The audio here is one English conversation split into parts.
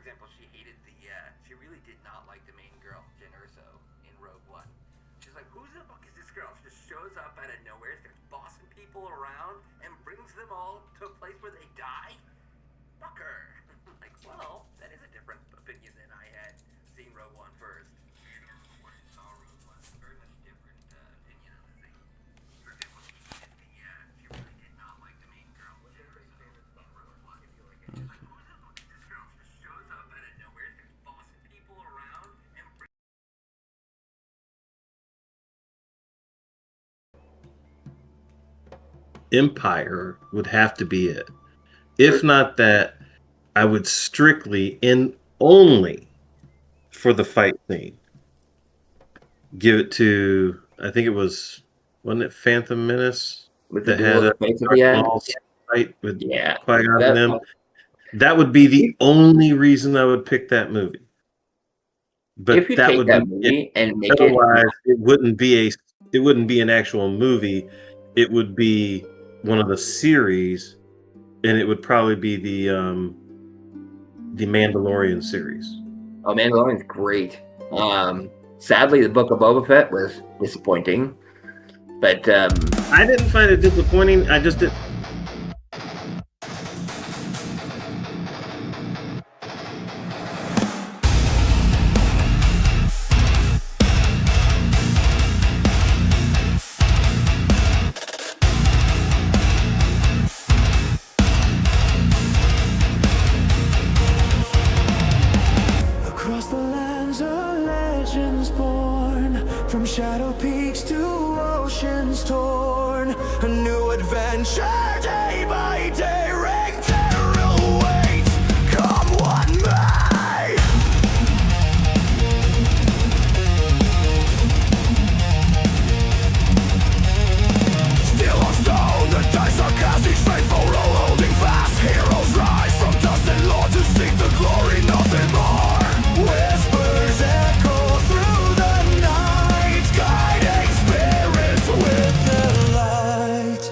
example, she hated she really did not like the main girl, Jyn Erso, in Rogue One. She's like, who the fuck is this girl? She just shows up out of nowhere, starts bossing people around, and brings them all to a place where they die? Fuck her. Like, well, that is a different opinion than I had seeing Rogue One first. When I saw Rogue One, very much different opinion on the thing. For example, she really did not like the main girl, Jyn Erso, in Rogue One. She's like, who the fuck is this girl? She just shows up out of nowhere, starts bossing people around, and Empire would have to be it. If not that, I would strictly and only for the fight scene give it to, I think it was, wasn't it Phantom Menace that had a fight with Qui-Gon and them? That would be the only reason I would pick that movie. But if you that take would that be movie and make otherwise it wouldn't be an actual movie. It would be one of the series, and it would probably be the Mandalorian series. Oh, Mandalorian's great. Sadly, the Book of Boba Fett was disappointing, but I didn't find it disappointing. I just didn't. Across the lands of legends born, from shadow peaks to oceans torn, a new adventure day by day. Ringterel waits, come what may. Still on stone, the dice are cast, each faithful roll holding fast. Heroes rise from dust and lore to seek the glory, nothing more. Whispers echo through the night, guiding spirits with the light.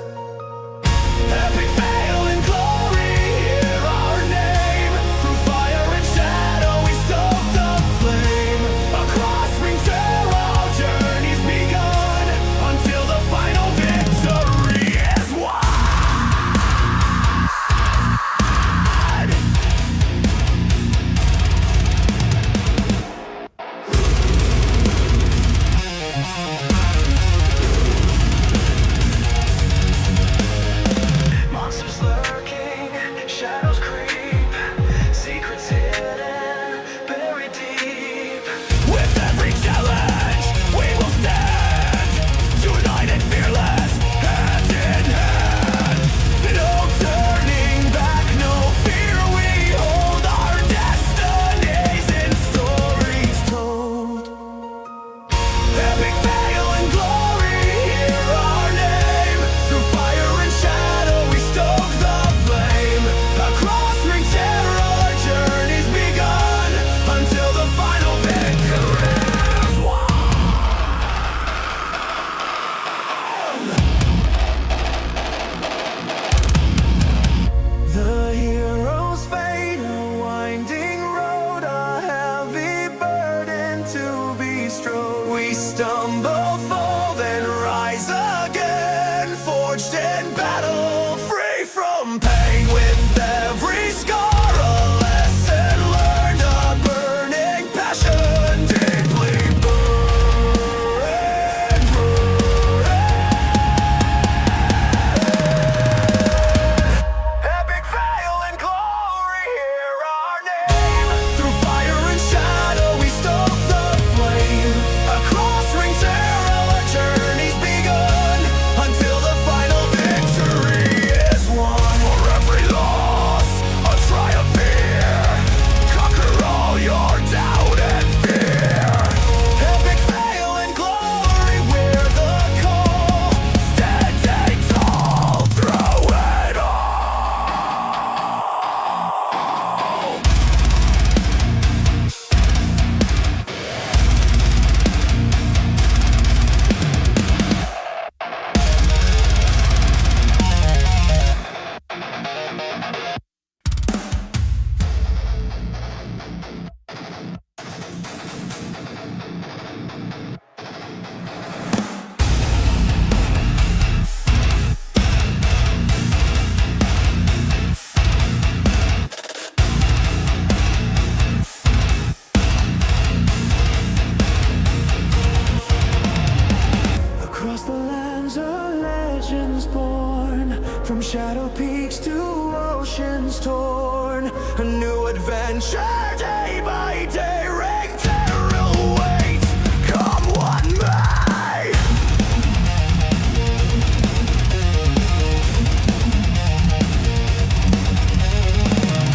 shadow peaks to oceans torn. A new adventure day by day. Ringterel waits, come what may.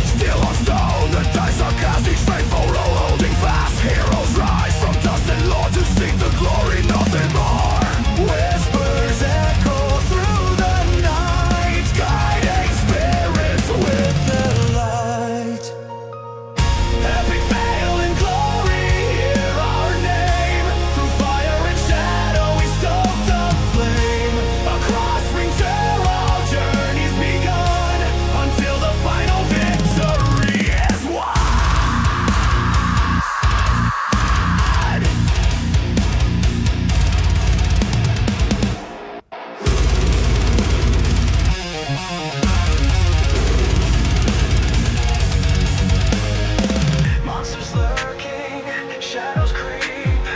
Still on stone, the dice are cast, each faithful roll holding fast. Heroes rise from dust and Lord to seek the glory, nothing more. Whispers echo through the night, guiding spirits with the light. Epic fail and glory, hear our name. Through fire and shadow we stoke the flame. Across Ringterel journeys begun, until the final victory is won. Monsters lurking, shadows creep,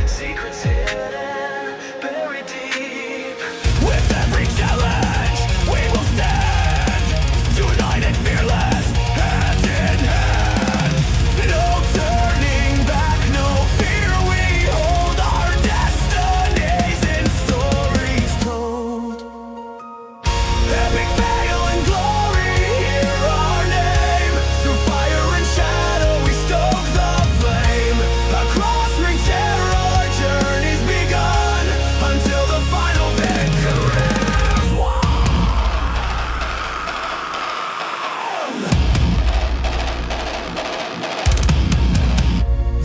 secrets hidden, buried deep. With every challenge, we will stand, united, fearless, hand in hand. No turning back, no fear, we hold our destinies in stories told. Epic fail and glory, hear our name. Through fire and shadow we stoke the flame. Across Ringterel our journey's begun, until the final victory is won.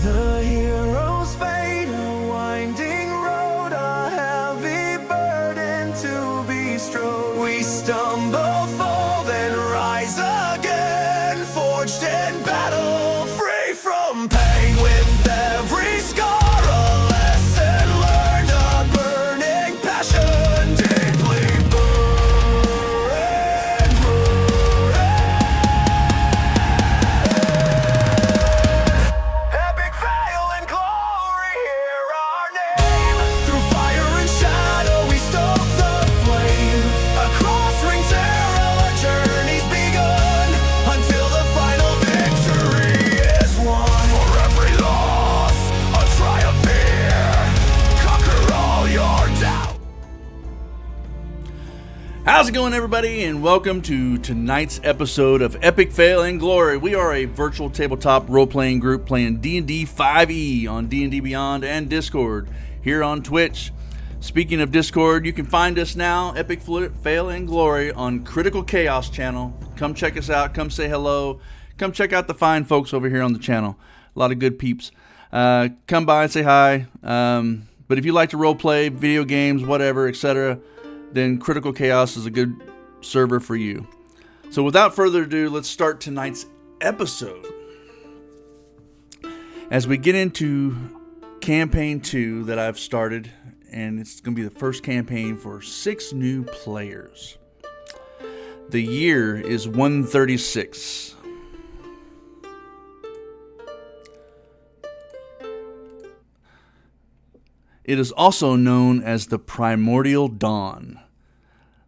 The heroes fade, a winding road, a heavy burden to be strode. We stumble, fall, then rise again, forged in battle, free from pain. With every scar, a lesson learned, a burning passion, deeply buried, Epic fail and glory, hear our name. Through fire and shadow we stoke the flame. Across Ringterel our journey's begun, until the final victory is won. For every loss, a triumph here. Conquer all your doubt. How's it going, everybody, and welcome to tonight's episode of Epic Fail and Glory. We are a virtual tabletop role-playing group playing D&D 5e on D&D Beyond and Discord here on Twitch. Speaking of Discord, you can find us now, Epic Fail and Glory, on Critical Chaos channel. Come check us out. Come say hello. Come check out the fine folks over here on the channel. A lot of good peeps. Come by and say hi. But if you like to role-play, video games, whatever, etc., then Critical Chaos is a good server for you. So without further ado, let's start tonight's episode. As we get into campaign 2 that I've started, and it's going to be the first campaign for 6 new players. The year is 136. It is also known as the Primordial Dawn.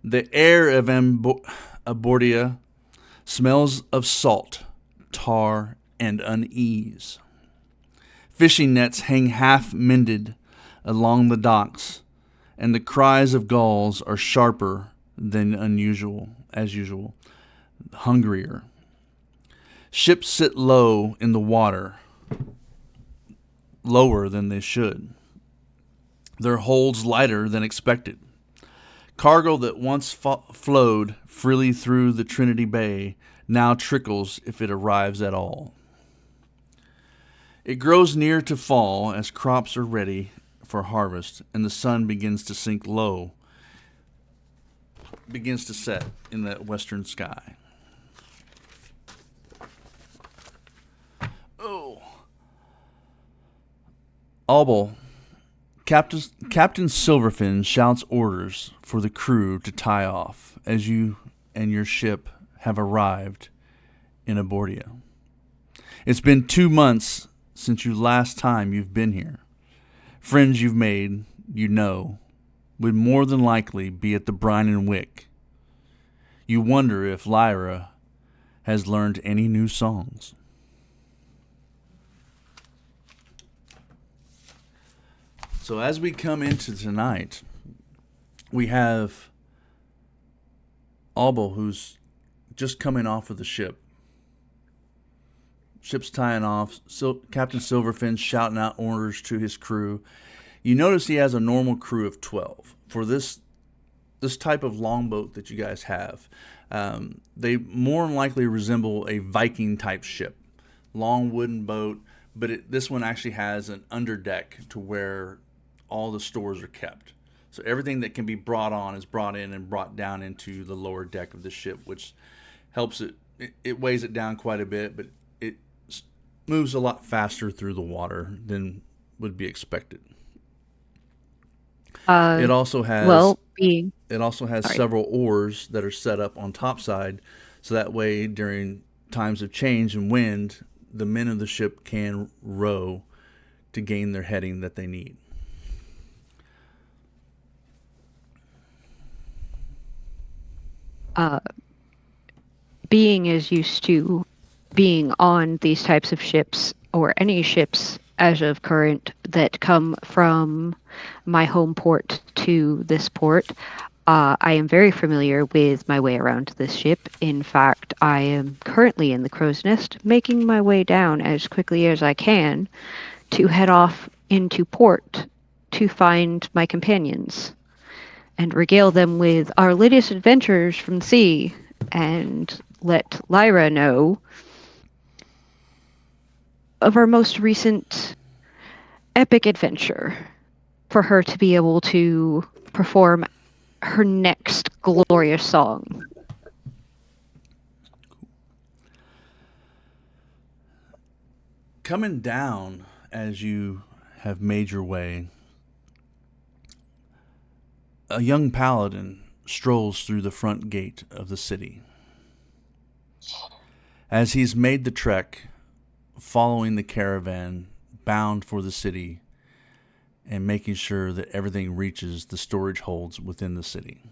The air of Abordia smells of salt, tar, and unease. Fishing nets hang half-mended along the docks, and the cries of gulls are sharper than as usual, hungrier. Ships sit low in the water, lower than they should. Their holds lighter than expected. Cargo that once flowed freely through the Trinity Bay now trickles if it arrives at all. It grows near to fall as crops are ready for harvest and the sun begins to sink low, begins to set in the western sky. Oh. Albel. Captain Silverfin shouts orders for the crew to tie off as you and your ship have arrived in Abordia. It's been 2 months since you last time you've been here. Friends you've made, you know, would more than likely be at the Brine and Wick. You wonder if Lyra has learned any new songs. So as we come into tonight, we have Albo, who's just coming off of the ship. Ship's tying off. Captain Silverfin's shouting out orders to his crew. You notice he has a normal crew of 12. For this type of longboat that you guys have, they more than likely resemble a Viking type ship. Long wooden boat, but this one actually has an underdeck to where all the stores are kept. So everything that can be brought on is brought in and brought down into the lower deck of the ship, which helps it weighs it down quite a bit, but it moves a lot faster through the water than would be expected. It also has several oars that are set up on topside, so that way during times of change and wind, the men of the ship can row to gain their heading that they need. Being as used to being on these types of ships, or any ships as of current that come from my home port to this port, I am very familiar with my way around this ship. In fact, I am currently in the crow's nest, making my way down as quickly as I can to head off into port to find my companions and regale them with our latest adventures from the sea, and let Lyra know of our most recent epic adventure for her to be able to perform her next glorious song. Coming down as you have made your way, a young paladin strolls through the front gate of the city. As he's made the trek, following the caravan bound for the city and making sure that everything reaches the storage holds within the city.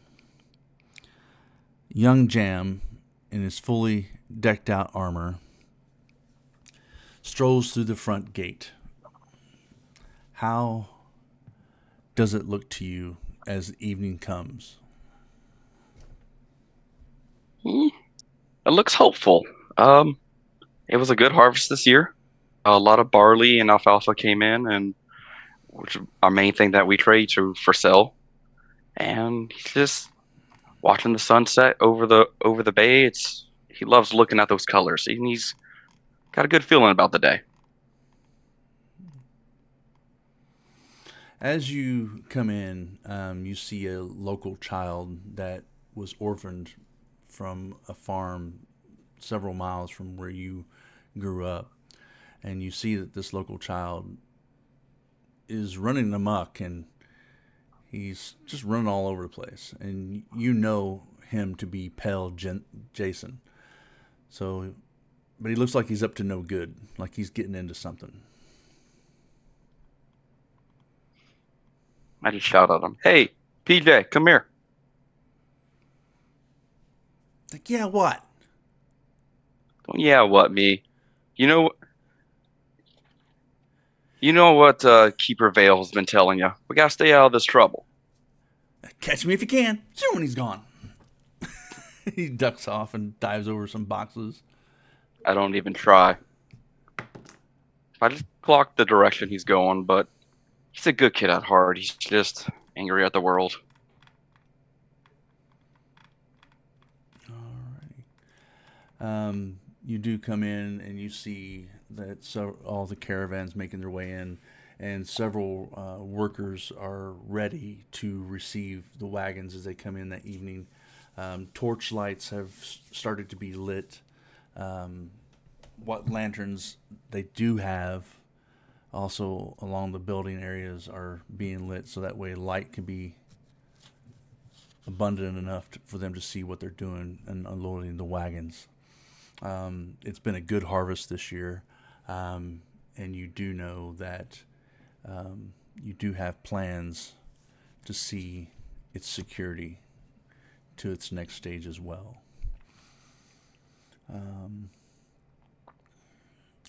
Young Jam, in his fully decked out armor, strolls through the front gate. How does it look to you as evening comes? It looks hopeful. It was a good harvest this year. A lot of barley and alfalfa came in, and which are our main thing that we trade to for sale. And he's just watching the sunset over the bay. He loves looking at those colors, and he's got a good feeling about the day. As you come in, you see a local child that was orphaned from a farm several miles from where you grew up. And you see that this local child is running amok, and he's just running all over the place. And you know him to be Pale Jason. So, but he looks like he's up to no good, like he's getting into something. I just shout at him, "Hey, PJ, come here." Like, yeah, what? Don't yeah, what me? You know what Keeper Vale has been telling you. We gotta stay out of this trouble. Catch me if you can. Soon when he's gone. He ducks off and dives over some boxes. I don't even try. I just clock the direction he's going, but he's a good kid at heart. He's just angry at the world. Alrighty. You do come in and you see that all the caravans making their way in, and several workers are ready to receive the wagons as they come in that evening. Torch lights have started to be lit. What lanterns they do have also along the building areas are being lit, so that way light can be abundant enough for them to see what they're doing and unloading the wagons. It's been a good harvest this year, and you do know that you do have plans to see its security to its next stage as well.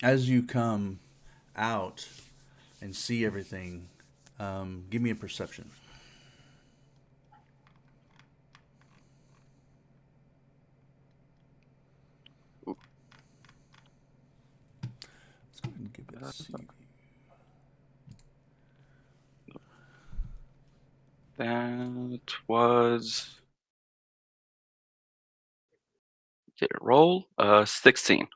As you come out and see everything, give me a perception. Let's go ahead and give it a CV. That was. Did it roll? 16.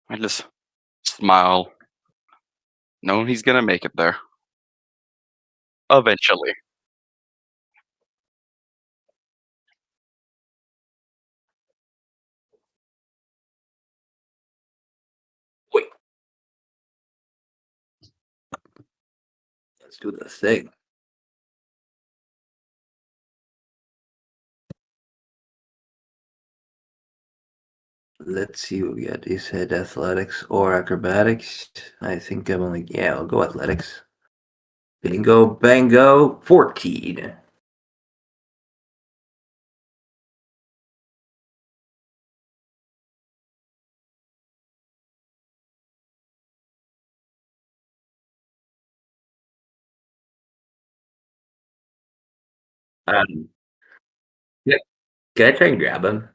I just smile, knowing he's gonna make it there eventually. Wait, let's do this thing. Let's see what we got. You said athletics or acrobatics. I think I'm only, yeah, I'll go athletics. Bingo, bango, 14. Um, yeah, can I try and grab him?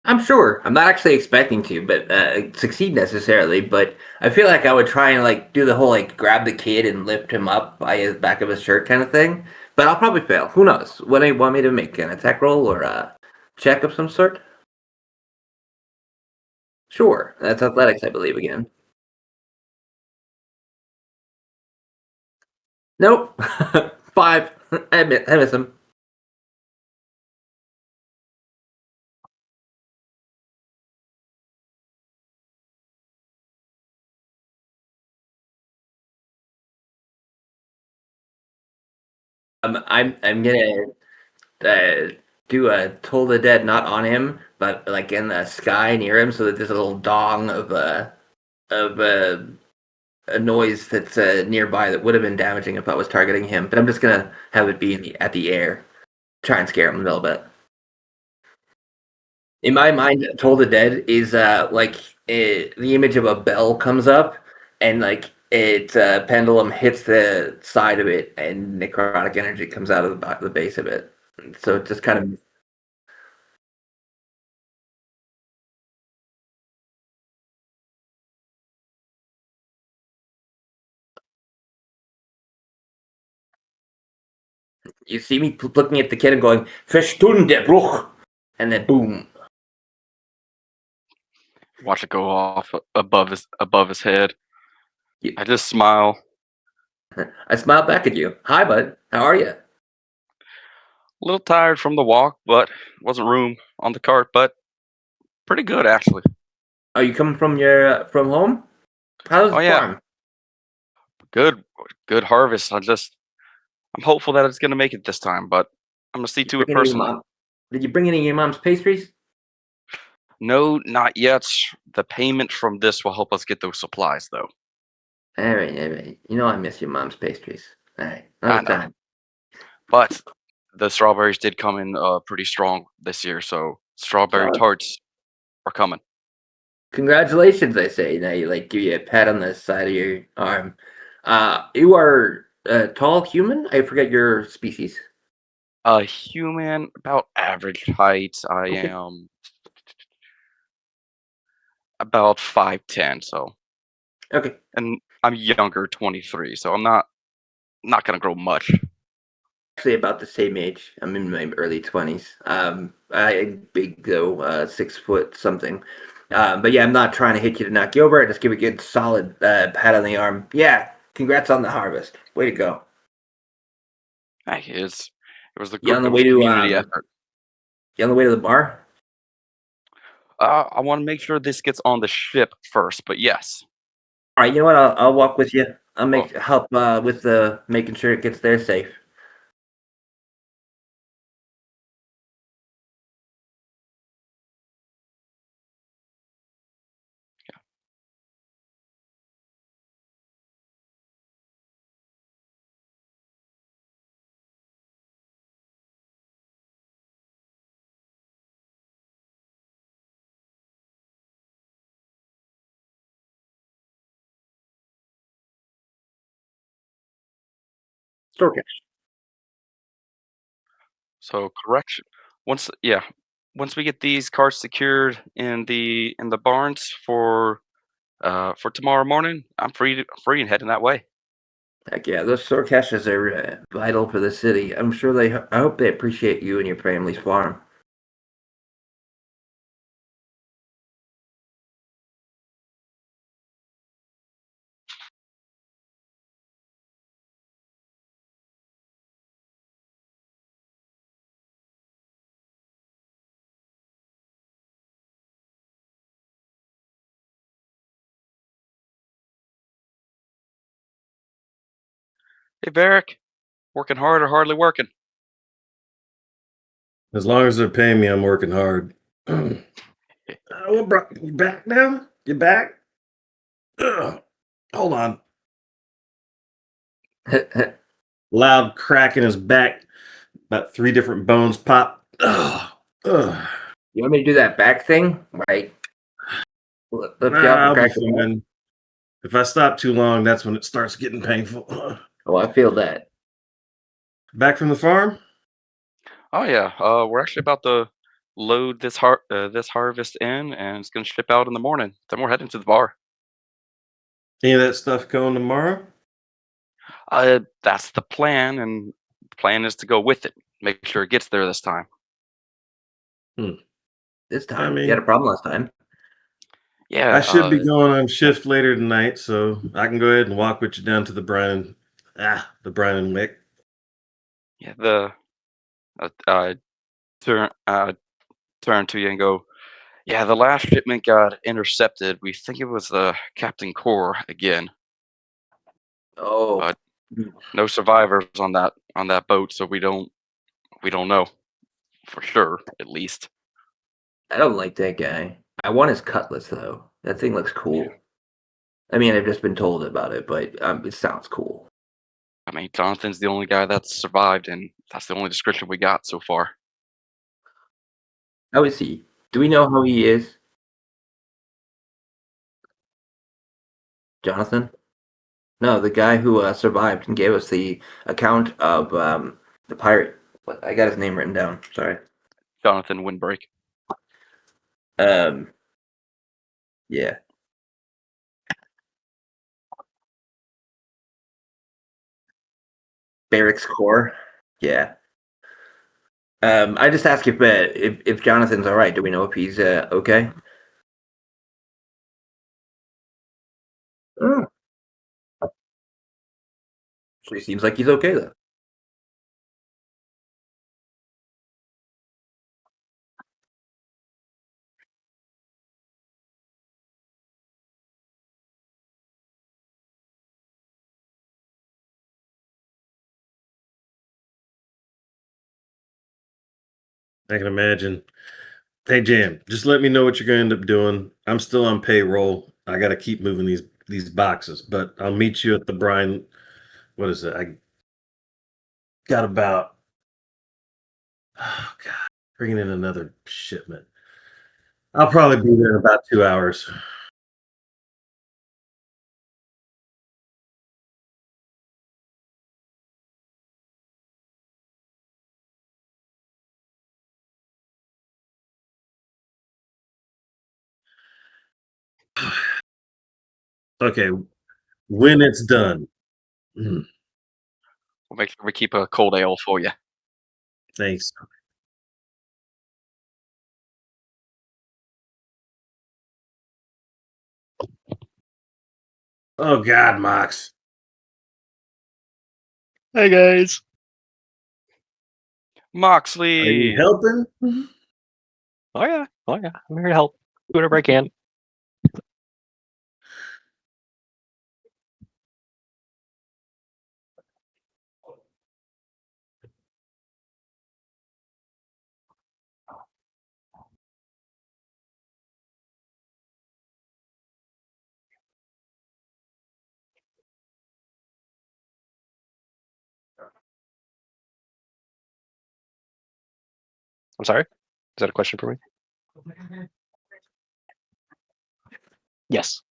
I'm sure. I'm not actually expecting to, but succeed necessarily. But I feel like I would try and like do the whole like grab the kid and lift him up by his back of his shirt kind of thing. But I'll probably fail. Who knows? What do you want me to make? An attack roll or a check of some sort? Sure. That's athletics, I believe, again. Nope. 5. I miss him. I'm gonna uh, do a Toll the Dead not on him, but like in the sky near him, so that there's a little dong of a noise that's nearby that would have been damaging if I was targeting him. But I'm just gonna have it be at the air, try and scare him a little bit. In my mind, Toll the Dead is like the image of a bell comes up, and like its pendulum hits the side of it, and necrotic energy comes out of the base of it. So it just kind of, you see me looking at the kid and going, "Verstunde Bruch," and then boom. Watch it go off above his head. You- I just smile. I smile back at you. Hi, bud. How are you? A little tired from the walk, but wasn't room on the cart, but pretty good actually. Are you coming from your from home? How's Oh the yeah, farm? good good harvest. I'm hopeful that it's gonna make it this time, but I'm gonna see Did you to it bring any of your personally. mom? Did you bring any of your mom's pastries? No, not yet. The payment from this will help us get those supplies though. All right, all right. You know I miss your mom's pastries. All right, I another know. time. But the strawberries did come in pretty strong this year, so strawberry So, tarts are coming. congratulations, I say. Now you like give you a pat on the side of your arm. You are a tall human. I forget your species. A human, about average height. I Okay. am about 5'10", so Okay. and I'm younger, 23, so I'm not gonna grow much. Actually, about the same age. I'm in my early 20s. I'm big though, 6 foot something. But yeah, I'm not trying to hit you to knock you over. I just give you a good solid pat on the arm. Yeah, congrats on the harvest. Way to go. Hey, it was You on the it was way a to community effort. you on the way to the bar? I want to make sure this gets on the ship first, but yes. All right, you know what? I'll walk with you. I'll Oh, make help with the making sure it gets there safe. Okay. so correction. Yeah, once we get these carts secured in the barns for tomorrow morning, I'm free and heading that way. Heck yeah, those store caches are vital for the city. I'm sure they. I hope they appreciate you and your family's farm. Hey, Varric, working hard or hardly working? As long as they're paying me, I'm working hard. What brought you back now? You back? Ugh. Hold on. Loud crack in his back. About 3 different bones pop. Ugh. Ugh. You want me to do that back thing? Right. Lift you up and I'll be crack it up. fine. If I stop too long, that's when it starts getting painful. Oh, I feel that. Back from the farm? Oh yeah, we're actually about to load this harvest in, and it's gonna ship out in the morning. Then we're heading to the bar. Any of that stuff going tomorrow? That's the plan, and the plan is to go with it. Make sure it gets there this time. This I time. You had a mean, problem last time. Yeah, I should be going on shift later tonight, so I can go ahead and walk with you down to the Brian and Wick. yeah. The turn turn to you and go. Yeah, the last shipment got intercepted. We think it was Captain Core again, Oh, but no survivors on that boat, so we don't know for sure, at least. I don't like that guy. I want his cutlass though. That thing looks cool. I mean, I've just been told about it, but it sounds cool. I mean, Jonathan's the only guy that's survived, and that's the only description we got so far. How is he? Do we know how he is, Jonathan? No, the guy who survived and gave us the account of the pirate. What? I got his name written down. Sorry. Jonathan Windbreak. Um, yeah. Barrack's core. Yeah. I just ask if Jonathan's all right. Do we know if he's okay? Oh, so he seems like he's okay though. I can imagine. Hey Jam, just let me know what you're gonna end up doing. I'm still on payroll. I gotta keep moving these boxes, but I'll meet you at the Brian. What is it? I got about oh god, bringing in another shipment. I'll probably be there in about 2 hours. Okay, when it's done. Mm, We'll make sure we keep a cold ale for you. thanks. Oh God, Mox. Hey guys. Are Moxley. you helping? Oh yeah. I'm here to help. Do whatever I can. I'm sorry. Is that a question for me? Yes.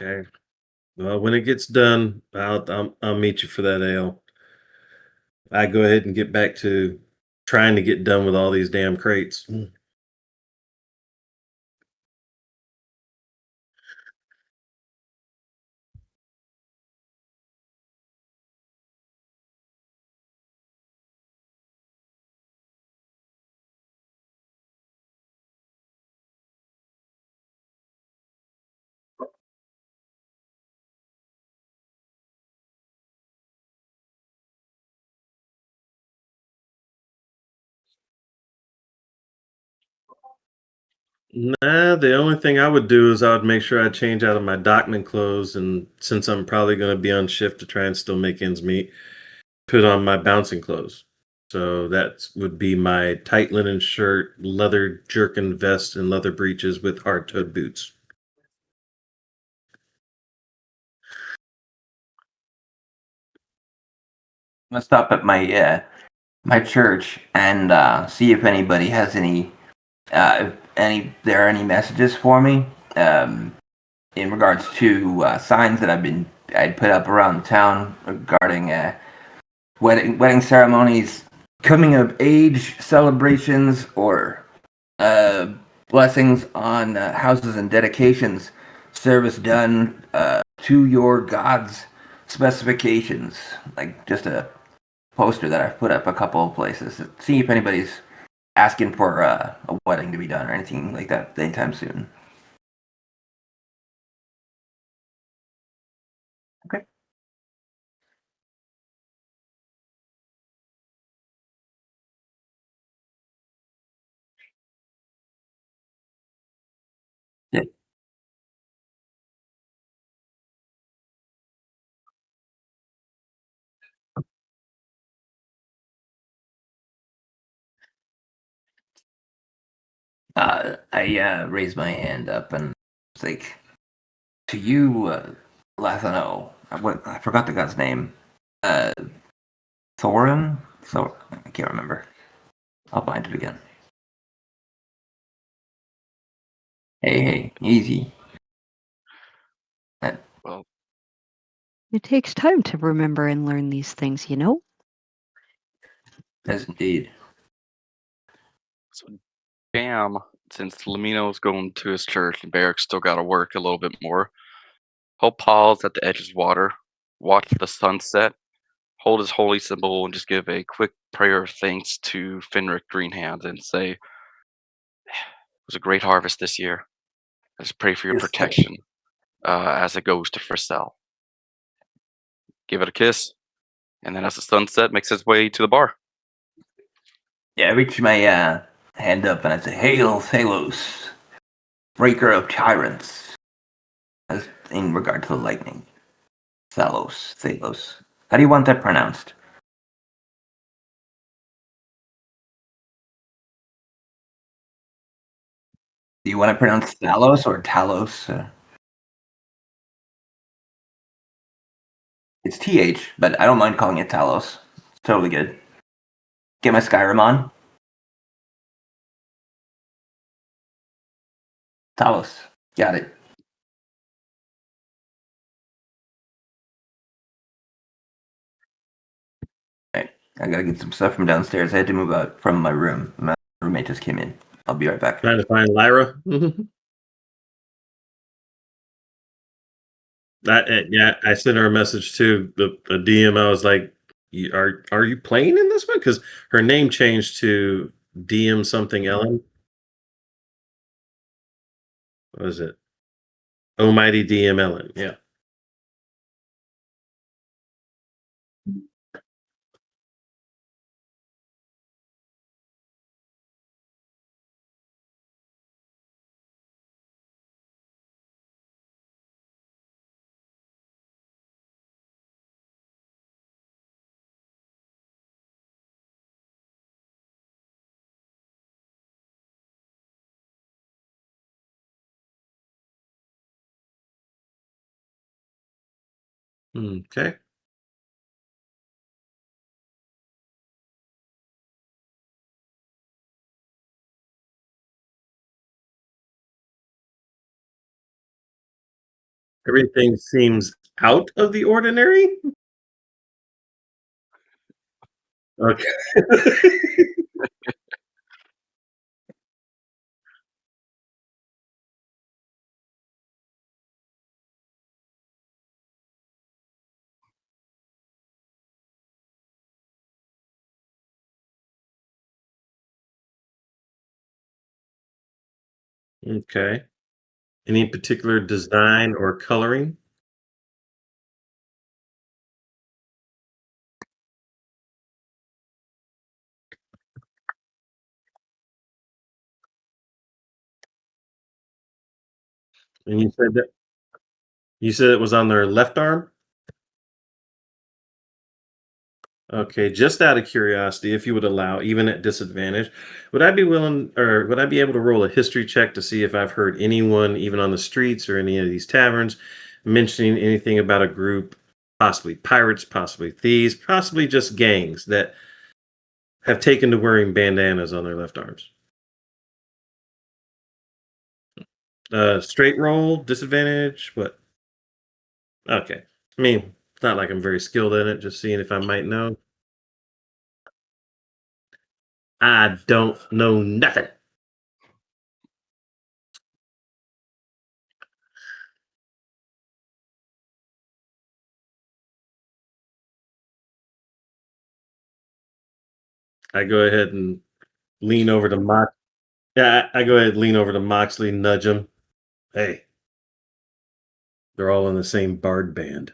Okay. Well, when it gets done, I'll meet you for that ale. I go ahead and get back to trying to get done with all these damn crates. Nah, the only thing I would do is I would make sure I change out of my dockman clothes, and since I'm probably going to be on shift to try and still make ends meet, put on my bouncing clothes. So that would be my tight linen shirt, leather jerkin vest, and leather breeches with hard-toed boots. I'm gonna stop at my church and see if anybody has if there are any messages for me in regards to signs that I'd put up around town regarding wedding ceremonies, coming of age celebrations, or blessings on houses and dedications, service done to your God's specifications, like just a poster that I've put up a couple of places. See if anybody's asking for a wedding to be done or anything like that anytime soon. Okay. Yeah. I raised my hand up and was like, to you, Lathano. I forgot the guy's name. Uh, Thorin? So I can't remember. I'll find it again. Hey, easy. Well, It takes time to remember and learn these things, you know? Yes, indeed. so damn, since Lamino's going to his church and Barrick's still got to work a little bit more, he'll pause at the edge of water, watch the sunset, hold his holy symbol, and just give a quick prayer of thanks to Fenric Greenhand and say, "It was a great harvest this year. I just pray for your Yes, protection as it goes to Frissell." Give it a kiss, and then as the sunset makes its way to the bar. Yeah, I reach my hand up and I say, "Hail, Thalos, breaker of tyrants." As in regard to the lightning. Thalos. How do you want that pronounced? Do you want to pronounce Talos or Talos? It's TH, but I don't mind calling it Talos. It's totally good. Get my Skyrim on. Talos. Got it. Alright. I gotta get some stuff from downstairs. I had to move out from my room. My roommate just came in. I'll be right back. Trying to find Lyra. Yeah, I sent her a message too. The DM. I was like, Are you playing in this one?" Because her name changed to DM something Ellen. What is it? Almighty DM Ellen. Yeah. Okay. Everything seems out of the ordinary. Okay. Okay. Any particular design or coloring? And you said it was on their left arm? Okay, just out of curiosity, if you would allow, even at disadvantage, would I be willing or would I be able to roll a history check to see if I've heard anyone, even on the streets or any of these taverns, mentioning anything about a group, possibly pirates, possibly thieves, possibly just gangs that have taken to wearing bandanas on their left arms? Straight roll, disadvantage, what? Okay. I mean, it's not like I'm very skilled in it, just seeing if I might know. I don't know nothing. I go ahead and lean over to Mox. Yeah, I go ahead and lean over to Moxley, nudge him. Hey, they're all in the same bard band.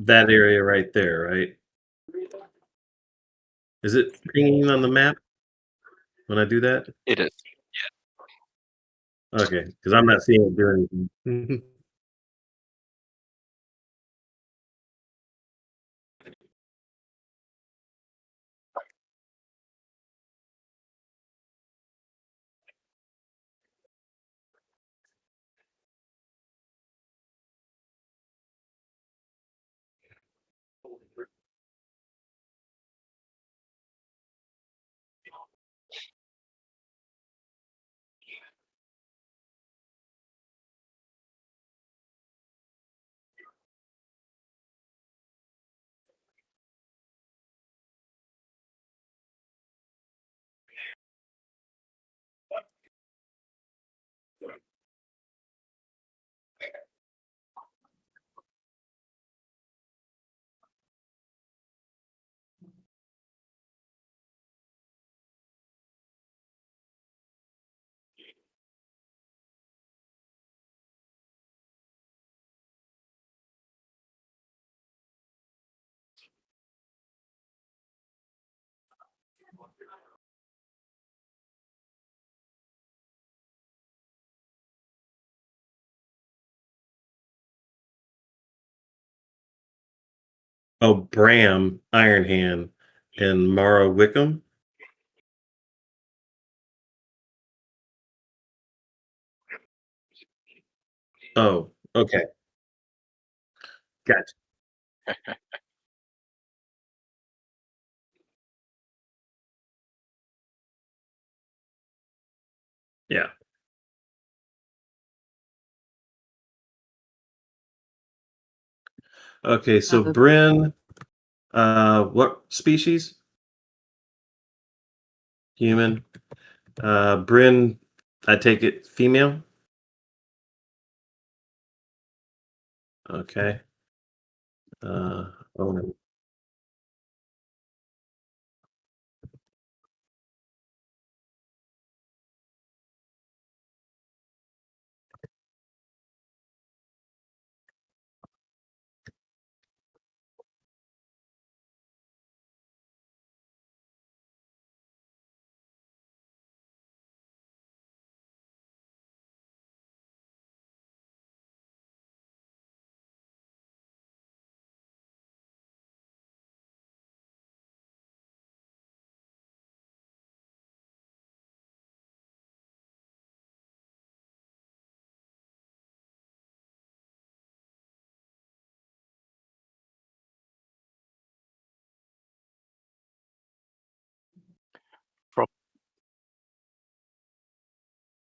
That area right there, right? Is it pinging on the map when I do that? It is. Okay, because I'm not seeing it do anything. Oh, Bram, Iron Hand, and Mara Wickham. Oh, okay. Gotcha. Yeah. Okay, so Bryn, what species? Human. Bryn, I take it female? Okay. Oh,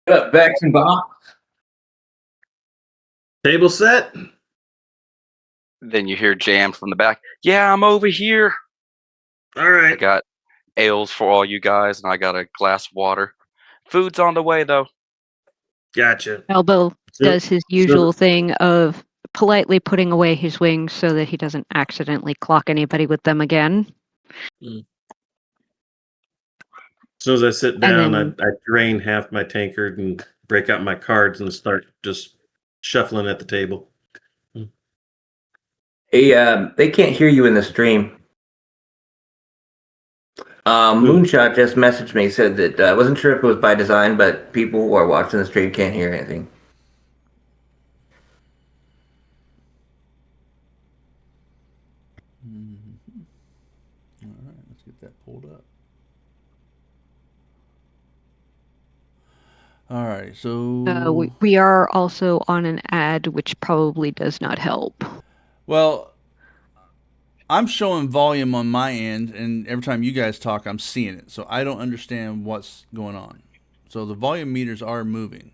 What up, Vex and Bob? table set? Then you hear Jam from the back. Yeah, I'm over here. All I right. got ales for all you guys, and I got a glass of water. Food's on the way, though. Gotcha. Elbow So- does his usual thing of politely putting away his wings so that he doesn't accidentally clock anybody with them again. As soon as I sit down, I drain half my tankard and break out my cards and start just shuffling at the table. Hey, they can't hear you in the stream. Moonshot just messaged me, said that I wasn't sure if it was by design, but people who are watching the stream can't hear anything. All right, let's get that pulled up. All right, so we are also on an ad, which probably does not help. Well, I'm showing volume on my end, and every time you guys talk, I'm seeing it. So I don't understand what's going on. So the volume meters are moving.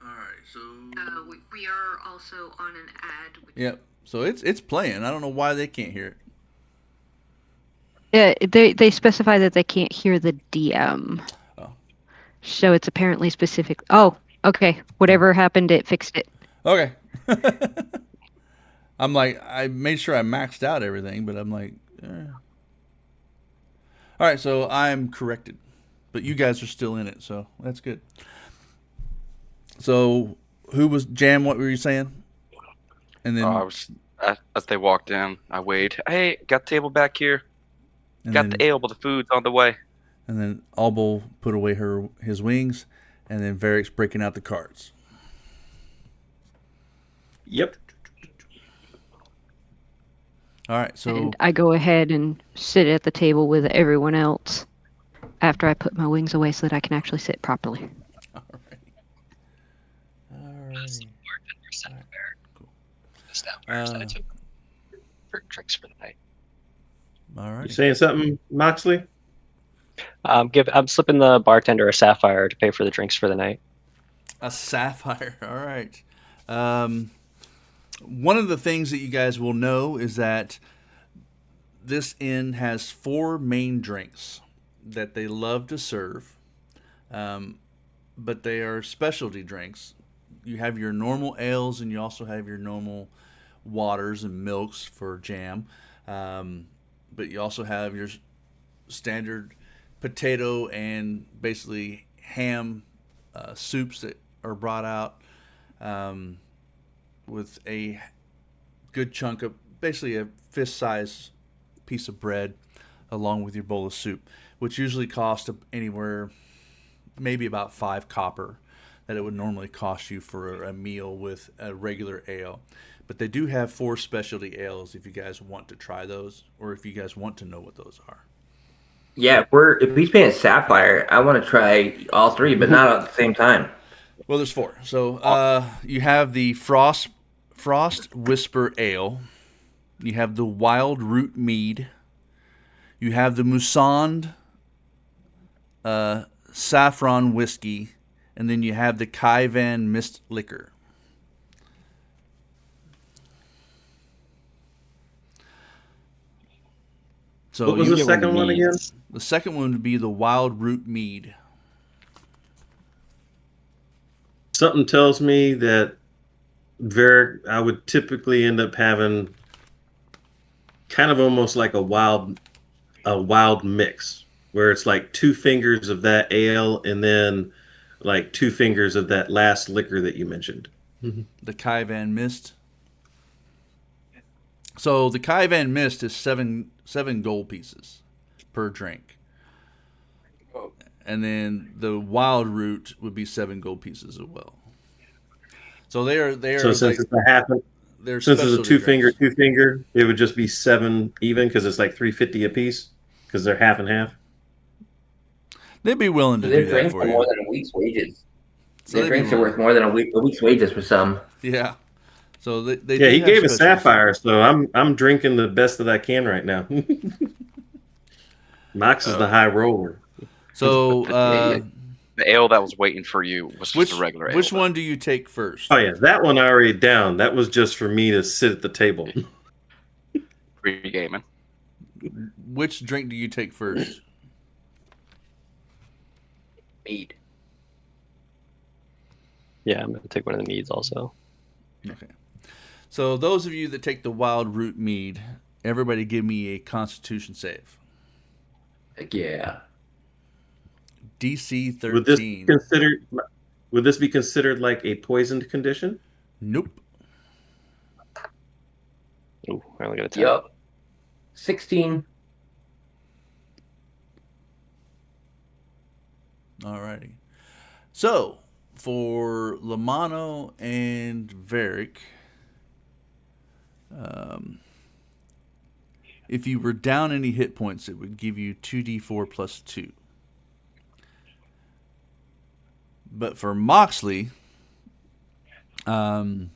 All right, so we are also on an ad. Yep. So it's playing. I don't know why they can't hear it. Yeah, they specify that they can't hear the DM. Oh. So it's apparently specific. Oh, okay. Whatever happened, it fixed it. Okay. I'm like, I made sure I maxed out everything, but I'm like, All right, so I'm corrected. But you guys are still in it, so that's good. So who was Jam? What were you saying? And then I was as they walked in, I waved. Hey, got the table back here. and Got then, the ale, but the food's on the way. And then Albo put away his wings, and then Varric's breaking out the cards. Yep. All right, so And I go ahead and sit at the table with everyone else after I put my wings away so that I can actually sit properly. Alrighty. Cool. That I took for drinks for the night. All right. You saying something, Moxley? I'm slipping the bartender a sapphire to pay for the drinks for the night. A sapphire. All right. One of the things that you guys will know is that this inn has 4 main drinks that they love to serve, but they are specialty drinks. You have your normal ales, and you also have your normal waters and milks for Jam, but you also have your standard potato and basically ham soups that are brought out with a good chunk of basically a fist size piece of bread along with your bowl of soup, which usually costs anywhere maybe about 5 copper. that it would normally cost you for a meal with a regular ale. But they do have 4 specialty ales if you guys want to try those, or if you guys want to know what those are. Yeah, if he's paying Sapphire, I want to try all 3, but not at the same time. Well, there's 4. So you have the Frost Whisper Ale. You have the Wild Root Mead. You have the Musand Saffron Whiskey. And then you have the Kaivan Mist Liquor. So what was the second one again? The second one would be the Wild Root Mead. Something tells me that I would typically end up having kind of almost like a wild mix, where it's like 2 fingers of that ale and then like 2 fingers of that last liquor that you mentioned. The Kaivan Mist. So the Kaivan Mist is 7 gold pieces per drink. And then the Wild Root would be 7 gold pieces as well. So they are. So since it's a half, since it's a 2 finger, it would just be 7 even because it's like 350 a piece because they're half and half. They'd be willing to do that for you. More than a week's wages. Their drinks are worth more than a week's wages for some. Yeah. So they he gave us Sapphire, so I'm drinking the best that I can right now. Max is the high roller. So the ale that was waiting for you was just a regular ale. Which one do you take first? Oh yeah, that one I already down. That was just for me to sit at the table. Pre-gaming. Which drink do you take first? Mead. Yeah, I'm gonna take one of the meads also. Okay. So those of you that take the Wild Root Mead, everybody give me a Constitution save. Heck yeah. DC 13. Would this be considered like a poisoned condition? Nope. Oh, I only got a 10. Yup. 16. Alrighty. So for Lamano and Varric, if you were down any hit points, it would give you 2d4 plus 2. But for Moxley, you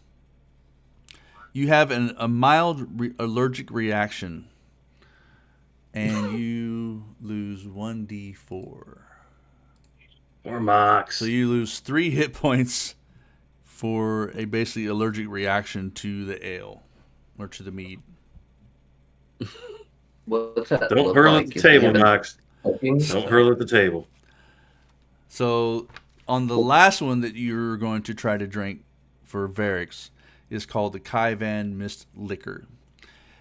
have a mild allergic reaction, and you lose 1d4. Or Mox. So you lose 3 hit points for a basically allergic reaction to the ale or to the mead. What's that? Don't hurl at the table, Mox. Don't hurl at the table. So on the last one that you're going to try to drink for Varix is called the Kaivan Mist Liquor.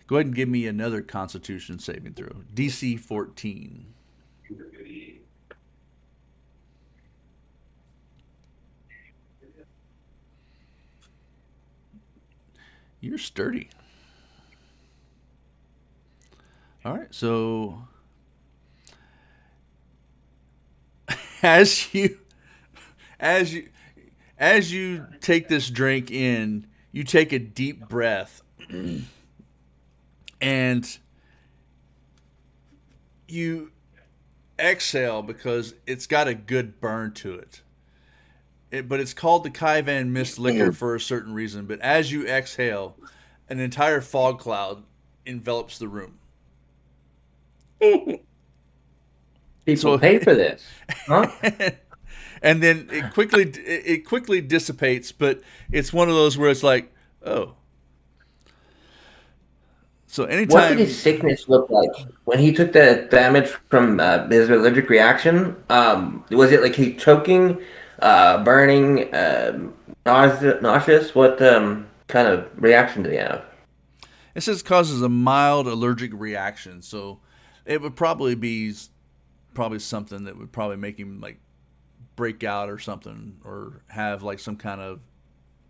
Go ahead and give me another Constitution saving throw. DC 14. You're sturdy. All right, so as you take this drink in, you take a deep breath and you exhale because it's got a good burn to it. But it's called the Kaivan Mist Liquor for a certain reason. But as you exhale, an entire fog cloud envelops the room. People pay for this, huh? And then it quickly dissipates. But it's one of those where it's like, oh. So anytime. What did his sickness look like when he took the damage from his allergic reaction? Was it like he choking? Burning, nauseous. What kind of reaction do they have? It says causes a mild allergic reaction, so it would probably be something that would probably make him like break out or something, or have like some kind of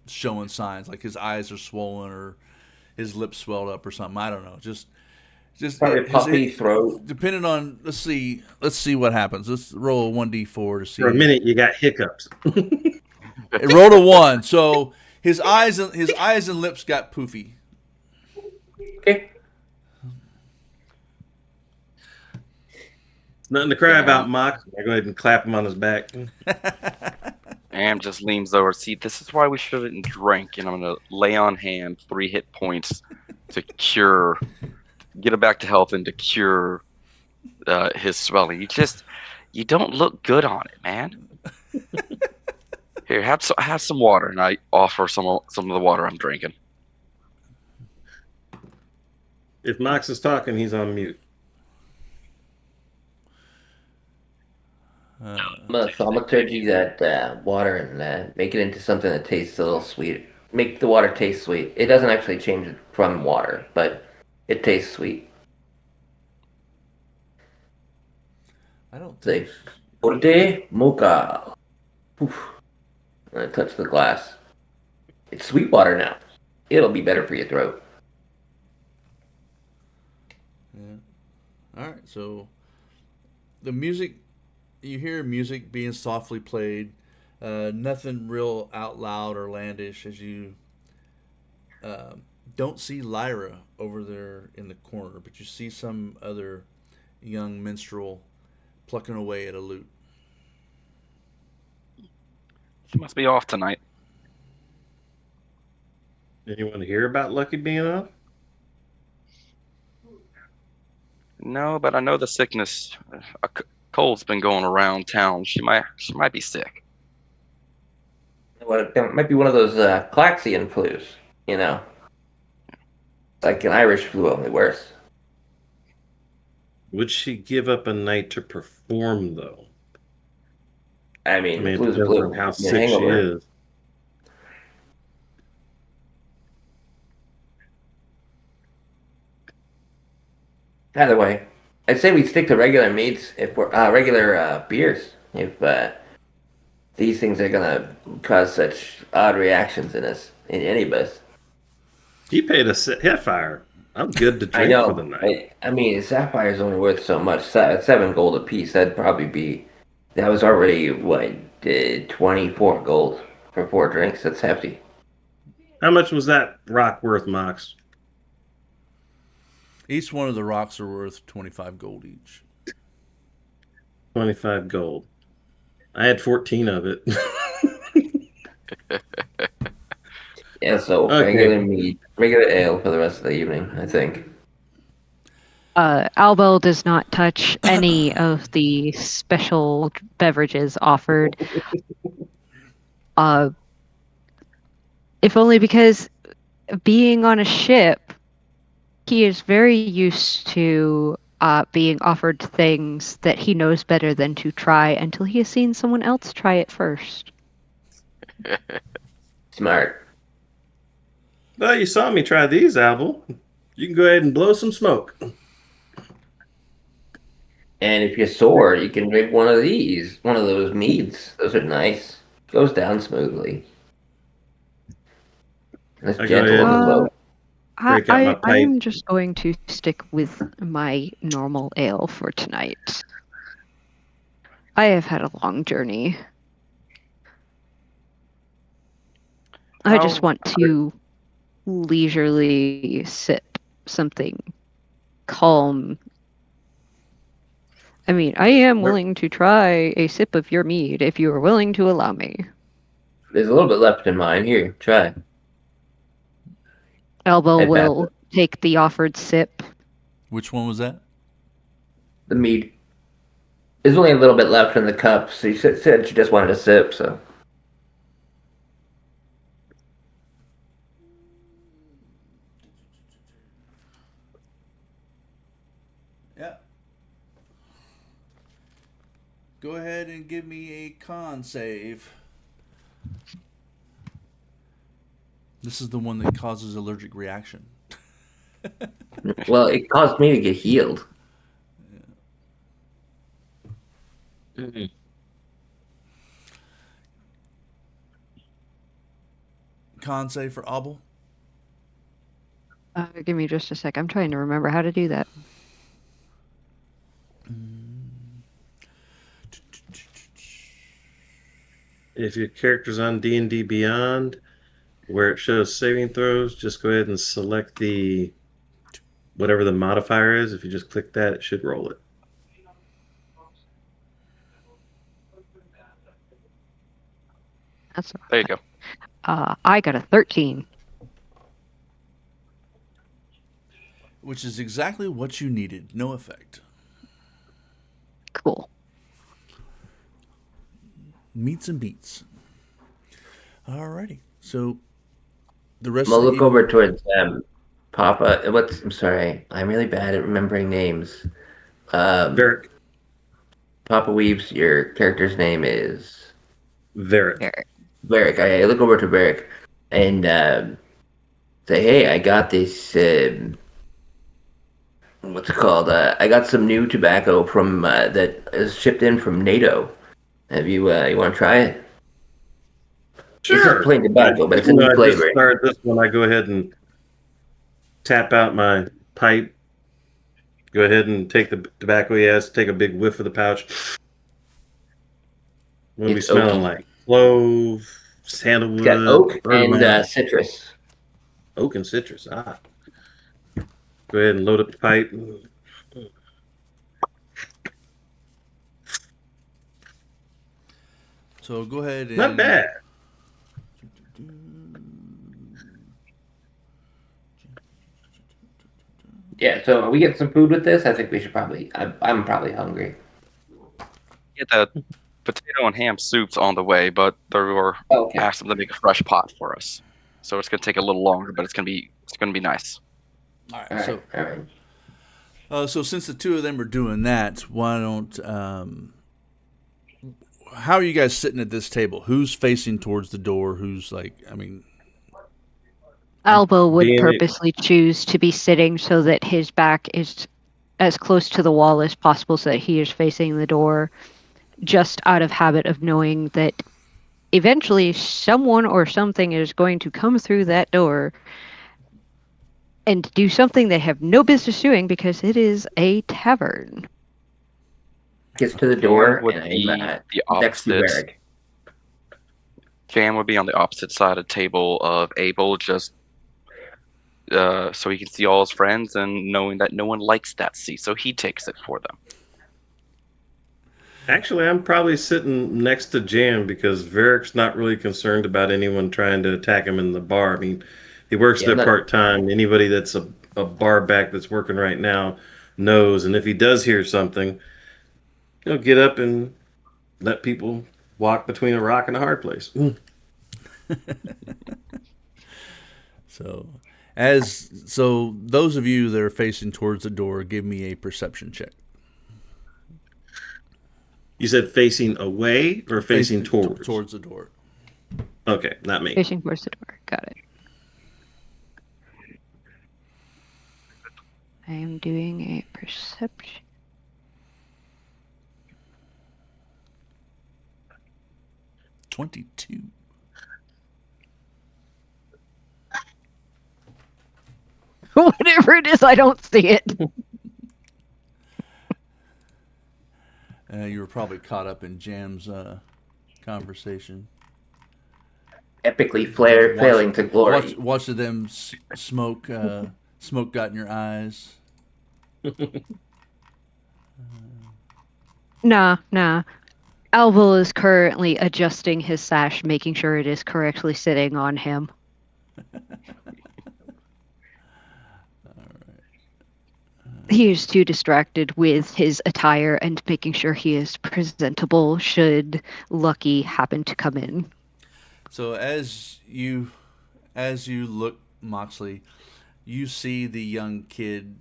showing signs, like his eyes are swollen or his lips swelled up or something. I don't know. Just probably puppy throat. Depending on, let's see what happens. Let's roll a 1d4 to see. For a minute, you got hiccups. It rolled a 1, so his eyes and lips got poofy. Okay. Nothing to cry Damn. about, Mock. I go ahead and clap him on his back. Am just leans over. See, this is why we shouldn't drink. And I'm gonna lay on hand 3 hit points to cure, get him back to health, and to cure his swelling. You don't look good on it, man. Here, have some water, and I offer some of the water I'm drinking. If Mox is talking, he's on mute. So I'm gonna turn you that water and make it into something that tastes a little sweet. Make the water taste sweet. It doesn't actually change it from water, but it tastes sweet. I don't Say, think. Forte mocha. Poof. And I touch the glass. It's sweet water now. It'll be better for your throat. Yeah. All right, so the music, you hear music being softly played, nothing real out loud or landish, as you don't see Lyra over there in the corner, but you see some other young minstrel plucking away at a lute. She must be off tonight. Anyone hear about Lucky being off? No, but I know the sickness. A cold's been going around town. She might be sick. Well, it might be one of those Claxian flus, you know. Like an Irish flu, only worse. Would she give up a night to perform, though? I mean, it flu's a depends flu. on how I mean, sick she hangover. is. Either way, I'd say we stick to regular meats if we're regular beers. If these things are gonna cause such odd reactions in us, in any of us. He paid a Hellfire. I'm good to I drink for know. the night. I mean, Sapphire's only worth so much. 7 gold apiece. That'd probably be. That was already what 24 gold for 4 drinks. That's hefty. How much was that rock worth, Mox? Each one of the rocks are worth 25 gold each. 25 gold. I had 14 of it. Yeah, so Okay. regular meat, regular ale for the rest of the evening, I think. Albel does not touch any of the special beverages offered. If only because being on a ship, he is very used to being offered things that he knows better than to try until he has seen someone else try it first. Smart. Well, you saw me try these, Albel. You can go ahead and blow some smoke. And if you're sore, you can drink one of these, one of those meads. Those are nice. Goes down smoothly. It's I go gentle ahead on the and- throat. Break out my pipe. I'm just going to stick with my normal ale for tonight. I have had a long journey. I just want to leisurely sip something calm. I mean, I am willing to try a sip of your mead if you are willing to allow me. There's a little bit left in mine. Here, try. Elbow I pass will take the offered sip. Which one was that? The mead. There's only a little bit left in the cup, so you said you just wanted a sip, so. Yeah. Go ahead and give me a con save. This is the one that causes allergic reaction. Well, it caused me to get healed. Con save for Abel. Give me just a sec. I'm trying to remember how to do that. if your character's on D&D Beyond, where it shows saving throws, just go ahead and select the whatever the modifier is. If you just click that, it should roll it. That's There you go. I got a 13. Which is exactly what you needed. No effect. Cool. Meets and beats. Alrighty. So the rest We'll of the look over towards Papa. I'm sorry. I'm really bad at remembering names. Varric. Papa Weaves, your character's name is Varric. Varric. I look over to Varric and say, "Hey, I got this. What's it called? I got some new tobacco from that is shipped in from NATO. Have you? You want to try it? It's Sure. just plain tobacco, but it's a Even new though I just flavor. started this one, I go ahead and tap out my pipe. Go ahead and take the tobacco he has, take a big whiff of the pouch. What are we It's smelling oaky. like? Clove, It's sandalwood, got oak bergamot. and citrus. Oak and citrus. Ah. Go ahead and load up the pipe. So go ahead and Not bad. Yeah. So are we getting some food with this? I think we should probably. I'm probably hungry. Get the potato and ham soups on the way, but they were Okay. asked them to make a fresh pot for us. So it's gonna take a little longer, but it's gonna be nice. all right. All right. So All right. so since the two of them are doing that, why don't how are you guys sitting at this table? Who's facing towards the door? Who's like, I mean, Albo would Being- purposely choose to be sitting so that his back is as close to the wall as possible so that he is facing the door, just out of habit of knowing that eventually someone or something is going to come through that door and do something they have no business doing because it is a tavern. Gets to the Cam door would and be I'm the next to opposite. Varric. Cam would be on the opposite side of the table of Abel, just so he can see all his friends and knowing that no one likes that seat, so he takes it for them. Actually, I'm probably sitting next to Jam because Varric's not really concerned about anyone trying to attack him in the bar. I mean, he works Yeah, there no. part-time. Anybody that's a bar back that's working right now knows. And if he does hear something, he'll get up and let people walk between a rock and a hard place. so those of you that are facing towards the door, give me a perception check. You said facing away or facing towards? Towards the door. Okay, not me. Facing towards the door. Got it. I am doing a perception. $22. Whatever it is, I don't see it. You were probably caught up in Jam's conversation. Epically failing to glory. Watch them smoke. Smoke got in your eyes. Nah. Alvo is currently adjusting his sash, making sure it is correctly sitting on him. He is too distracted with his attire and making sure he is presentable should Lucky happen to come in. So as you look, Moxley, you see the young kid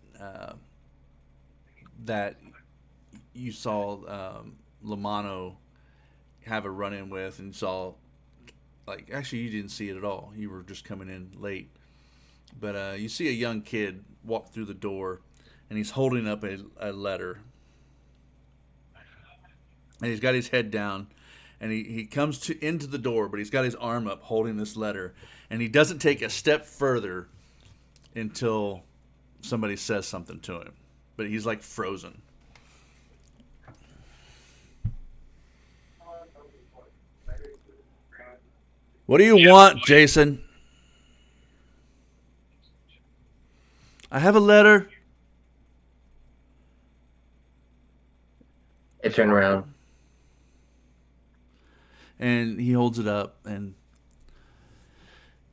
that you saw Lamano have a run-in with, and saw, like, actually you didn't see it at all. You were just coming in late. But you see a young kid walk through the door, and he's holding up a letter. And he's got his head down, and he comes into the door, but he's got his arm up holding this letter, and he doesn't take a step further until somebody says something to him. But he's like frozen. What do you want, Jason? I have a letter. I turn around. And he holds it up, and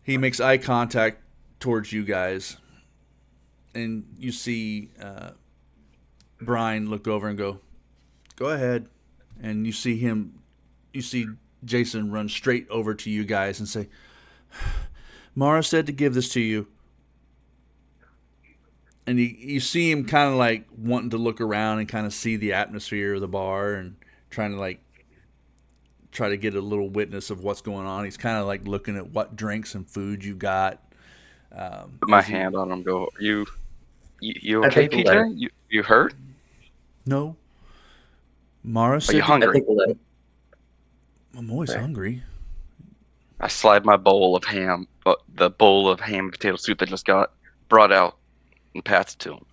he makes eye contact towards you guys. And you see Brian look over and go ahead. And you see Jason run straight over to you guys and say, Mara said to give this to you. And you see him kind of like wanting to look around and kind of see the atmosphere of the bar and trying to like try to get a little witness of what's going on. He's kind of like looking at what drinks and food you got. Put my hand on him. Go. You I okay, take the letter. PJ? You hurt? No. Mara Are said you I hungry? take the letter. I'm always Right. hungry. I slide my bowl of ham, the bowl of ham and potato soup that just got brought out, and pass it to him.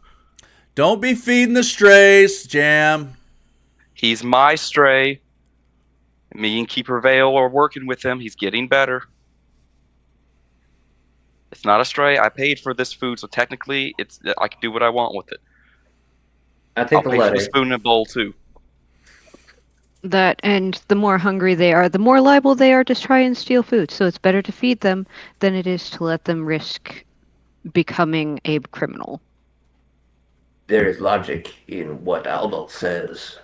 Don't be feeding the strays, Jam. He's my stray. Me and Keeper Vale are working with him. He's getting better. It's not a stray. I paid for this food, so technically, I can do what I want with it. I take I'll the pay for the letter. spoon and bowl too. That, and the more hungry they are, the more liable they are to try and steal food. So it's better to feed them than it is to let them risk becoming a criminal. There is logic in what Albert says.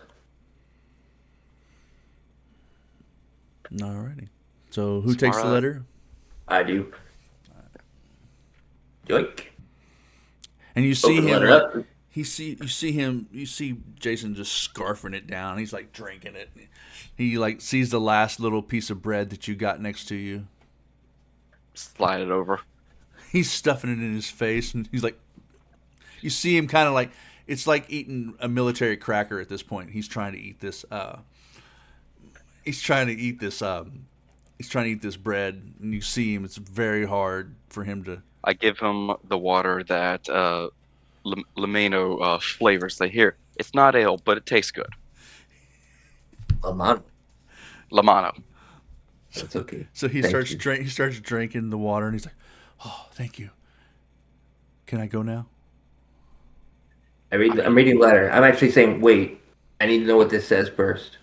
Alrighty. So who takes the Mara. letter? I do. Yoink. And you see Open the him. letter Like, up. you see Jason just scarfing it down. He's like drinking it. He like sees the last little piece of bread that you got next to you. Slide it over. He's stuffing it in his face, and he's like, you see him kind of like, it's like eating a military cracker at this point. He's trying to eat this. He's trying to eat this. He's trying to eat this bread, and you see him. It's very hard for him to. I give him the water that Lameno flavors. Say, here, it's not ale, but it tastes good. Lamano. Lamano. That's okay. So he Thank starts you. He starts drinking the water, and he's like, "Oh, thank you. Can I go now?" I'm reading the letter. I'm actually saying, wait. I need to know what this says first.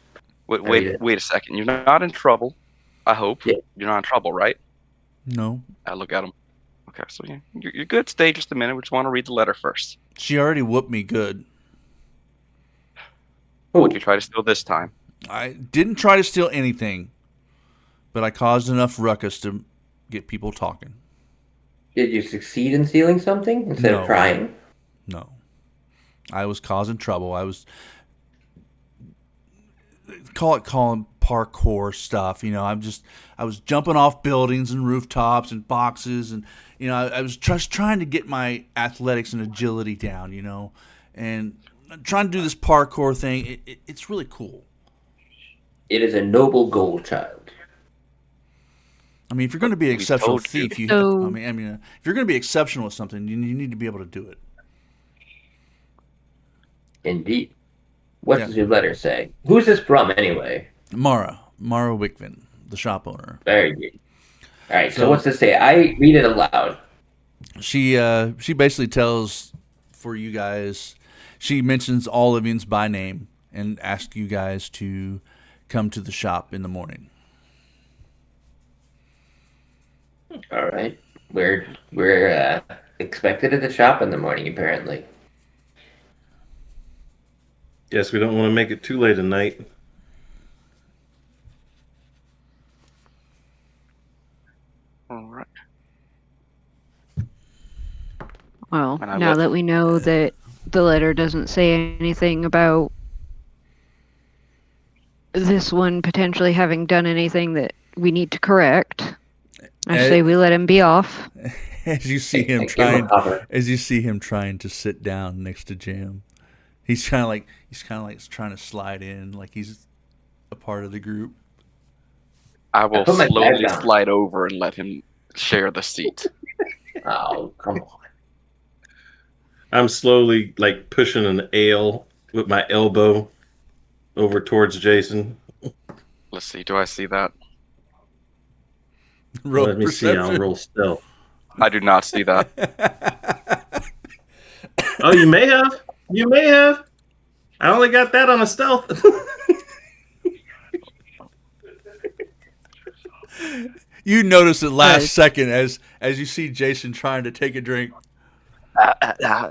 read it. Wait a second. You're not in trouble. I hope. Yeah. You're not in trouble, right? No. I look at him. Okay, so you're good. Stay just a minute. We just want to read the letter first. She already whooped me good. What'd you try to steal this time? I didn't try to steal anything, but I caused enough ruckus to get people talking. Did you succeed in stealing something instead No. of trying? No. I was causing trouble. I was calling parkour stuff. I was jumping off buildings and rooftops and boxes, and I was just trying to get my athletics and agility down. And trying to do this parkour thing. It's really cool. It is a noble goal, child. I mean, if you're going to be an We exceptional told you. thief, you So- have to, if you're going to be exceptional at something, you need to be able to do it. Indeed. What Yeah. does your letter say? Who's this from, anyway? Mara Wickman, the shop owner. Very good. All right, so So- what's this say? I read it aloud. She basically tells for you guys. She mentions all Livians by name and asks you guys to come to the shop in the morning. All right. We're expected at the shop in the morning, apparently. Yes, we don't want to make it too late at night. All right. Well, And I now will- that we know that the letter doesn't say anything about this one potentially having done anything that we need to correct, I say we let him be off. As you see him Give him a cover. trying to sit down next to Jam, he's kind of like trying to slide in, like he's a part of the group. I will put my bag slowly down. slide over and let him share the seat. Oh, come on. I'm slowly like pushing an ale with my elbow over towards Jason. Let's see. Do I see that? Roll Let me see. I'll perception. roll stealth. I do not see that. Oh, you may have. You may have. I only got that on a stealth. You notice it last Right. second as you see Jason trying to take a drink. I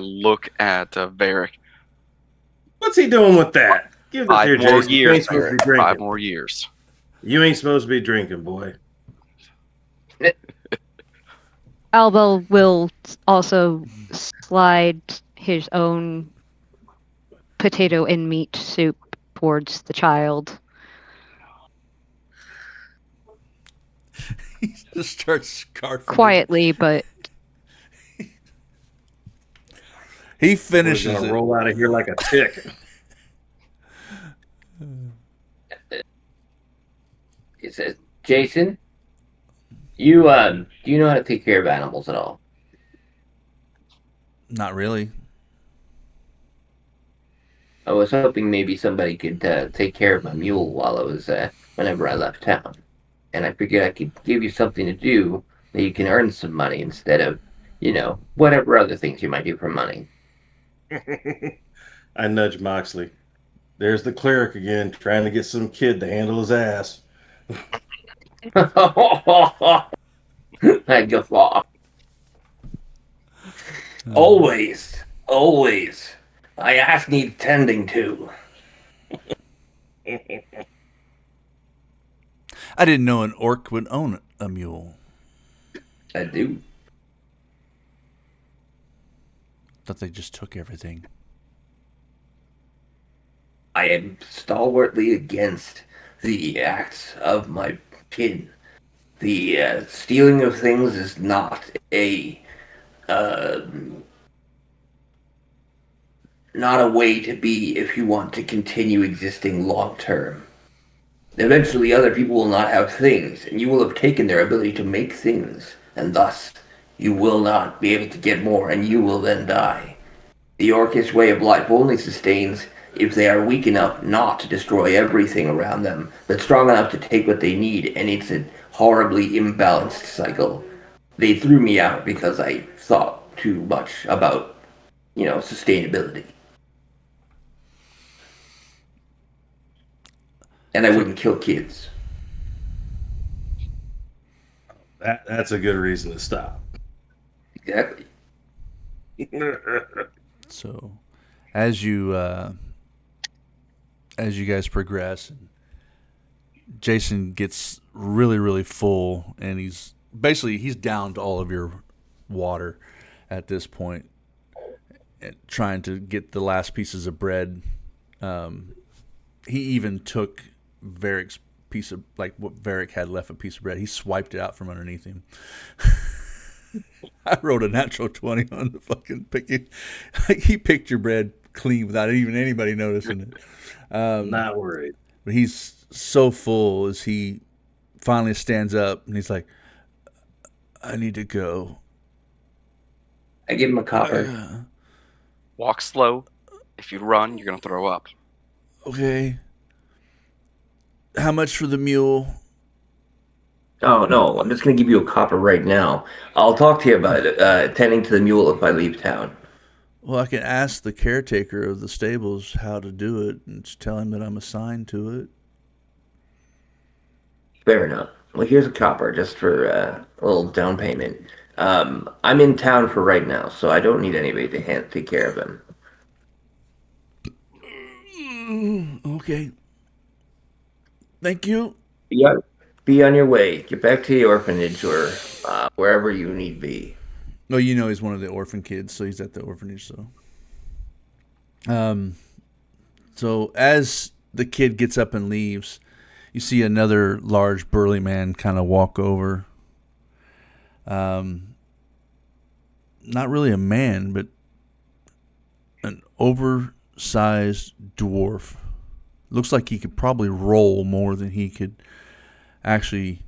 look at Varric. What's he doing with that? Give this 5 here, more Jason. You ain't years, supposed to be Varric. 5 drinking. more years. You ain't supposed to be drinking, boy. Albo will also slide his own potato and meat soup towards the child. He just starts scarfing. Quietly, but He We're finishes gonna it. roll out of here like a tick. It says, Jason, you do you know how to take care of animals at all? Not really. I was hoping maybe somebody could take care of my mule while I was whenever I left town, and I figured I could give you something to do that you can earn some money instead of, whatever other things you might do for money. I nudge Moxley. There's the cleric again, trying to get some kid to handle his ass. I guffaw. Always, always. I ass need tending to. I didn't know an orc would own a mule. I do. Thought they just took everything. I am stalwartly against the acts of my kin. The stealing of things is not not a way to be if you want to continue existing long term. Eventually, other people will not have things, and you will have taken their ability to make things, and thus you will not be able to get more, and you will then die. The Orcish way of life only sustains if they are weak enough not to destroy everything around them, but strong enough to take what they need, and it's a horribly imbalanced cycle. They threw me out because I thought too much about, sustainability. And I wouldn't kill kids. That's a good reason to stop. Exactly. So, as you guys progress, and Jason gets really, really full, and he's downed all of your water at this point, and trying to get the last pieces of bread. He even took Varric's piece of, like, what Varric had left, a piece of bread. He swiped it out from underneath him. I rolled a natural 20 on the fucking picking. He picked your bread clean without even anybody noticing it. Not worried. But he's so full as he finally stands up and he's like, I need to go. I give him a copper. Walk slow. If you run, you're going to throw up. Okay. How much for the mule? Oh, no, I'm just going to give you a copper right now. I'll talk to you about tending to the mule if I leave town. Well, I can ask the caretaker of the stables how to do it and just tell him that I'm assigned to it. Fair enough. Well, here's a copper just for a little down payment. I'm in town for right now, so I don't need anybody to take care of him. Okay. Thank you. Yeah. Be on your way. Get back to the orphanage or wherever you need be. No, he's one of the orphan kids, so he's at the orphanage. So as the kid gets up and leaves, you see another large burly man kind of walk over. Not really a man, but an oversized dwarf. Looks like he could probably roll more than he could actually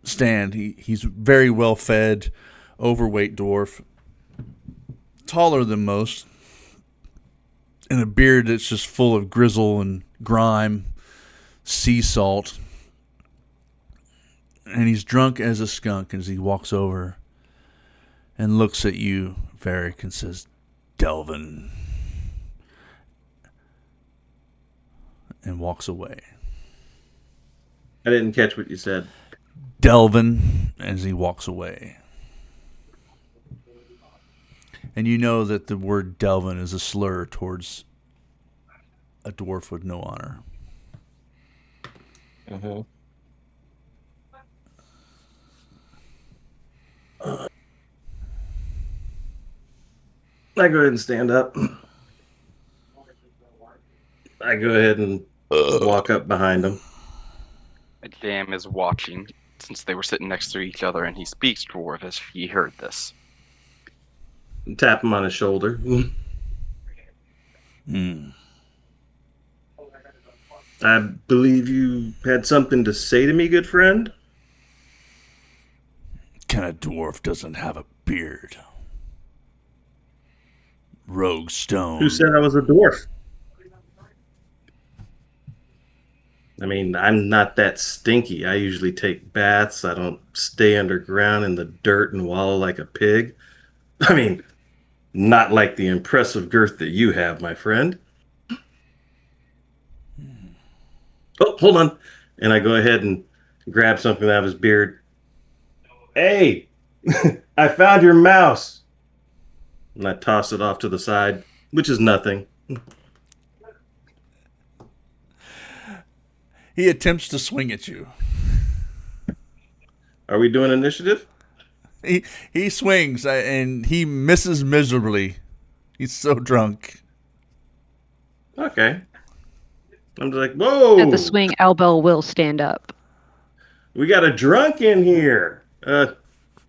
stand. He's very well fed, overweight dwarf, taller than most, and a beard that's just full of grizzle and grime, sea salt. And he's drunk as a skunk as he walks over and looks at you, Varric, and says, Delvin. And walks away. I didn't catch what you said. Delvin, as he walks away. And you know that the word Delvin is a slur towards a dwarf with no honor. Mm-hmm. I go ahead and stand up. I go ahead and walk up behind him. Jam is watching since they were sitting next to each other, and he speaks dwarf as he heard this. Tap him on his shoulder. I believe you had something to say to me, good friend? Kind of dwarf doesn't have a beard. Rogue Stone. Who said I was a dwarf? I mean, I'm not that stinky. I usually take baths. I don't stay underground in the dirt and wallow like a pig. I mean, not like the impressive girth that you have, my friend. Oh, hold on. And I go ahead and grab something out of his beard. Hey, I found your mouse. And I toss it off to the side, which is nothing. He attempts to swing at you. Are we doing initiative? He swings and he misses miserably. He's so drunk. Okay. I'm just like, whoa. At the swing, Elbow will stand up. We got a drunk in here.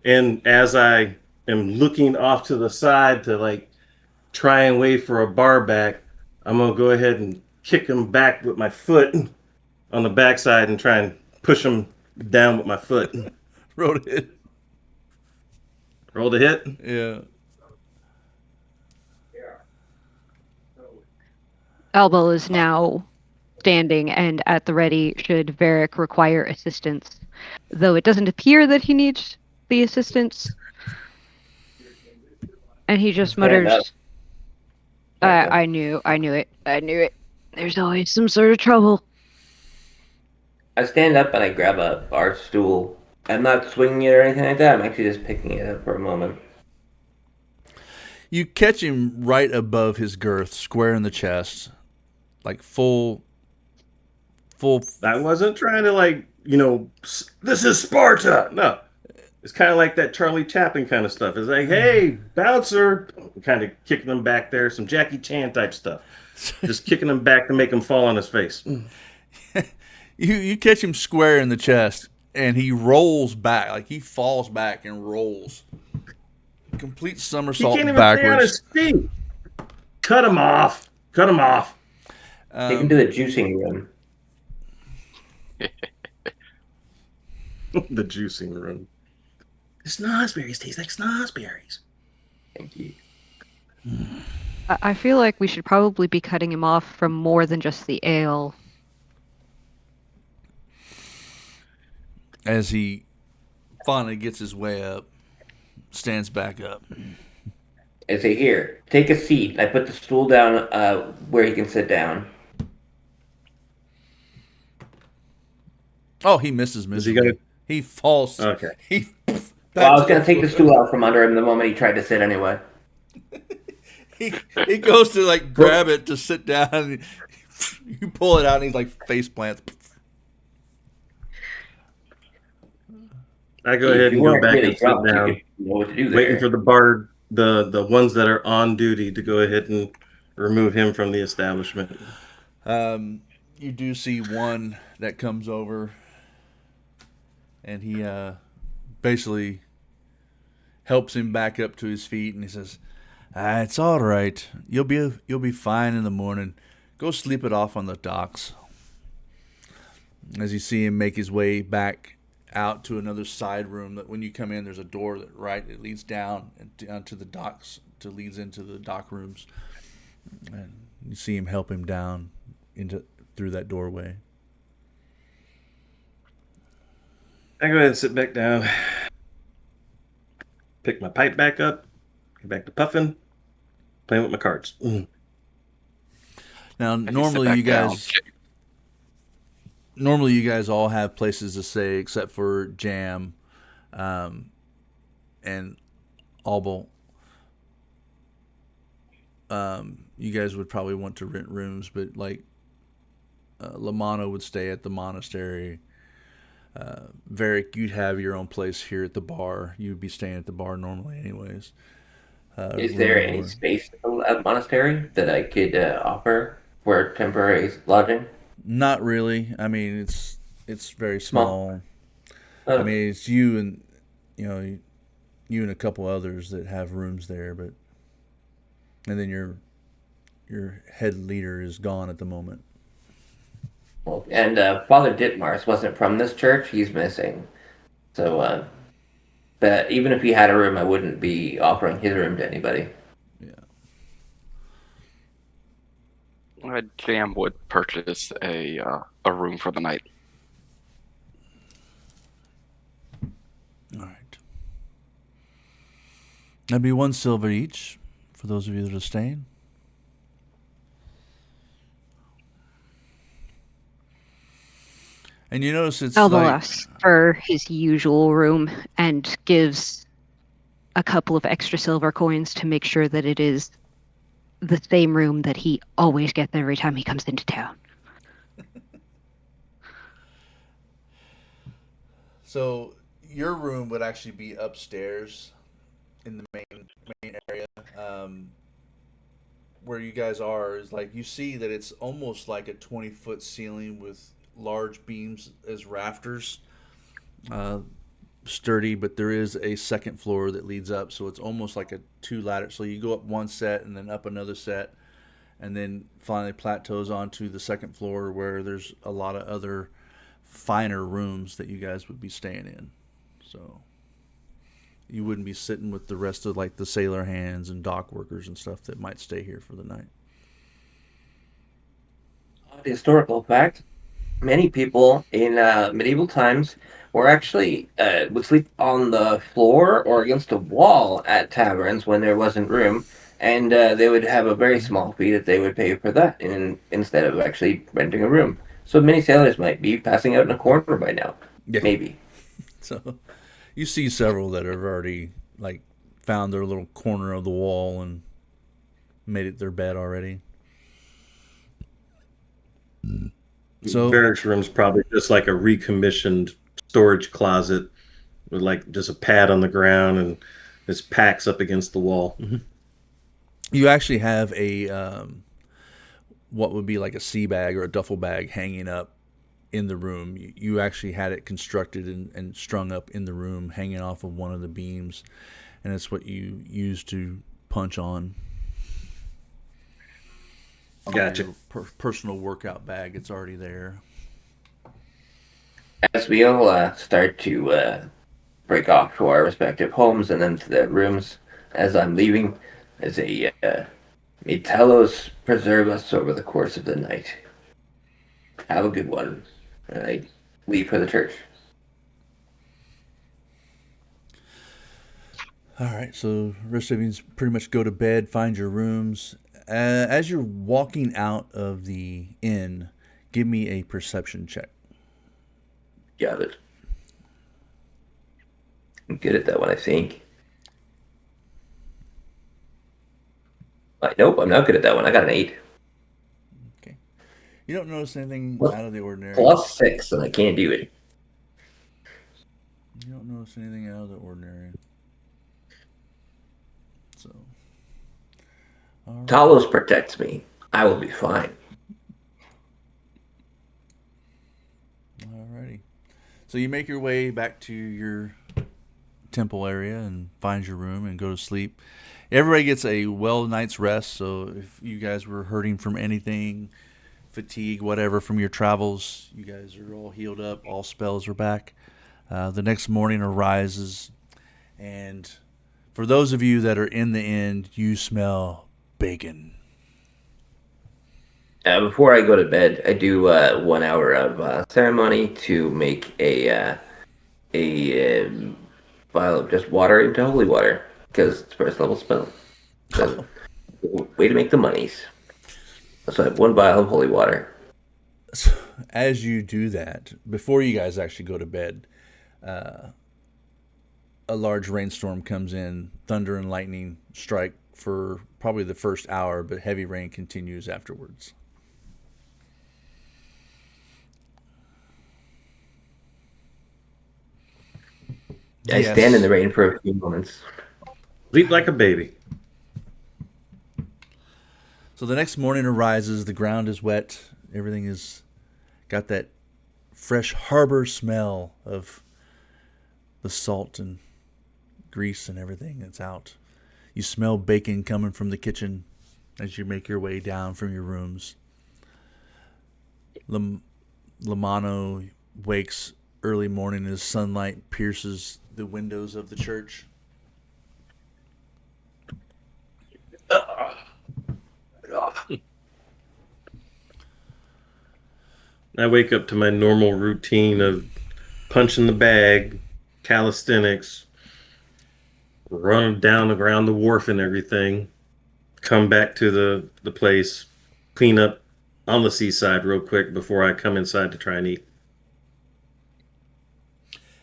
And as I am looking off to the side to like try and wait for a bar back, I'm going to go ahead and kick him back with my foot on the backside and try and push him down with my foot. Roll to hit. Roll to hit? Yeah. Elbow is now standing and at the ready should Varric require assistance. Though it doesn't appear that he needs the assistance. And he just mutters, I knew it. There's always some sort of trouble. I stand up and I grab a bar stool. I'm not swinging it or anything like that. I'm actually just picking it up for a moment. You catch him right above his girth, square in the chest, like full. I wasn't trying to like, this is Sparta. No. It's kind of like that Charlie Chaplin kind of stuff. It's like, hey, bouncer. Kind of kicking him back there. Some Jackie Chan type stuff. Just kicking him back to make him fall on his face. You catch him square in the chest, and he rolls back. Like, he falls back and rolls. Complete somersault he can't even backwards. Stay on his feet. Cut him off. Take him to the juicing room. The juicing room. Snozzberries taste like snozzberries. Thank you. I feel like we should probably be cutting him off from more than just the ale. As he finally gets his way up, stands back up. I say, here, take a seat. I put the stool down where he can sit down. Oh, he misses miserably. He falls. Okay. Well, I was going to take the stool out from under him the moment he tried to sit anyway. He goes to like grab it to sit down. And you pull it out and he's like face plants. I go ahead and go back and sit down, waiting for the bar, the ones that are on duty to go ahead and remove him from the establishment. You do see one that comes over, and he basically helps him back up to his feet, and he says, "It's all right. You'll be fine in the morning. Go sleep it off on the docks." As you see him make his way back out to another side room, that when you come in, there's a door that leads down to the docks, leads into the dock rooms, and you see him help him down through that doorway. I go ahead and sit back down, pick my pipe back up, get back to puffing, playing with my cards. Now, If you sit normally back you down, guys all have places to stay except for Jam, and Albel. You guys would probably want to rent rooms, but like Lamana would stay at the monastery. Varric, you'd have your own place here at the bar. You'd be staying at the bar normally, anyways. Is there any Lord. space at monastery that I could offer for temporary lodging? Not really. I mean, it's very small. I Oh, mean, it's you and you and a couple others that have rooms there, but and then your head leader is gone at the moment. well, and Father Ditmas wasn't from this church. He's missing. So, but even if he had a room, I wouldn't be offering his room to anybody. Jam would purchase a room for the night. All right. That'd be 1 silver each for those of you that are staying. And you notice it's Albel like asks for his usual room and gives a couple of extra silver coins to make sure that it is the same room that he always gets every time he comes into town. so your room would actually be upstairs in the main area. Where you guys are is like you see that it's almost like a 20-foot ceiling with large beams as rafters. Sturdy, but there is a second floor that leads up, so it's almost like a 2 ladder. So you go up one set and then up another set, and then finally plateaus onto the second floor where there's a lot of other finer rooms that you guys would be staying in. So you wouldn't be sitting with the rest of like the sailor hands and dock workers and stuff that might stay here for the night. Historical fact: many people in medieval times were actually would sleep on the floor or against a wall at taverns when there wasn't room, and they would have a very small fee that they would pay for that, instead of actually renting a room. So many sailors might be passing out in a corner by now. Yeah. Maybe. So you see several that have already like found their little corner of the wall and made it their bed already. So Varric's room's probably just like a recommissioned storage closet with like just a pad on the ground and his packs up against the wall. you actually have a what would be like a sea bag or a duffel bag hanging up in the room. You actually had it constructed and strung up in the room, hanging off of one of the beams, and it's what you use to punch on. Gotcha. Your personal workout bag. It's already there. As we all start to break off to our respective homes and then to their rooms, as I'm leaving, as a may Telos preserve us over the course of the night. Have a good one. And I leave for the church. All right, so rest of you pretty much go to bed, find your rooms. As you're walking out of the inn, give me a perception check. Got it. I'm good at that one, I think. Nope, I'm not good at that one. I got an 8. Okay. You don't notice anything Well, out of the ordinary. Plus 6, and I can't do it. You don't notice anything out of the ordinary. So. All right. Talos protects me. I will be fine. Alrighty. So you make your way back to your temple area and find your room and go to sleep. Everybody gets a well night's rest. So if you guys were hurting from anything, fatigue, whatever, from your travels, you guys are all healed up. All spells are back. The next morning arises, and for those of you that are in the inn, you smell bacon. Before I go to bed, I do 1 hour of ceremony to make a a vial of just water into holy water because it's first level spell. So, way to make the monies. So I have one vial of holy water. So as you do that, before you guys actually go to bed, a large rainstorm comes in. Thunder and lightning strike for probably the first hour, but heavy rain continues afterwards. I stand in the rain for a few moments. Sleep like a baby. So the next morning arises, the ground is wet, everything is got that fresh harbor smell of the salt and grease and everything that's out. You smell bacon coming from the kitchen as you make your way down from your rooms. Lamano wakes early morning as sunlight pierces the windows of the church. I wake up to my normal routine of punching the bag, calisthenics, run down around the wharf and everything, come back to the place, clean up on the seaside real quick before I come inside to try and eat.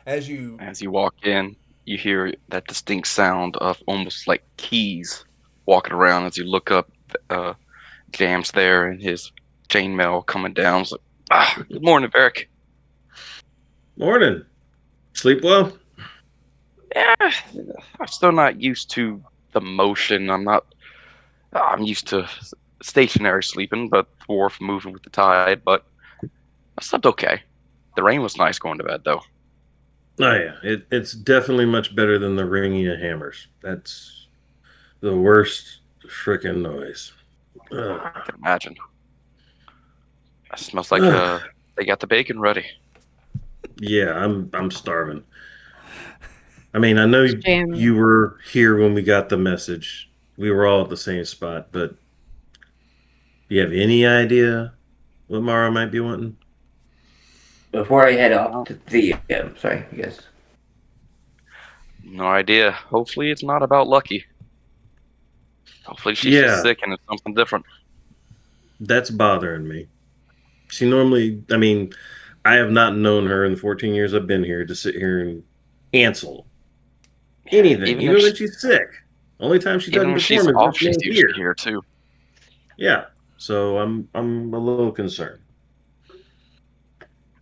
As you walk in, you hear that distinct sound of almost like keys walking around. As you look up, Jam's there and his chainmail coming down. It's like, good morning, Varric. Morning. Sleep well? Yeah, I'm still not used to the motion. I'm used to stationary sleeping, but wharf moving with the tide. But I slept okay. The rain was nice going to bed, though. Oh yeah, it's definitely much better than the ringing of hammers. That's the worst frickin' noise. I can imagine. It smells like they got the bacon ready. Yeah, I'm starving. I mean, I know Jam. you were here when we got the message. We were all at the same spot, but do you have any idea what Mara might be wanting? Before I head off to the sorry, you guys. No idea. Hopefully it's not about Lucky. Hopefully she's just Yeah, sick and it's something different. that's bothering me. She normally, I mean, I have not known her in the 14 years I've been here to sit here and cancel anything, even when she's sick. Only time she even doesn't when she's perform is when off, she she's ain't usually here. here too. Yeah, so I'm a little concerned.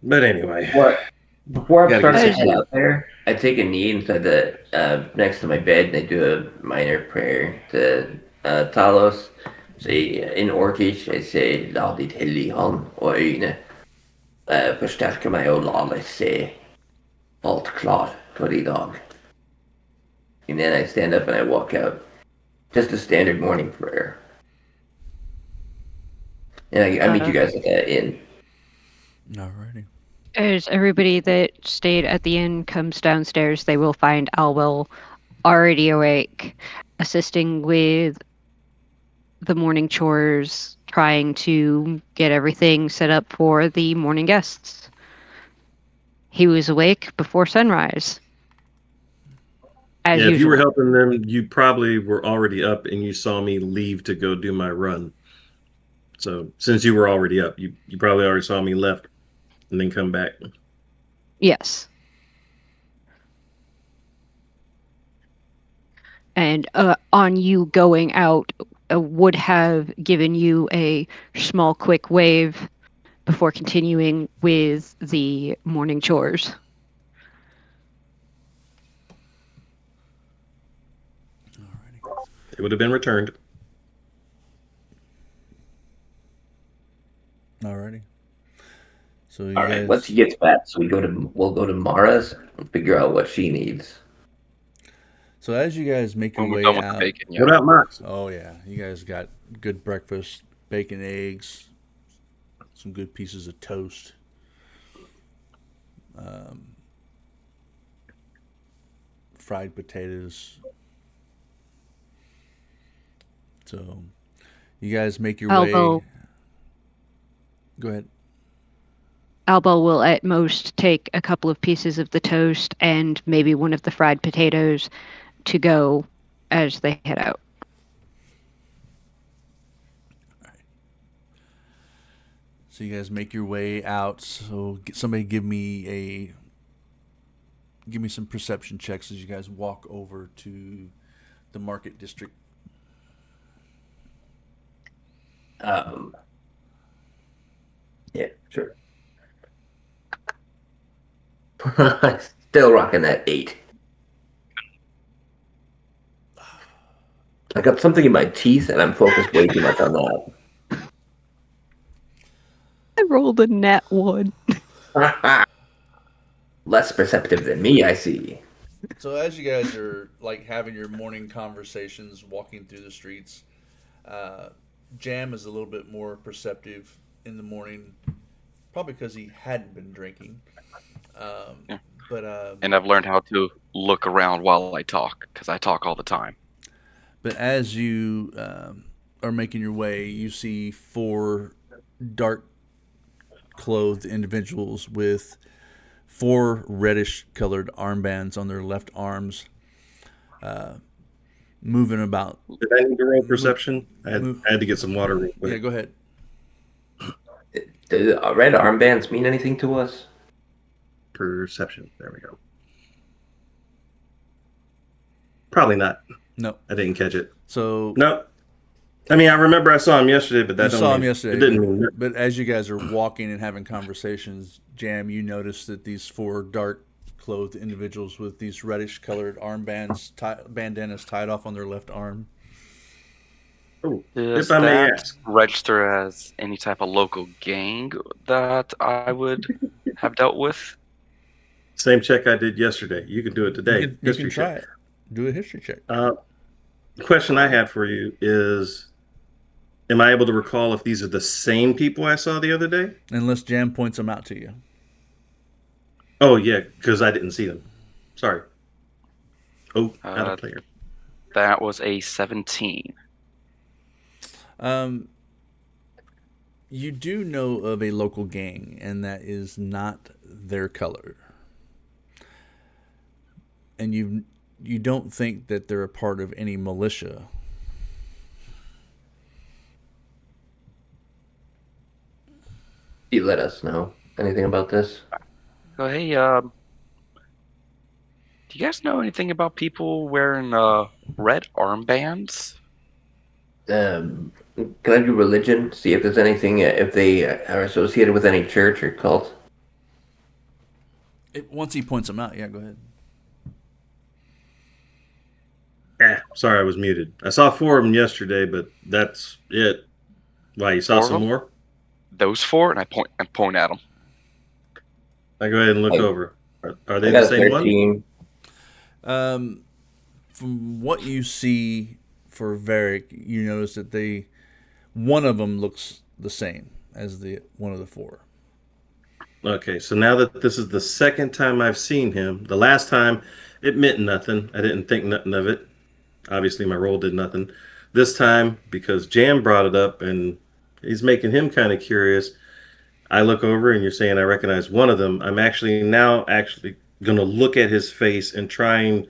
But anyway, Before I'm gotta starting get to some head sleep. out there, I take a knee inside the next to my bed and I do a minor prayer to Talos. Say in Orcish, I say "Laudit helion och ögne, förstärka mig och låt se allt klart för idag." And then I stand up and I walk out. Just a standard morning prayer. And I meet you guys at the inn. Alrighty. As everybody that stayed at the inn comes downstairs, they will find Alwell already awake, assisting with the morning chores, trying to get everything set up for the morning guests. He was awake before sunrise. As Yeah, if you were usual. helping them, you probably were already up and you saw me leave to go do my run. So since you were already up, you probably already saw me left and then come back. Yes. And on you going out would have given you a small, quick wave before continuing with the morning chores. It would have been returned. Alrighty. So you All guys. right, once he gets back, so we'll go to Mara's and figure out what she needs. So as you guys make your When we're way done with out, the bacon, yeah. What about Mox? oh yeah, you guys got good breakfast, bacon, eggs, some good pieces of toast. Fried potatoes. So you guys make your way. Although Go ahead. Alba will at most take a couple of pieces of the toast and maybe one of the fried potatoes to go as they head out. So you guys make your way out. So somebody give me some perception checks as you guys walk over to the market district. Yeah, sure. Still rocking that 8. I got something in my teeth, and I'm focused way too much on I rolled a nat 1. that. Less perceptive than me, I see. So as you guys are like having your morning conversations, walking through the streets, Jam is a little bit more perceptive in the morning, probably because he hadn't been drinking. Yeah. But And I've learned how to look around while I talk, because I talk all the time. But as you are making your way, you see 4 dark clothed individuals with 4 reddish colored armbands on their left arms, moving about. Did I need to roll perception? I had to get some water real quick. Yeah, go ahead. Do red armbands mean anything to us? Perception. There we go. Probably not. No. I didn't catch it. So no. I mean, I remember I saw him yesterday, but that you saw him yesterday. It didn't mean that. But as you guys are walking and having conversations, Jam, you notice that these 4 dark clothed individuals with these reddish colored armbands, bandanas tied off on their left arm. Oh, Does if I may that ask, register as any type of local gang that I would have dealt with? same check I did yesterday. You can do it today. You can try it. Do a history check. The question I had for you is, am I able to recall if these are the same people I saw the other day? Unless Jam points them out to you. Oh, yeah, because I didn't see them. Sorry. Oh, out of player. That was a 17. You do know of a local gang, and that is not their color. And you don't think that they're a part of any militia. You let us know anything about this? Oh, hey, do you guys know anything about people wearing red armbands? Can I do religion? See if there's anything, if they are associated with any church or cult? Once he points them out, yeah, go ahead. Sorry, I was muted. I saw 4 of them yesterday, but that's it. Why, you saw 4 of some them? more? Those 4, and I point at them. I go ahead and look over. Are they I got the a same 13. one? From what you see for Varric, you notice that one of them looks the same as the one of the 4. Okay, so now that this is the second time I've seen him, the last time it meant nothing. I didn't think nothing of it. Obviously, my roll did nothing. This time, because Jam brought it up and he's making him kind of curious, I look over and you're saying I recognize one of them. I'm actually going to look at his face and try and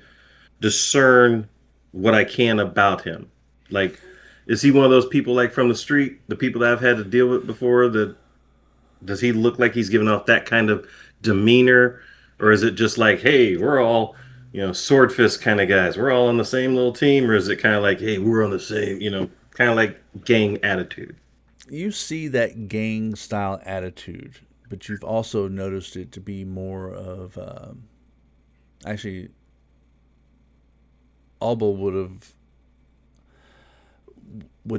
discern what I can about him. Like, is he one of those people like from the street, the people that I've had to deal with before? Does he look like he's giving off that kind of demeanor? Or is it just like, hey, we're all, sword fist kind of guys. We're all on the same little team. Or is it kind of like, hey, we're on the same, kind of like gang attitude? You see that gang style attitude, but you've also noticed it to be more of actually Alba would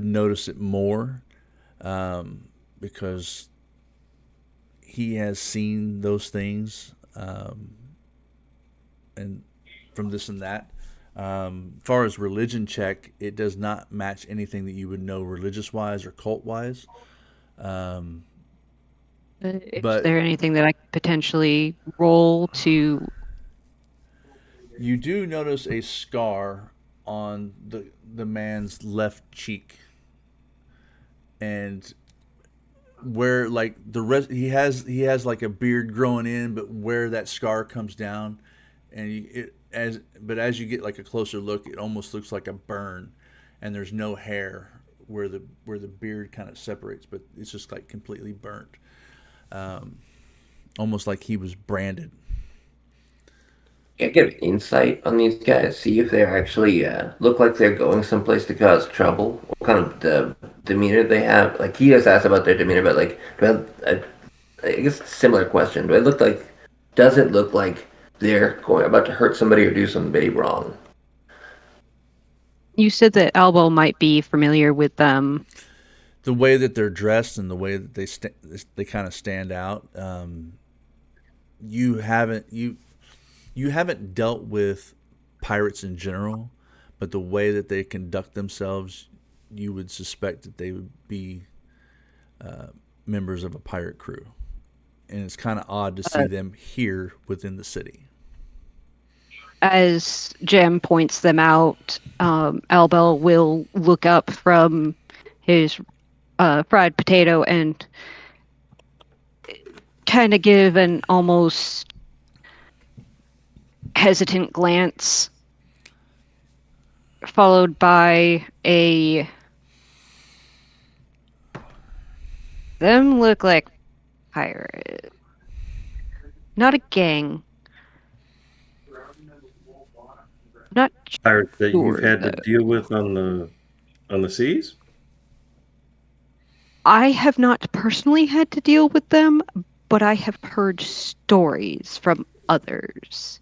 notice it more because he has seen those things and from this and that. Far as religion check, it does not match anything that you would know religious wise or cult wise. Is But there anything that I could potentially roll to? you do notice a scar on the man's left cheek, and where like the rest he has like a beard growing in, but where that scar comes down, and as you get like a closer look, it almost looks like a burn, and there's no hair where the beard kind of separates, but it's just like completely burnt, almost like he was branded. Can I get an insight on these guys? See if they actually look like they're going someplace to cause trouble. What kind of demeanor they have? Like he just asked about their demeanor, but like, I guess a similar question. Does it look like they're about to hurt somebody or do somebody wrong? You said that Albo might be familiar with them. The way that they're dressed and the way that they kind of stand out. You haven't dealt with pirates in general, but the way that they conduct themselves, you would suspect that they would be members of a pirate crew. And it's kind of odd to see them here within the city. As Jem points them out, Albel will look up from his fried potato and kind of give an almost hesitant glance, followed by a them look like pirate, not a gang. Not Pirates that sure, you've had to though. deal with on the seas? I have not personally had to deal with them, but I have heard stories from others.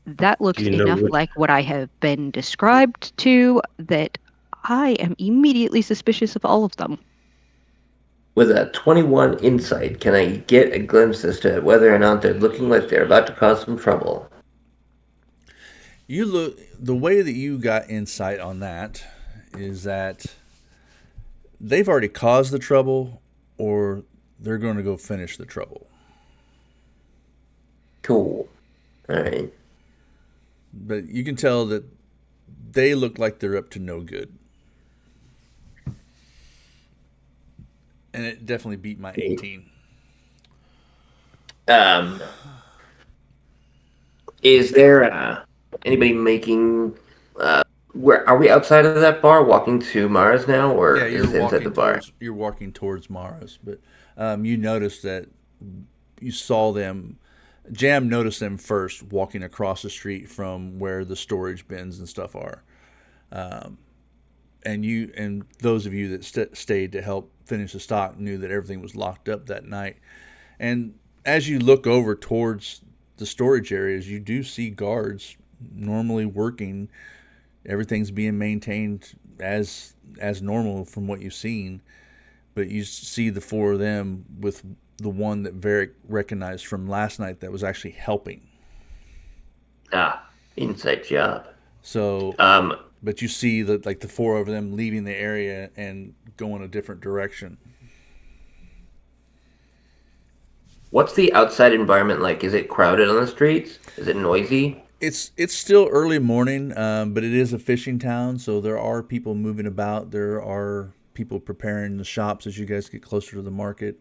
That looks Do you know enough what- like what I have been described to that I am immediately suspicious of all of them. With a 21 insight, can I get a glimpse as to whether or not they're looking like they're about to cause some trouble? The way that you got insight on that is that they've already caused the trouble, or they're going to go finish the trouble. Cool. All right. But you can tell that they look like they're up to no good. And it definitely beat my 18. Is there anybody making? Where are we outside of that bar, walking to Mara's now, or Yeah, is it inside the bar? You're walking towards Mara's, but you noticed that you saw them. Jam noticed them first walking across the street from where the storage bins and stuff are, and those of you that stayed to help finish the stock knew that everything was locked up that night. And as you look over towards the storage areas, you do see guards normally working. Everything's being maintained as normal from what you've seen, but you see the four of them with the one that Varric recognized from last night that was actually helping. Inside job. So, but you see that like the four of them leaving the area and going a different direction. What's the outside environment like? Is it crowded on the streets? Is it noisy? It's still early morning, but it is a fishing town, so there are people moving about. There are people preparing the shops as you guys get closer to the market.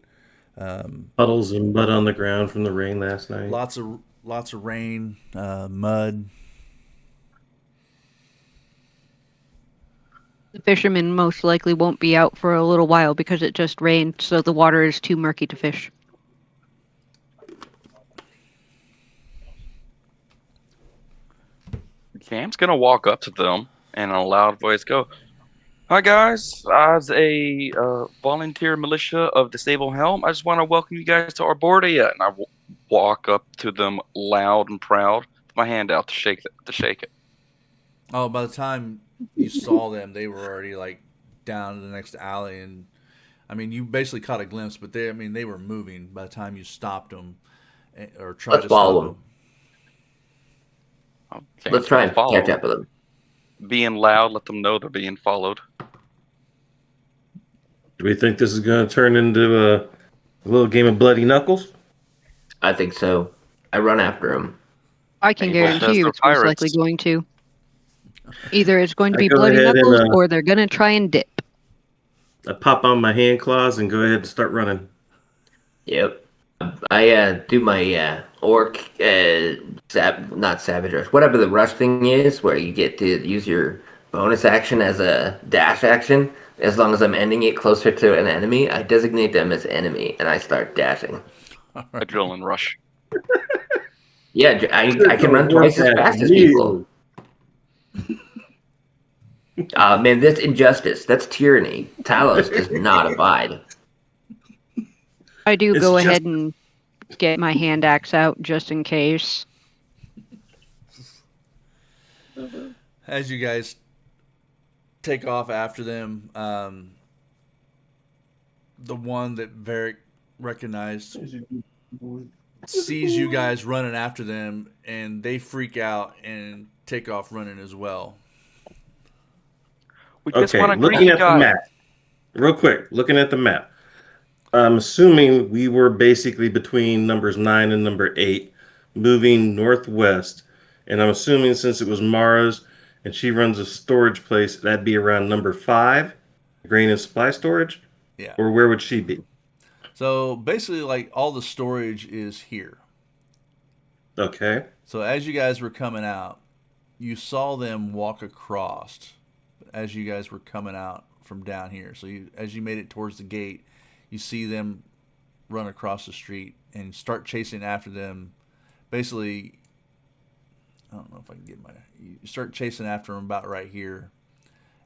Puddles and mud on the ground from the rain last night. Lots of rain, mud. The fishermen most likely won't be out for a little while because it just rained, so the water is too murky to fish. Cam's gonna walk up to them and in a loud voice go, "Hi guys, as a volunteer militia of the Sable Helm, I just want to welcome you guys to Abordia." And I walk up to them loud and proud, with my hand out to shake it. Oh, by the time you saw them, they were already like down in the next alley, and I mean, you basically caught a glimpse, but they were moving by the time you stopped them or tried Let's to follow stop them. Okay, Let's try and follow catch them. up with them. Being loud, let them know they're being followed. Do we think this is going to turn into a little game of bloody knuckles? I think so. I run after him. I can People guarantee says you they're it's most pirates. likely going to. Either it's going to I be go bloody ahead and, knuckles or they're going to try and dip. I pop on my hand claws and go ahead and start running. Yep. I do my orc, not savage rush, whatever the rush thing is, where you get to use your bonus action as a dash action. As long as I'm ending it closer to an enemy, I designate them as enemy, and I start dashing. Adrenaline rush. Yeah, I can run twice as fast as people. Man, that's injustice. That's tyranny. Talos does not abide. I do It's go just- ahead and get my hand axe out just in case. As you guys take off after them, the one that Varric recognized sees you guys running after them, and they freak out and take off running as well. We just Okay, want to greet looking you at the guys. map. Real quick, looking at the map. I'm assuming we were basically between numbers 9 and number 8, moving northwest. And I'm assuming since it was Mara's and she runs a storage place, that'd be around number 5, grain and supply storage? Yeah. Or where would she be? So basically, like, all the storage is here. Okay. So as you guys were coming out, you saw them walk across as you guys were coming out from down here. So as you made it towards the gate, you see them run across the street and start chasing after them. Basically, I don't know if I can get you start chasing after them about right here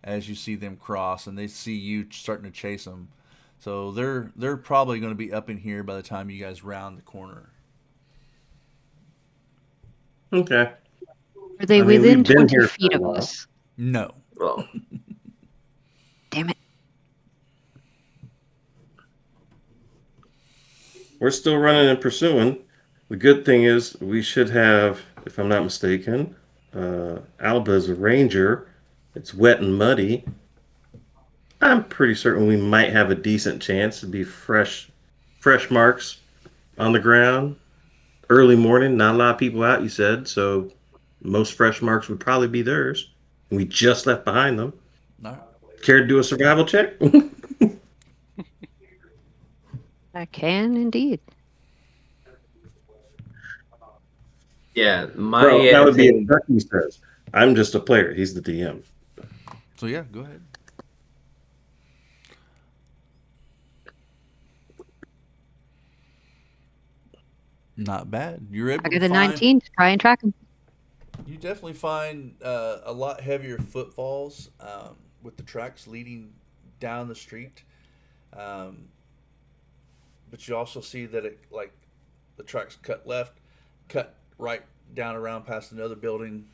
as you see them cross, and they see you starting to chase them. So they're probably going to be up in here by the time you guys round the corner. Okay. Are they I mean, within we've been 20 here feet for a of while. us? No. Well, Damn it. We're still running and pursuing. The good thing is we should have, if I'm not mistaken, Alba's a ranger. It's wet and muddy. I'm pretty certain we might have a decent chance to be fresh marks on the ground. Early morning, not a lot of people out, you said, so most fresh marks would probably be theirs. We just left behind them. All right. Care to do a survival check? I can indeed. yeah, my Well, that would be thing- what he says. I'm just a player. He's the DM. So yeah, go ahead. Not bad. You're able I to got a find, 19 to try and track him. You definitely find a lot heavier footfalls with the tracks leading down the street. But you also see that it, like, the tracks cut left, cut right down around past another building.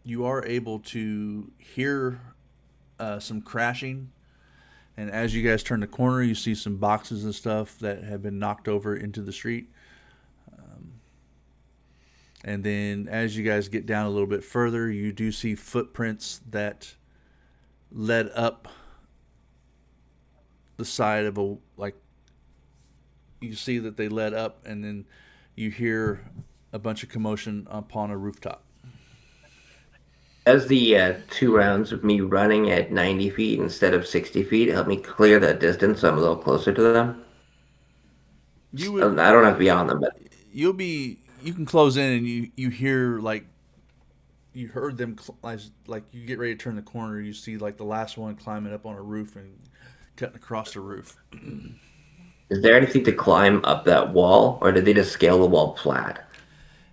You are able to hear some crashing. And as you guys turn the corner, you see some boxes and stuff that have been knocked over into the street. And then as you guys get down a little bit further, you do see footprints that led up the side of a, like, you see that they led up, and then you hear a bunch of commotion upon a rooftop. As the 2 rounds of me running at 90 feet instead of 60 feet help me clear that distance so I'm a little closer to them. You would, I don't have to be on them, but you can close in, and you hear, like, you heard them, like you get ready to turn the corner, you see, like, the last one climbing up on a roof and cutting across the roof. is there anything to climb up that wall, or did they just scale the wall flat?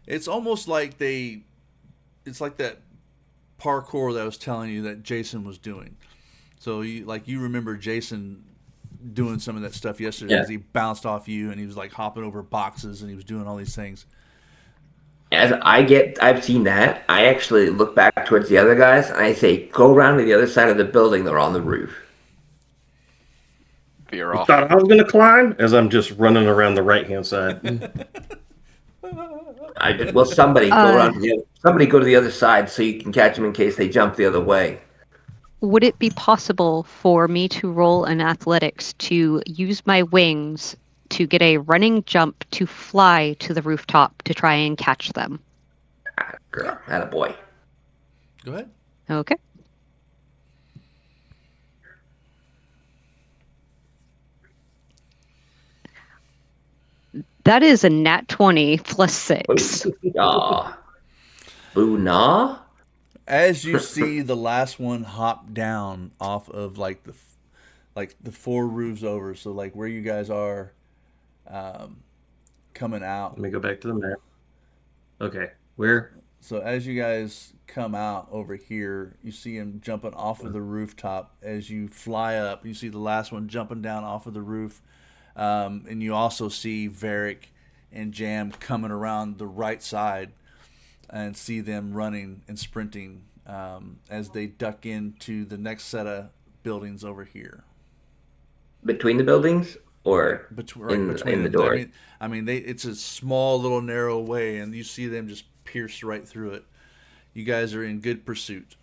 It's almost like it's like that parkour that I was telling you that Jason was doing. So you remember Jason doing some of that stuff yesterday. Yeah. As he bounced off you, and he was, like, hopping over boxes, and he was doing all these things. As I've seen that, I actually look back towards the other guys and I say, go around to the other side of the building, they're on the roof. Veer You off. thought I was going to climb? As I'm just running around the right-hand side. Somebody go to the other side so you can catch them in case they jump the other way. Would it be possible for me to roll an athletics to use my wings to get a running jump to fly to the rooftop to try and catch them? Girl, attaboy. Go ahead. Okay. That is a nat 20 plus 6. Aw. Boo nah? As you see the last one hop down off of like the 4 roofs over, so like where you guys are coming out. Let me go back to the map. Okay, where? So as you guys come out over here, you see him jumping off of the rooftop. As you fly up, you see the last one jumping down off of the roof, and you also see Varric and Jam coming around the right side, and see them running and sprinting as they duck into the next set of buildings over here. Between the buildings or Between in the them. door? It's a small little narrow way, and you see them just pierce right through it. You guys are in good pursuit.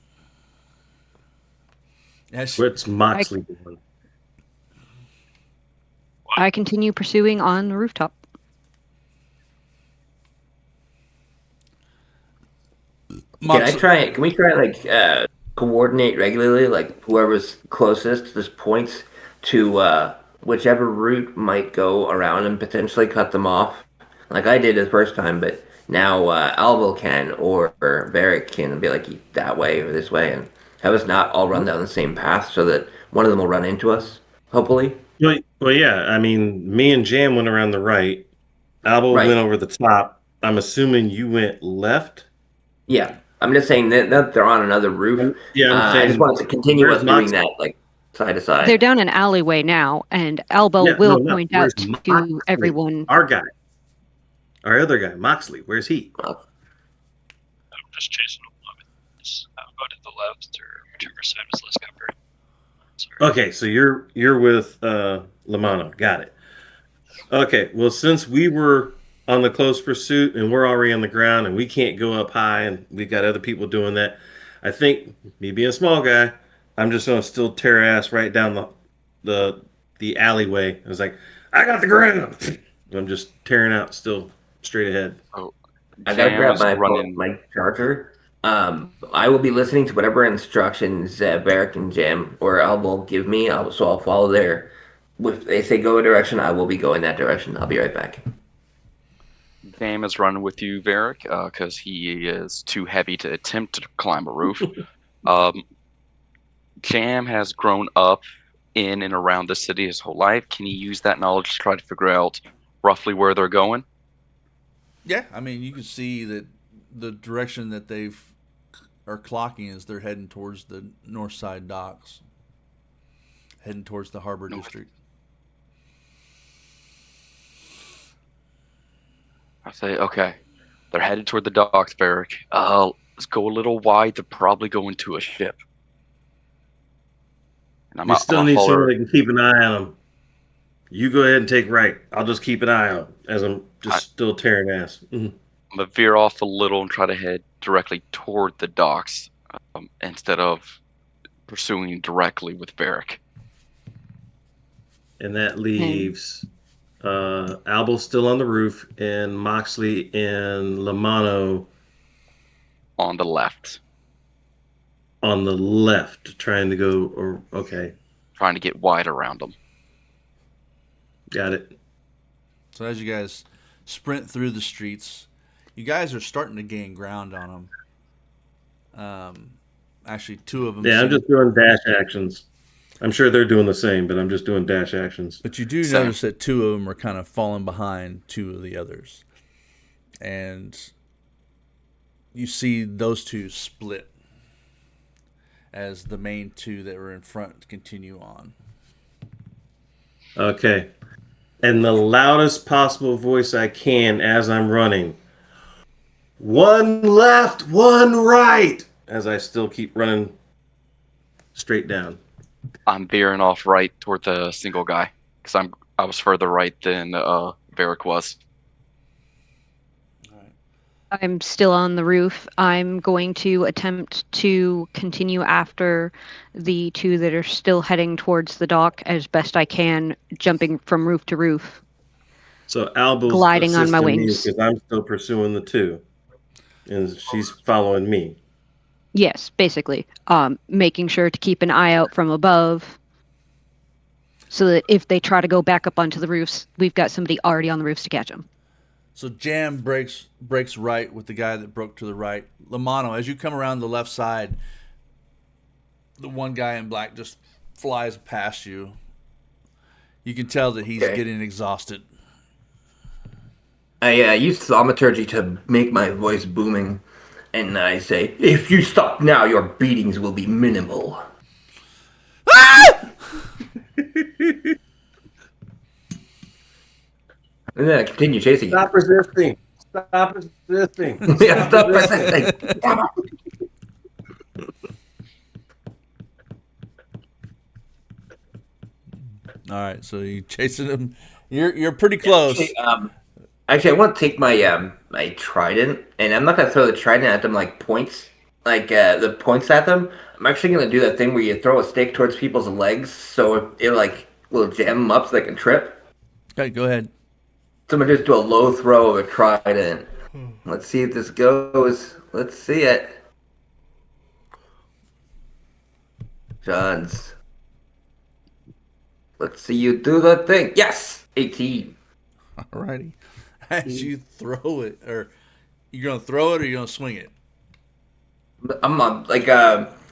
What's Moxley doing? I continue pursuing on the rooftop. Can we try like coordinate regularly, like whoever's closest to this points to whichever route might go around and potentially cut them off, like I did the first time, but now Alvo can or Varric can be like that way or this way, and have us not all run down the same path, so that one of them will run into us, hopefully. Well, yeah. I mean, me and Jam went around the right. Albo Right. went over the top. I'm assuming you went left. Yeah, I'm just saying that they're on another roof. Yeah, I'm I saying. just wanted to continue where's us doing Moxley? that, like side to side. They're down an alleyway now, and Elbow Yeah, will no. point Where's out to Moxley? everyone. Our guy. Our other guy, Moxley. Where's he? I'm just chasing them. I'll go to the left or whichever side was less covered. Sorry. Okay, so you're with Lamano. Got it. Okay, well, since we were on the close pursuit and we're already on the ground and we can't go up high and we got other people doing that, I think me being a small guy, I'm just gonna still tear ass right down the alleyway. I was like, I got the ground. I'm just tearing out still straight ahead. Oh, I gotta Jam grab is my running. my charger. I will be listening to whatever instructions Barrick and Jam or Elbow give me. So I'll follow their. If they say go a direction, I will be going that direction. I'll be right back. Jam is running with you, Varric, because he is too heavy to attempt to climb a roof. Jam has grown up in and around the city his whole life. Can he use that knowledge to try to figure out roughly where they're going? Yeah, I mean, you can see that the direction that are clocking is they're heading towards the north side docks, heading towards the harbor district. I say, okay, they're headed toward the docks, Varric. Let's go a little wide to probably go into a ship. And We still need someone that can keep an eye on them. You go ahead and take right. I'll just keep an eye out as I'm just still tearing ass. Mm-hmm. I'm going to veer off a little and try to head directly toward the docks instead of pursuing directly with Varric. And that leaves Albo's still on the roof and Moxley and Lamano on the left. On the left, trying to go. Okay. Trying to get wide around them. Got it. So as you guys sprint through the streets, you guys are starting to gain ground on them. Actually, two of them. Yeah, I'm just doing dash actions. I'm sure they're doing the same, but I'm just doing dash actions. But you do notice that two of them are kind of falling behind two of the others. And you see those two split as the main two that were in front continue on. Okay. And the loudest possible voice I can as I'm running. One left, one right. As I still keep running straight down. I'm veering off right toward the single guy because I was further right than Varric was. I'm still on the roof. I'm going to attempt to continue after the two that are still heading towards the dock as best I can, jumping from roof to roof. So Alba's gliding on my wings because I'm still pursuing the two, and she's following me. Yes, basically. Making sure to keep an eye out from above so that if they try to go back up onto the roofs, we've got somebody already on the roofs to catch them. So Jam breaks right with the guy that broke to the right. Lamano, as you come around the left side, the one guy in black just flies past you. You can tell that he's getting exhausted. I use thaumaturgy to make my voice booming, and I say, "If you stop now, your beatings will be minimal." And then I continue chasing you. Stop resisting. Stop resisting. Yeah, stop resisting. All right, so you chasing him. You're pretty close. Actually, I want to take my my trident, and I'm not gonna throw the trident at them like points, like the points at them. I'm actually gonna do that thing where you throw a stake towards people's legs, so it like will jam them up so they can trip. Okay, go ahead. So I'm gonna just do a low throw of a trident. Let's see if this goes. Let's see it. Johns. Let's see you do the thing. Yes! 18. Alrighty. As you throw it, or you're gonna throw it, or you're gonna swing it. I'm like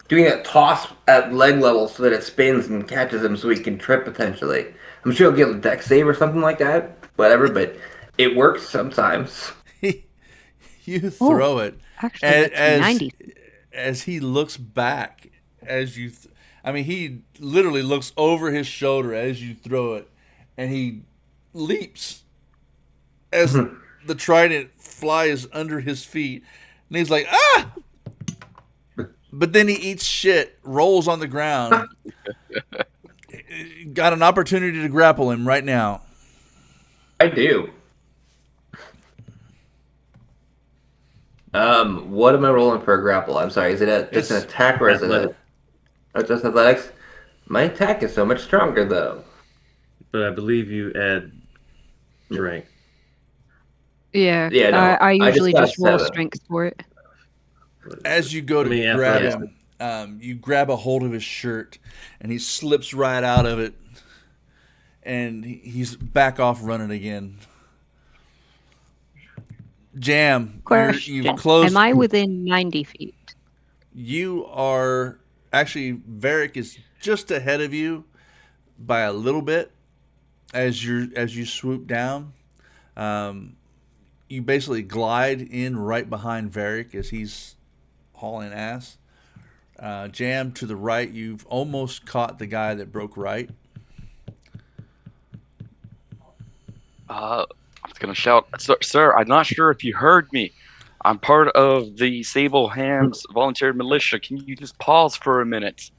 doing a toss at leg level so that it spins and catches him so he can trip potentially. I'm sure he'll get a deck save or something like that. Whatever, but it works sometimes. You throw it. Actually, that's 90. As he looks back, as you, he literally looks over his shoulder as you throw it, and he leaps as the trident flies under his feet, and he's like, ah! But then he eats shit, rolls on the ground. Got an opportunity to grapple him right now. I do. What am I rolling for a grapple? I'm sorry, is it just an attack or is it just athletics? My attack is so much stronger though. But I believe you add strength. Yeah, Yeah, no, I usually got just roll 7. strength for it. As you go to grab him, you grab a hold of his shirt, and he slips right out of it, and he's back off running again. Jam, Question. you've closed. Am I within 90 feet? You are actually, Varric is just ahead of you by a little bit as you swoop down. You basically glide in right behind Varric as he's hauling ass. Jam, to the right, you've almost caught the guy that broke right. I was gonna shout, sir, I'm not sure if you heard me. I'm part of the Sable Hams volunteer militia. Can you just pause for a minute?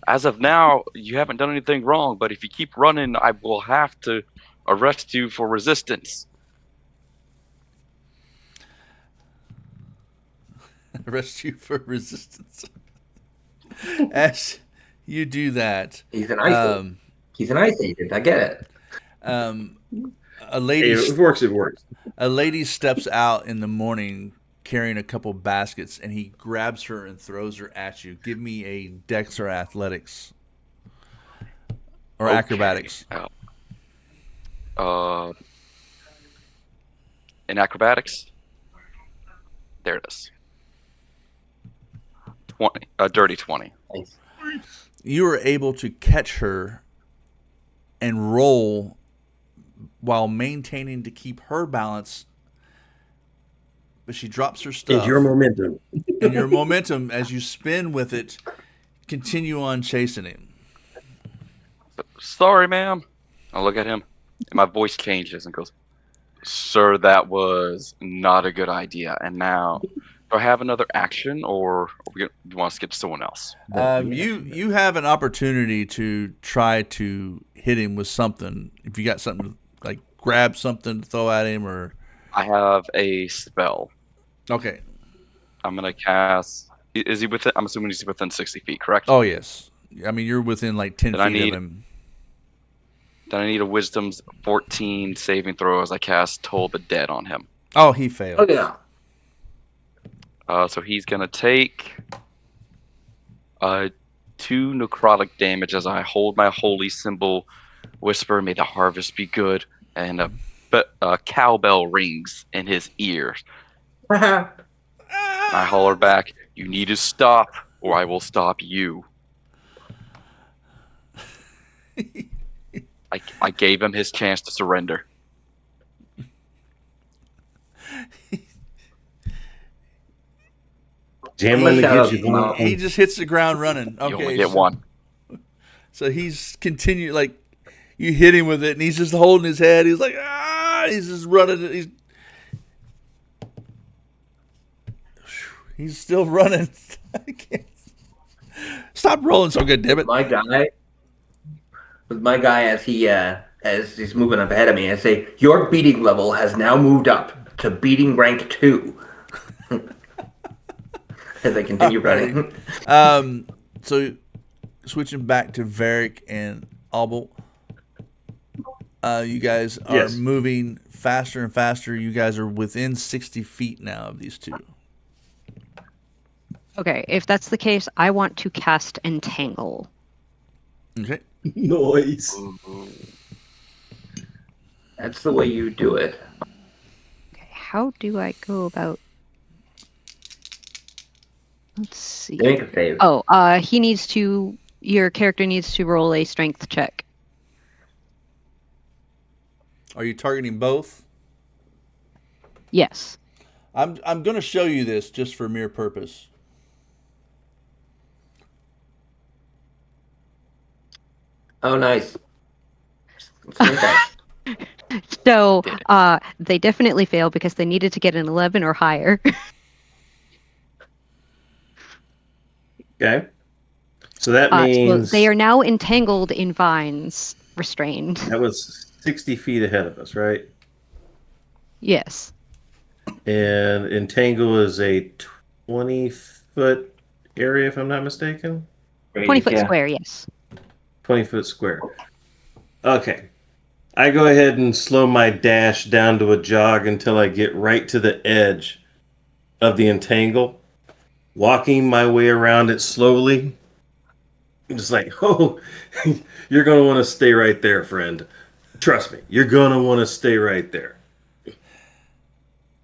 As of now, you haven't done anything wrong, but if you keep running, I will have to arrest you for resistance. Arrest you for resistance. As you do that, He's an ice. He's an ice agent. I get it. A lady. It works. It works. A lady steps out in the morning carrying a couple baskets, and he grabs her and throws her at you. Give me a Dex or Athletics or Acrobatics. In Acrobatics, there it is. 20, dirty 20. Nice. You are able to catch her and roll while maintaining to keep her balance, but she drops her stuff. And your momentum. And your momentum, as you spin with it, continue on chasing him. Sorry, ma'am. I look at him, and my voice changes and goes, "Sir, that was not a good idea. And now, do I have another action, or do you want to skip to someone else?" You have an opportunity to try to hit him with something. If you got something, like grab something to throw at him, or... I have a spell. Okay. I'm going to cast... Is he within... I'm assuming he's within 60 feet, correct? Oh, yes. I mean, you're within like 10 feet of him. Then I need a Wisdom 14 saving throw as I cast Toll the Dead on him. Oh, he failed. Oh, yeah. So he's going to take 2 necrotic damage as I hold my holy symbol, whisper, "May the harvest be good," and a cowbell rings in his ear. I holler back, "You need to stop, or I will stop you." I gave him his chance to surrender. Jam I'm on the gonna shout get you, out, He just hits the ground running. You only Okay, get one. so he's continued like you hit him with it, and he's just holding his head. He's like, he's just running. He's still running. I can't. Stop rolling so good, damn it. my guy as he's moving up ahead of me, I say, your beating level has now moved up to beating rank 2. As I continue running. So switching back to Varric and Albel, you guys are Yes. moving faster and faster. You guys are within 60 feet now of these two. Okay, if that's the case, I want to cast Entangle. Okay. Noise. That's the way you do it. Okay, how do I go about? Let's see. Make a save. Oh, your character needs to roll a strength check. Are you targeting both? Yes. I'm going to show you this just for mere purpose. Oh, nice. Snake eyes. So they definitely fail because they needed to get an 11 or higher. Okay. So that So means they are now entangled in vines, restrained. that was 60 feet ahead of us, right? Yes. And entangle is a 20-foot area, if I'm not mistaken. 20-foot Yeah. square, yes. 20-foot square. Okay. I go ahead and slow my dash down to a jog until I get right to the edge of the entangle, walking my way around it slowly. I'm just like, oh, you're going to want to stay right there, friend. Trust me, you're going to want to stay right there.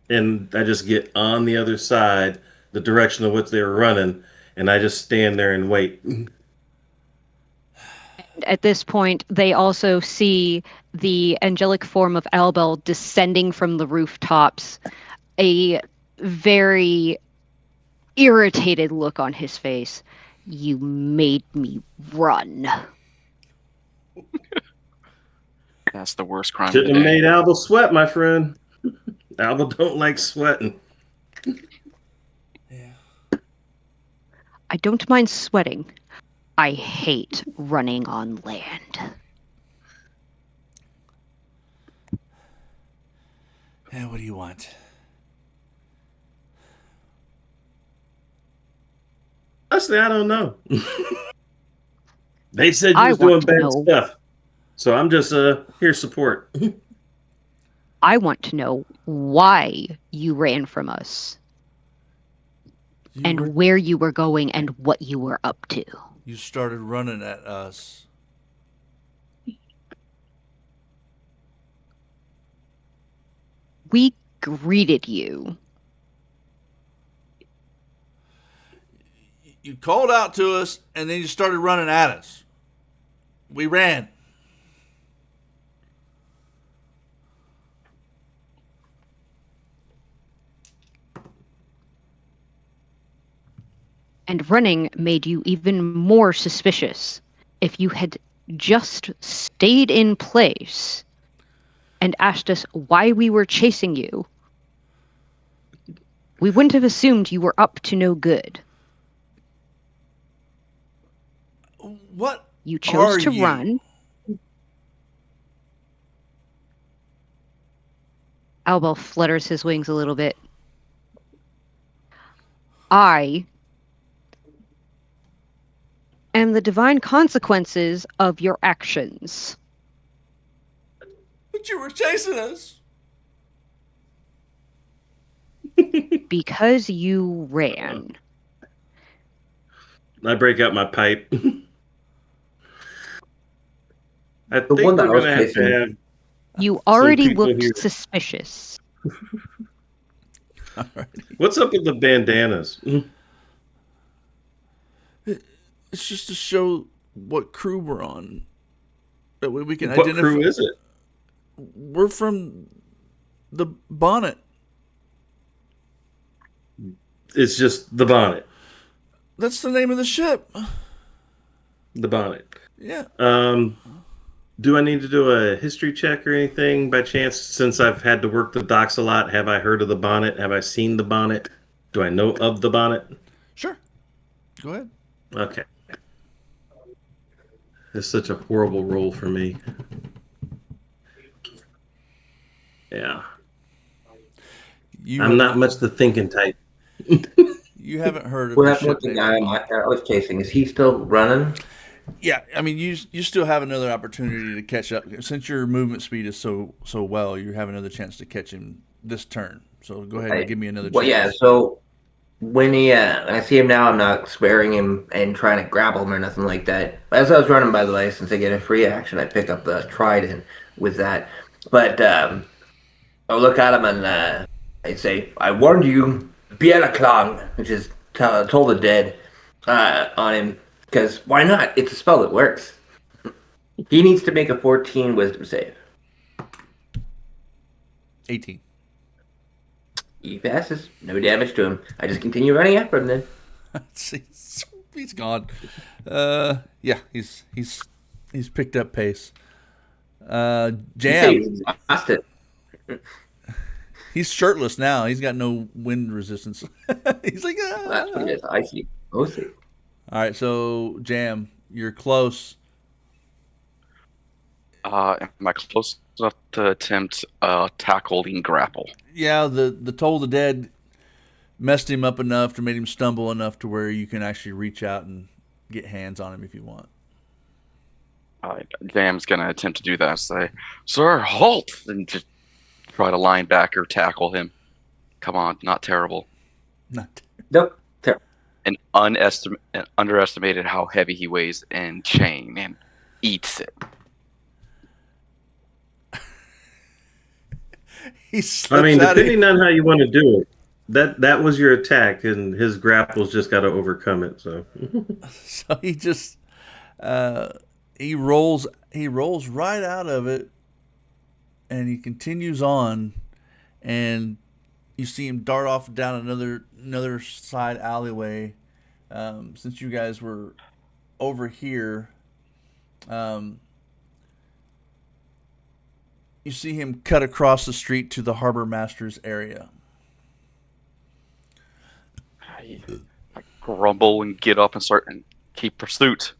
And I just get on the other side, the direction of which they were running, and I just stand there and wait. At this point, they also see the angelic form of Albel descending from the rooftops, a very irritated look on his face. You made me run. That's the worst crime of Shouldn't the have day. made Albel sweat, my friend. Albel don't like sweating. I don't mind sweating. I hate running on land. And what do you want? Honestly, I don't know. They said you I was doing want to bad know. stuff. So I'm just here support. I want to know why you ran from us and where you were going and what you were up to. You started running at us. We greeted you. You called out to us, and then you started running at us. We ran. And running made you even more suspicious. If you had just stayed in place and asked us why we were chasing you, we wouldn't have assumed you were up to no good. What? You chose to you? run. Albel flutters his wings a little bit. I am the divine consequences of your actions. But you were chasing us. Because you ran. I break out my pipe. I The think one that we're I was gonna have to chasing. have You some already people looked here. suspicious. Alrighty. What's up with the bandanas? It's just to show what crew we're on. That way we can What identify. crew is it? We're from the bonnet. It's just the bonnet. That's the name of the ship. The bonnet. Yeah. Do I need to do a history check or anything by chance? Since I've had to work the docks a lot, have I heard of the bonnet? Have I seen the bonnet? Do I know of the bonnet? Sure. Go ahead. Okay. It's such a horrible role for me. Yeah. I'm not much the thinking type. You haven't heard of What the happened ship with the named guy Bonnet. I was chasing? Is he still running? Yeah, I mean, you still have another opportunity to catch up since your movement speed is so well. You have another chance to catch him this turn. So go ahead and give me another Well, yeah. chance. So when I see him now, I'm not sparing him and trying to grapple him or nothing like that. As I was running, by the way, since I get a free action, I pick up the trident with that. But I look at him and I say, "I warned you, Bielaklang," which is toll the dead on him. Because why not? It's a spell that works. He needs to make a 14 wisdom save. 18. He passes. No damage to him. I just continue running after him then. He's gone. Yeah, he's picked up pace. Jam. He's exhausted. He's shirtless now. He's got no wind resistance. He's like, ah. That's what it is. I see. Mostly. All right, so Jam, you're close. Am I close enough to attempt tackling grapple? Yeah, the Toll the Dead messed him up enough to make him stumble enough to where you can actually reach out and get hands on him if you want. Jam's gonna attempt to do that. Say, "Sir, halt!" and just try to linebacker tackle him. Come on, not terrible. Not Nope. And underestimated how heavy he weighs in chain and eats it. I mean, depending on how you want to do it, that was your attack, and his grapple's just got to overcome it. So, so he just he rolls right out of it, and he continues on, and you see him dart off down another side alleyway. Since you guys were over here, you see him cut across the street to the harbor master's area. I grumble and get up and start and keep pursuit.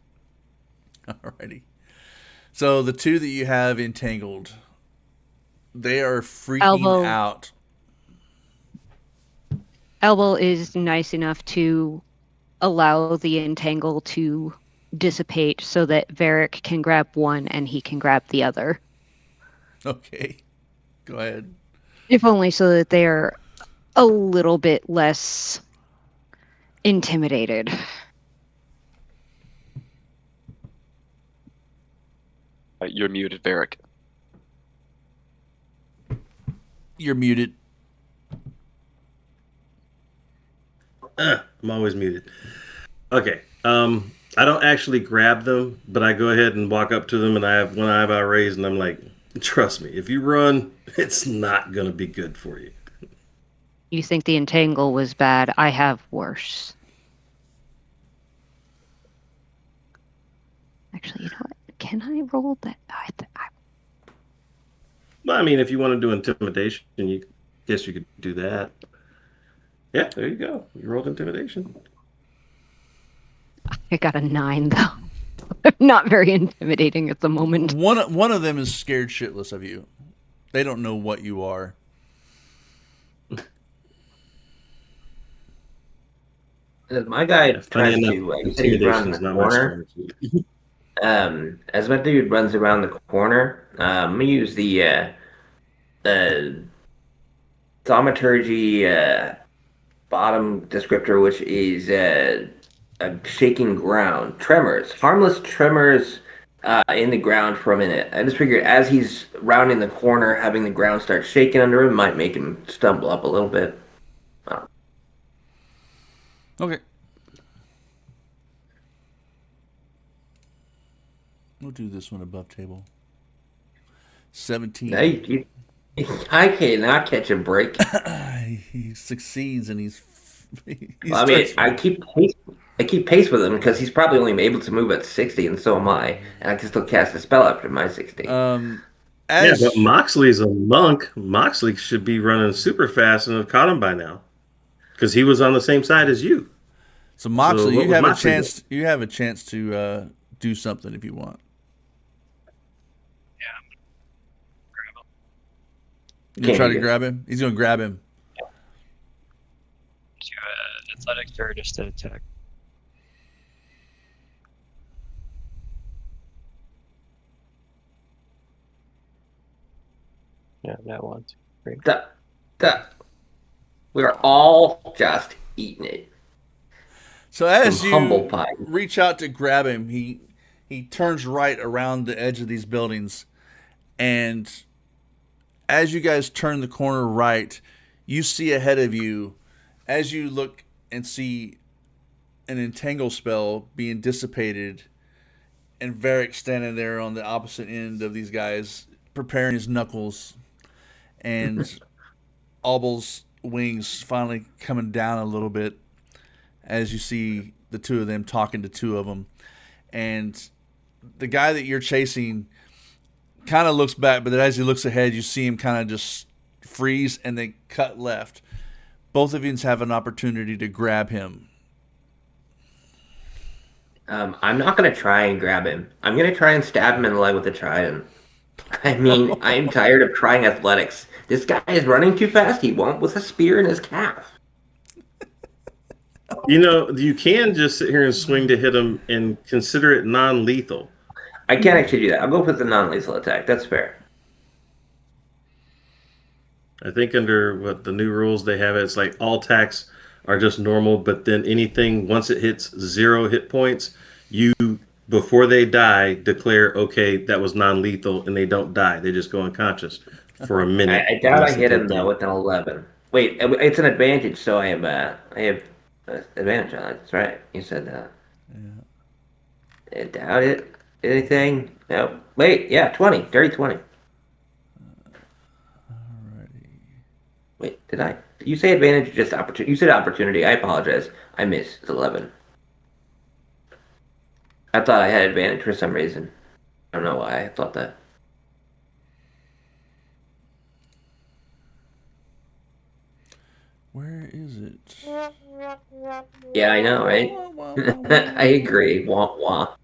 Alrighty. So the two that you have entangled, they are freaking out. Elbow is nice enough to allow the entangle to dissipate so that Varric can grab one and he can grab the other. Okay. Go ahead. If only so that they're a little bit less intimidated. You're muted, Varric. You're muted. I'm always muted. Okay. I don't actually grab them, but I go ahead and walk up to them, and I have one eyebrow raised, and I'm like, trust me, if you run, it's not going to be good for you. You think the entangle was bad? I have worse. Actually, you know what? Can I roll that? Well, I mean, if you want to do intimidation, you guess you could do that. Yeah, there you go. You rolled intimidation. I got a 9, though. Not very intimidating at the moment. One of them is scared shitless of you. They don't know what you are. My guy tries to intimidation is not my corner. As my dude runs around the corner, I'm gonna use the thaumaturgy bottom descriptor, which is shaking ground, tremors, harmless tremors in the ground for a minute. I just figured as he's rounding the corner, having the ground start shaking under him might make him stumble up a little bit. Okay. We'll do this one above table. 17. I cannot catch a break. He succeeds and he's Well, I mean, I keep pace with him because he's probably only able to move at 60, and so am I. And I can still cast a spell after my 60. Yeah, but Moxley's a monk. Moxley should be running super fast and have caught him by now, because he was on the same side as you. So Moxley, what you was have a Moxley chance. doing? You have a chance to do something if you want. Yeah, I'm gonna grab him. You gonna try to grab him? He's gonna grab him. To athletics or just to attack? Yeah, that one. Great. We are all just eating it. So as Some you humble pie. reach out to grab him, he turns right around the edge of these buildings, and as you guys turn the corner right, you see ahead of you, as you look and see an entangle spell being dissipated, and Varric standing there on the opposite end of these guys, preparing his knuckles, and Aubel's wings finally coming down a little bit as you see the two of them talking to two of them. And the guy that you're chasing kind of looks back, but as he looks ahead, you see him kind of just freeze and then cut left. Both of you have an opportunity to grab him. I'm not going to try and grab him. I'm going to try and stab him in the leg with a trident. I mean, I'm tired of trying athletics. This guy is running too fast. He won't with a spear in his calf. You know, you can just sit here and swing to hit him and consider it non-lethal. I can't actually do that. I'll go with the non-lethal attack. That's fair. I think under what the new rules they have, it's like all attacks are just normal, but then anything once it hits 0 hit points, you before they die declare, okay, that was non-lethal, and they don't die. They just go unconscious for a minute. I doubt I hit him though with an 11. Wait, it's an advantage, so I have advantage on it. That's right. You said that. Yeah. I doubt it. Anything? No. Wait, yeah, 20. Dirty 20. Wait, did I? Did you say advantage or just opportunity? You said opportunity. I apologize. I missed. It's 11. I thought I had advantage for some reason. I don't know why I thought that. Where is it? Yeah, I know, right? I agree. Wah wah.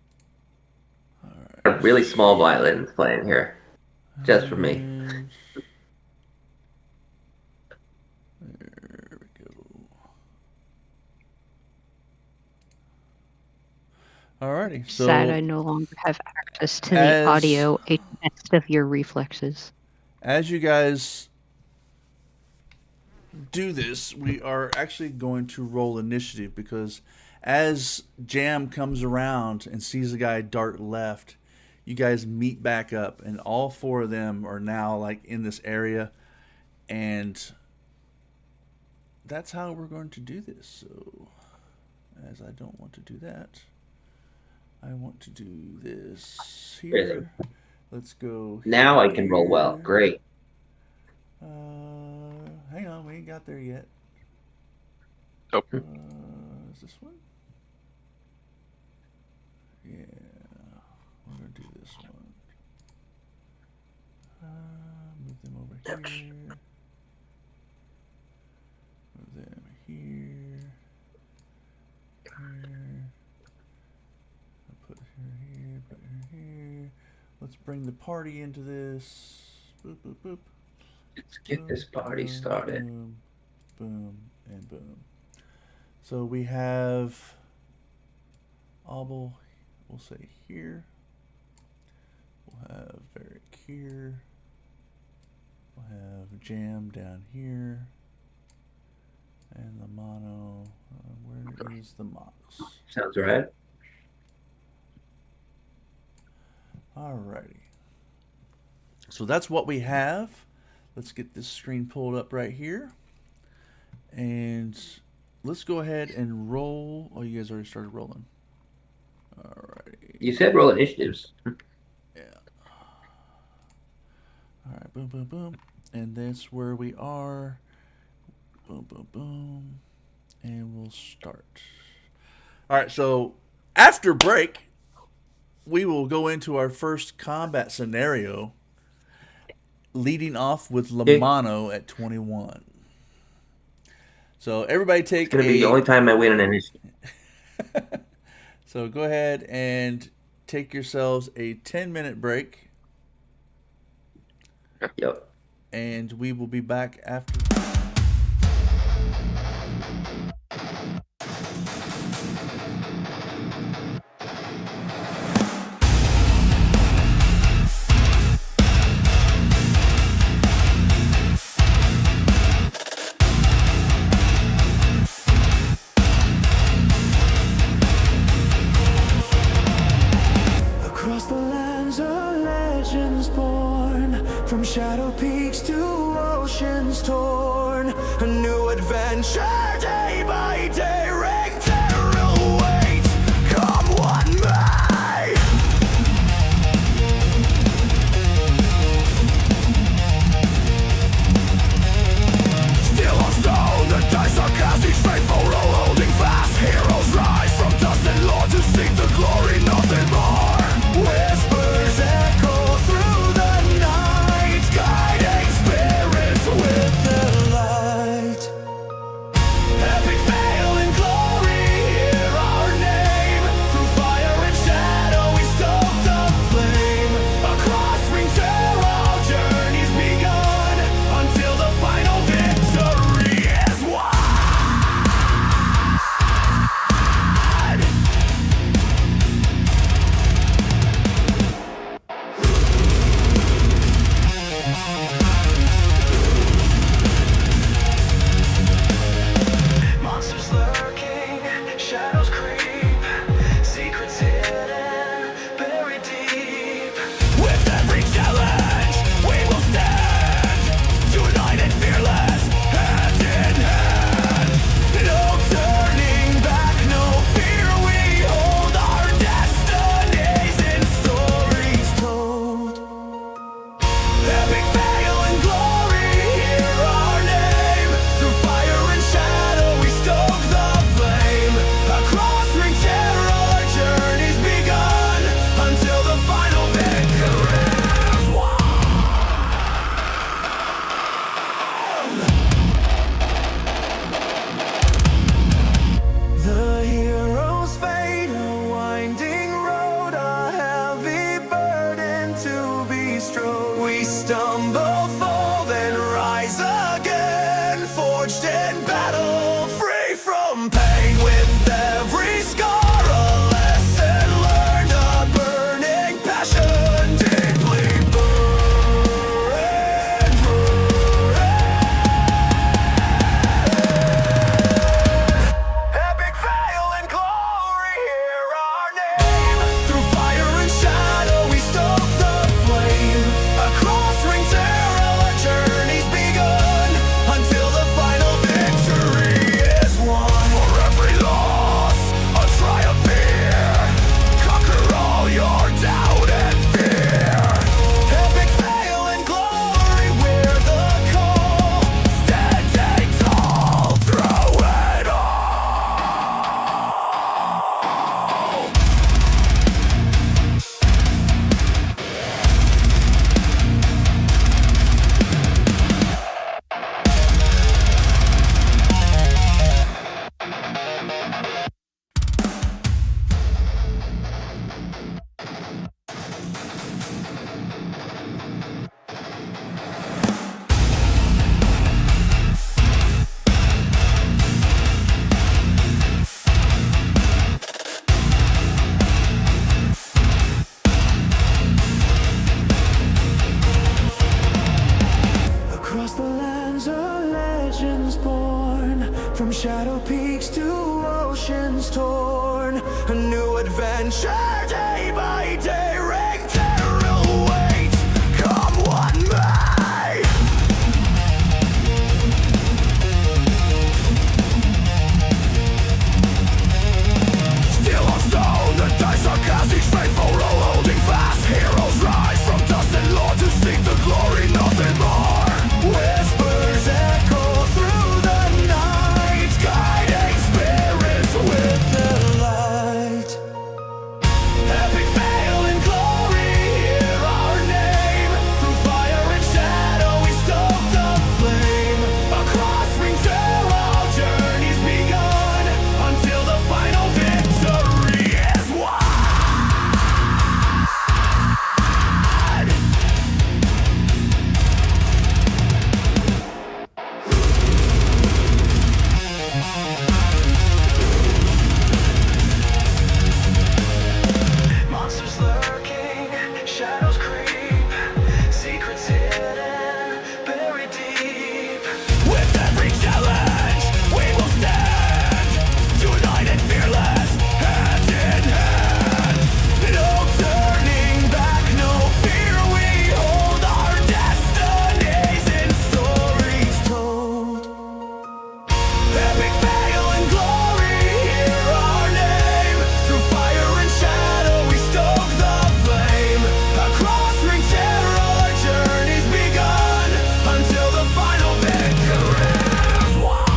A really small violin's playing here. Just for me. There we go. Alrighty. So Sad I no longer have access to the audio, a test of your reflexes. As you guys do this, we are actually going to roll initiative, because as Jam comes around and sees the guy dart left, you guys meet back up, and all four of them are now like in this area, and that's how we're going to do this. So, as I don't want to do that, I want to do this here. Really? Let's go. Now I can roll well. Great. Hang on, we ain't got there yet. Oh. Is this one? Yeah, we're gonna do this one. Move them over here. Move them here. Here. I'll put her here. Put her here. Let's bring the party into this. Boop boop boop. Let's get this party started. Boom, boom, and boom. So we have Obel, we'll say here. We'll have Varric here. We'll have Jam down here. And the mono, where Where is the Mox? Sounds right. Alrighty. So that's what we have. Let's get this screen pulled up right here. And let's go ahead and roll. Oh, you guys already started rolling. Alrighty. You said roll initiatives. Yeah. Alright, boom, boom, boom. And that's where we are. Boom, boom, boom. And we'll start. Alright, so after break, we will go into our first combat scenario, leading off with Lamano at 21. So everybody take It's going to be the only time I win an initiative. So go ahead and take yourselves a 10-minute break. Yep. And we will be back after. Across the lands of legends born, from shadow peaks to oceans torn, a new adventure day by day. Ringterel waits, come what may. Still on stone, the dice are cast, each faithful roll holding fast. Heroes rise from dust and lore to seek the glory, nothing more. Whispers echo through the night, guiding spirits with the light. Epic fail and glory, hear our name. Through fire and shadow we stoke the flame. Across Ringterel journeys begun, until the final victory is won. Monsters lurking, shadows creep, secrets hidden, buried deep. With every challenge, we will stand, united, fearless, hand in hand. No turning back, no fear, we hold our destinies in stories told. Epic fail and glory, hear our name. Through fire and shadow we stoke the flame. Across Ringterel our journey's begun, until the final victory is won. The heroes fade, a winding road, a heavy burden to be strode. We stumble, fall, then rise again, forged in battle, free from pain. With every scar, a lesson learned, a burning passion, deeply buried. Epic fail and glory, hear our name. Through fire and shadow we stoke the flame. Across Ringterel our journey's begun, until the final victory is won. For every loss, a triumph here. Conquer all your doubt and fear. Epic fail and glory, we're the call. Standing tall through it all. Across the lands of legends born, from shadow peaks to oceans oceans torn. A new adventure day by day. Ringterel waits, come what may. Still on stone, the dice are cast, each faithful roll holding fast. Heroes rise from dust and Lord to seek the glory, nothing more. Whispers echo through the night, guiding spirits with the light. Epic fail and glory, hear our name. Through fire and shadow we stoke the flame. Across Ringterel journeys begun, until the final victory is won. Monsters lurking, shadows creep, secrets hidden, buried deep. With every challenge, we will stand, united, fearless, hand in hand. No turning back, no fear, we hold our destinies in stories told. Epic fail and glory, hear our name. Through fire and shadow we stoke the flame. Across Ringterel our journey's begun, until the final victory is won.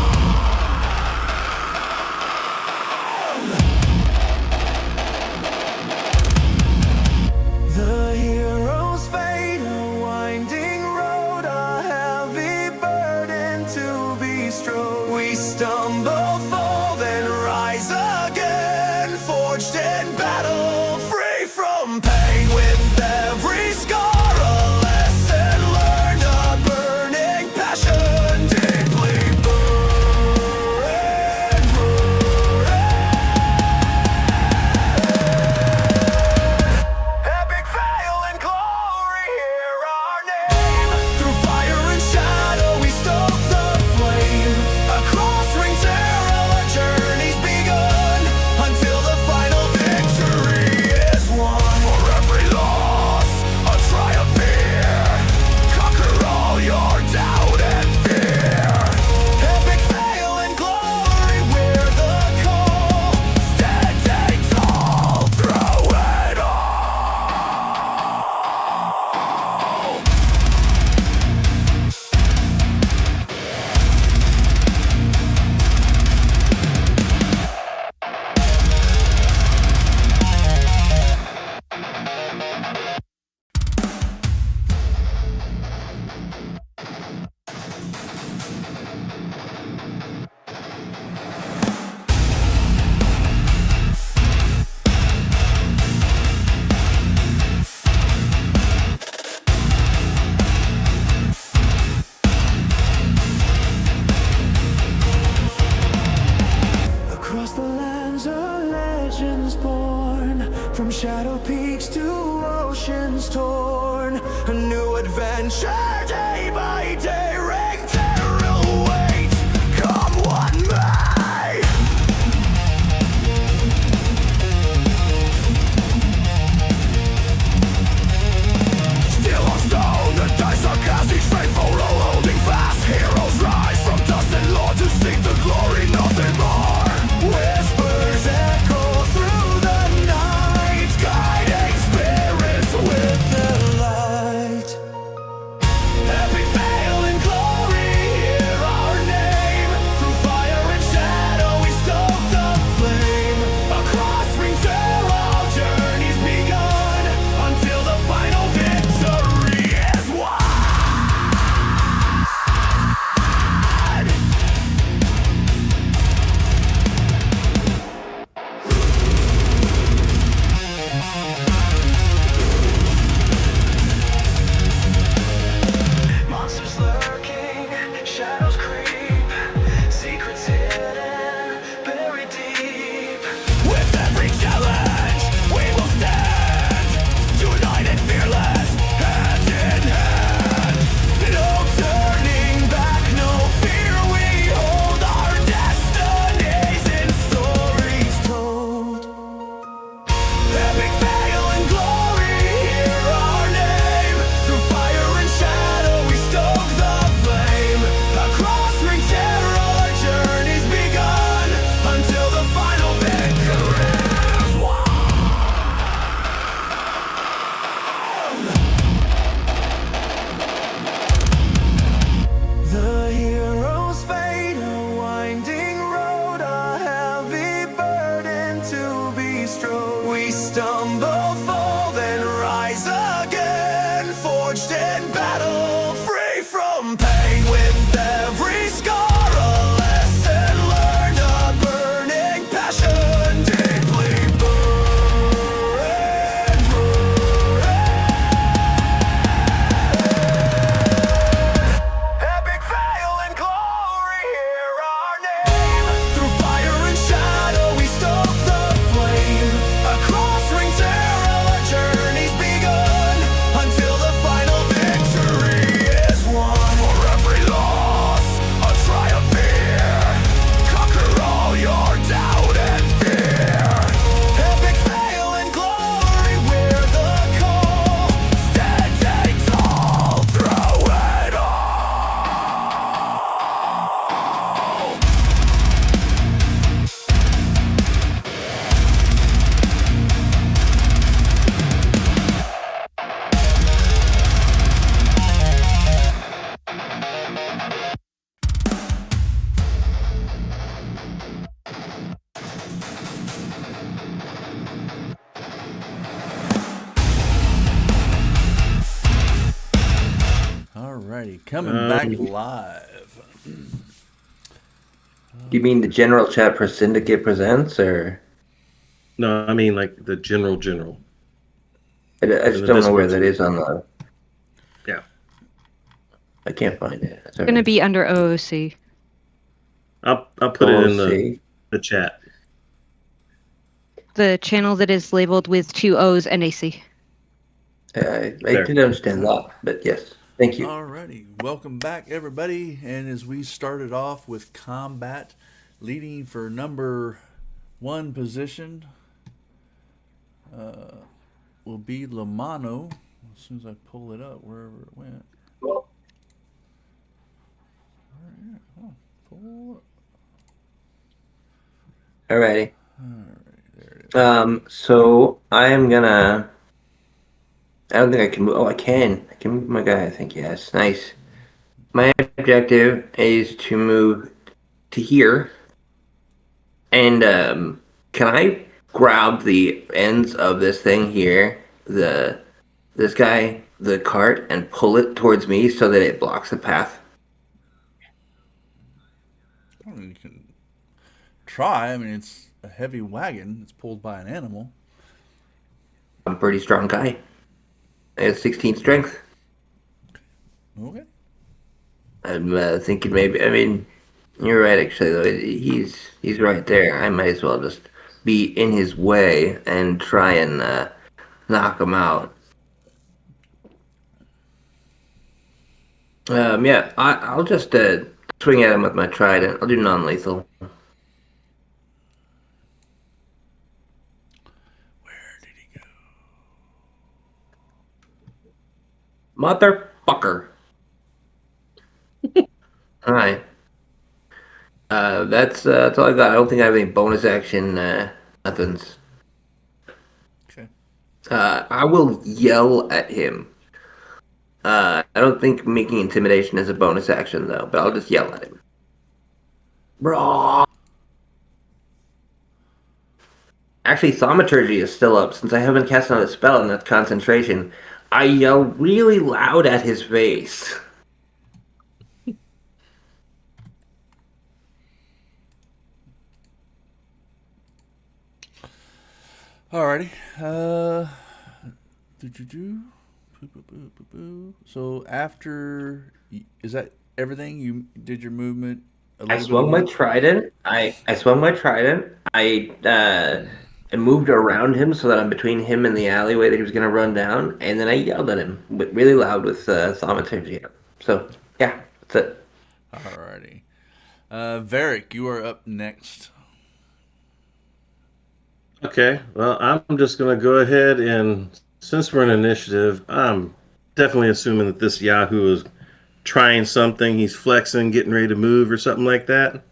The heroes fade, a winding road, a heavy burden to be strode. We stumble, fall, then rise again, forged in battle, free from pain. With every scar, a lesson learned, a burning passion, deeply buried. Epic fail and glory, hear our name. Through fire and shadow we stoke the flame. Across Ringterel our journey's begun, until the final victory is won. For every loss, a triumph near. Conquer all your doubt and fear. Epic fail and glory, we're the call. Standing tall through it all. Across the lands are legends born, from shadow peaks to oceans torn. A new adventure day by day. Ringterel waits, come what may. Still on stone, the dice are cast, each faithful roll holding fast. Heroes rise from dust and Lord to seek the glory, nothing more. Whispers echo through the night, guiding spirits with the light. forged in battle, free from pain with every scar. A lesson learned, a burning passion, deeply burned. Epic fail and glory, hear our name. Through fire and shadow, we stoke the flame. Across Ringterel, our journey's begun, until the final victory is won. For every loss, a triumph here. Conquer all your doubt and fear. Epic fail and glory, we're the call. Standing tall through it all. Alrighty, coming back live. You mean the general chat for Syndicate Presents, or No, I mean like the general. I just don't know where that is on the. Yeah. I can't find it. It's going to be under OOC. I'll put it in OOC. the chat. The channel that is labeled with 2 O's and a C. I didn't understand that, but yes. Thank you. Alrighty, welcome back, everybody. And as we started off with combat, leading for number 1 position will be Lamano. As soon as I pull it up, wherever it went. Pull it. Alrighty. There it is. So I am gonna. I don't think I can move. Oh, I can. I can move my guy. I think yes. Nice. My objective is to move to here, and can I grab the ends of this thing here, this guy, the cart, and pull it towards me so that it blocks the path? I mean, you can try. I mean, it's a heavy wagon. It's pulled by an animal. I'm a pretty strong guy. I have 16 strength. Okay. I'm thinking maybe. I mean, you're right. Actually, though, he's right there. I might as well just be in his way and try and knock him out. Yeah, I'll just swing at him with my trident. I'll do non-lethal. Where did he go? Motherfucker. All right. That's all I got. I don't think I have any bonus action nothings. Okay. I will yell at him. I don't think making intimidation is a bonus action though, but I'll just yell at him. Bro. Actually, thaumaturgy is still up since I haven't cast another spell and that's concentration. I yell really loud at his face. Alrighty. So after, is that everything? You did your movement? I swung my trident. I swung my trident. I moved around him so that I'm between him and the alleyway that he was going to run down, and then I yelled at him really loud with thaumaturgy. So yeah, that's it. Alrighty. Varric, you are up next. Okay, well, I'm just going to go ahead and, since we're in initiative, I'm definitely assuming that this Yahoo is trying something. He's flexing, getting ready to move or something like that.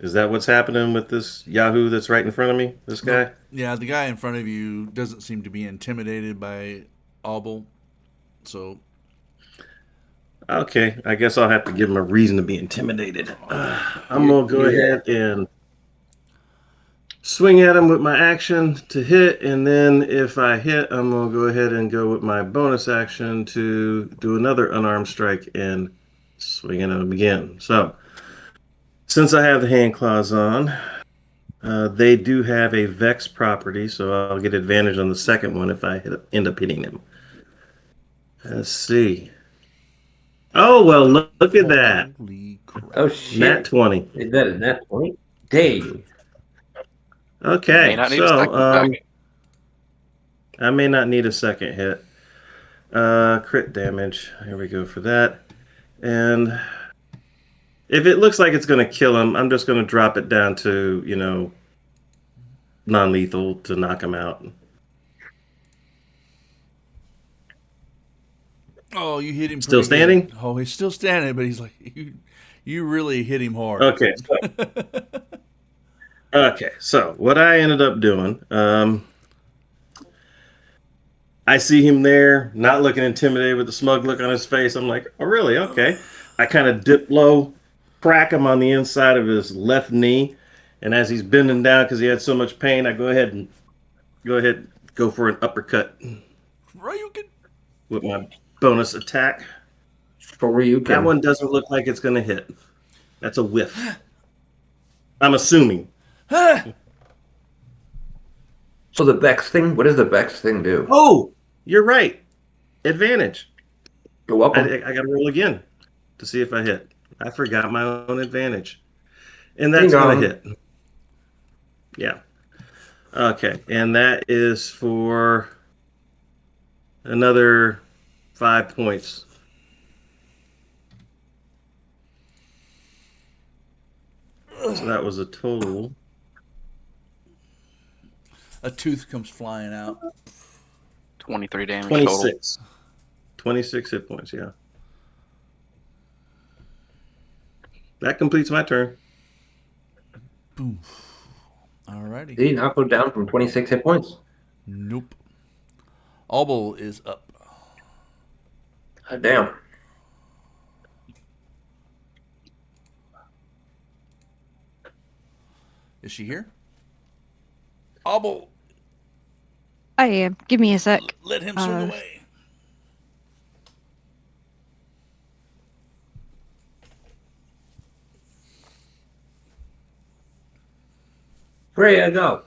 Is that what's happening with this Yahoo that's right in front of me, this guy? Yeah, the guy in front of you doesn't seem to be intimidated by Obel, so... Okay, I guess I'll have to give him a reason to be intimidated. I'm going to go ahead and swing at him with my action to hit, and then if I hit, I'm gonna go ahead and go with my bonus action to do another unarmed strike and swing at him again. So, since I have the hand claws on, they do have a Vex property, so I'll get advantage on the second one if I end up hitting him. Let's see. Oh, well, look at that. Holy crap. Oh shit! Nat 20. Is that a nat 20? Dang. May Okay, not need a so second attack. I may not need a second hit. Crit damage. Here we go for that. And if it looks like it's going to kill him, I'm just going to drop it down to, non-lethal to knock him out. Oh, you hit him. Still pretty good. standing? Oh, he's still standing, but he's like, you really hit him hard. Okay, so what I ended up doing, I see him there, not looking intimidated with a smug look on his face. I'm like, oh, really? Okay. I kind of dip low, crack him on the inside of his left knee, and as he's bending down because he had so much pain, I go ahead go for an uppercut Ryuken. with my bonus attack. Shoryuken. That one doesn't look like it's going to hit. That's a whiff. I'm assuming. So the Vex thing? What does the Vex thing do? Oh, you're right. Advantage. You're welcome. I got to roll again to see if I hit. I forgot my own advantage. And that's going to hit. Yeah. Okay. And that is for another 5 points. So that was a total. A tooth comes flying out. 23 damage total. 26. 26 hit points, yeah. That completes my turn. Boom. Alrighty. Did he not go down from 26 hit points? Nope. Obel is up. God damn. Is she here? Obel, I am. Give me a sec. let him swing away. Freya, go.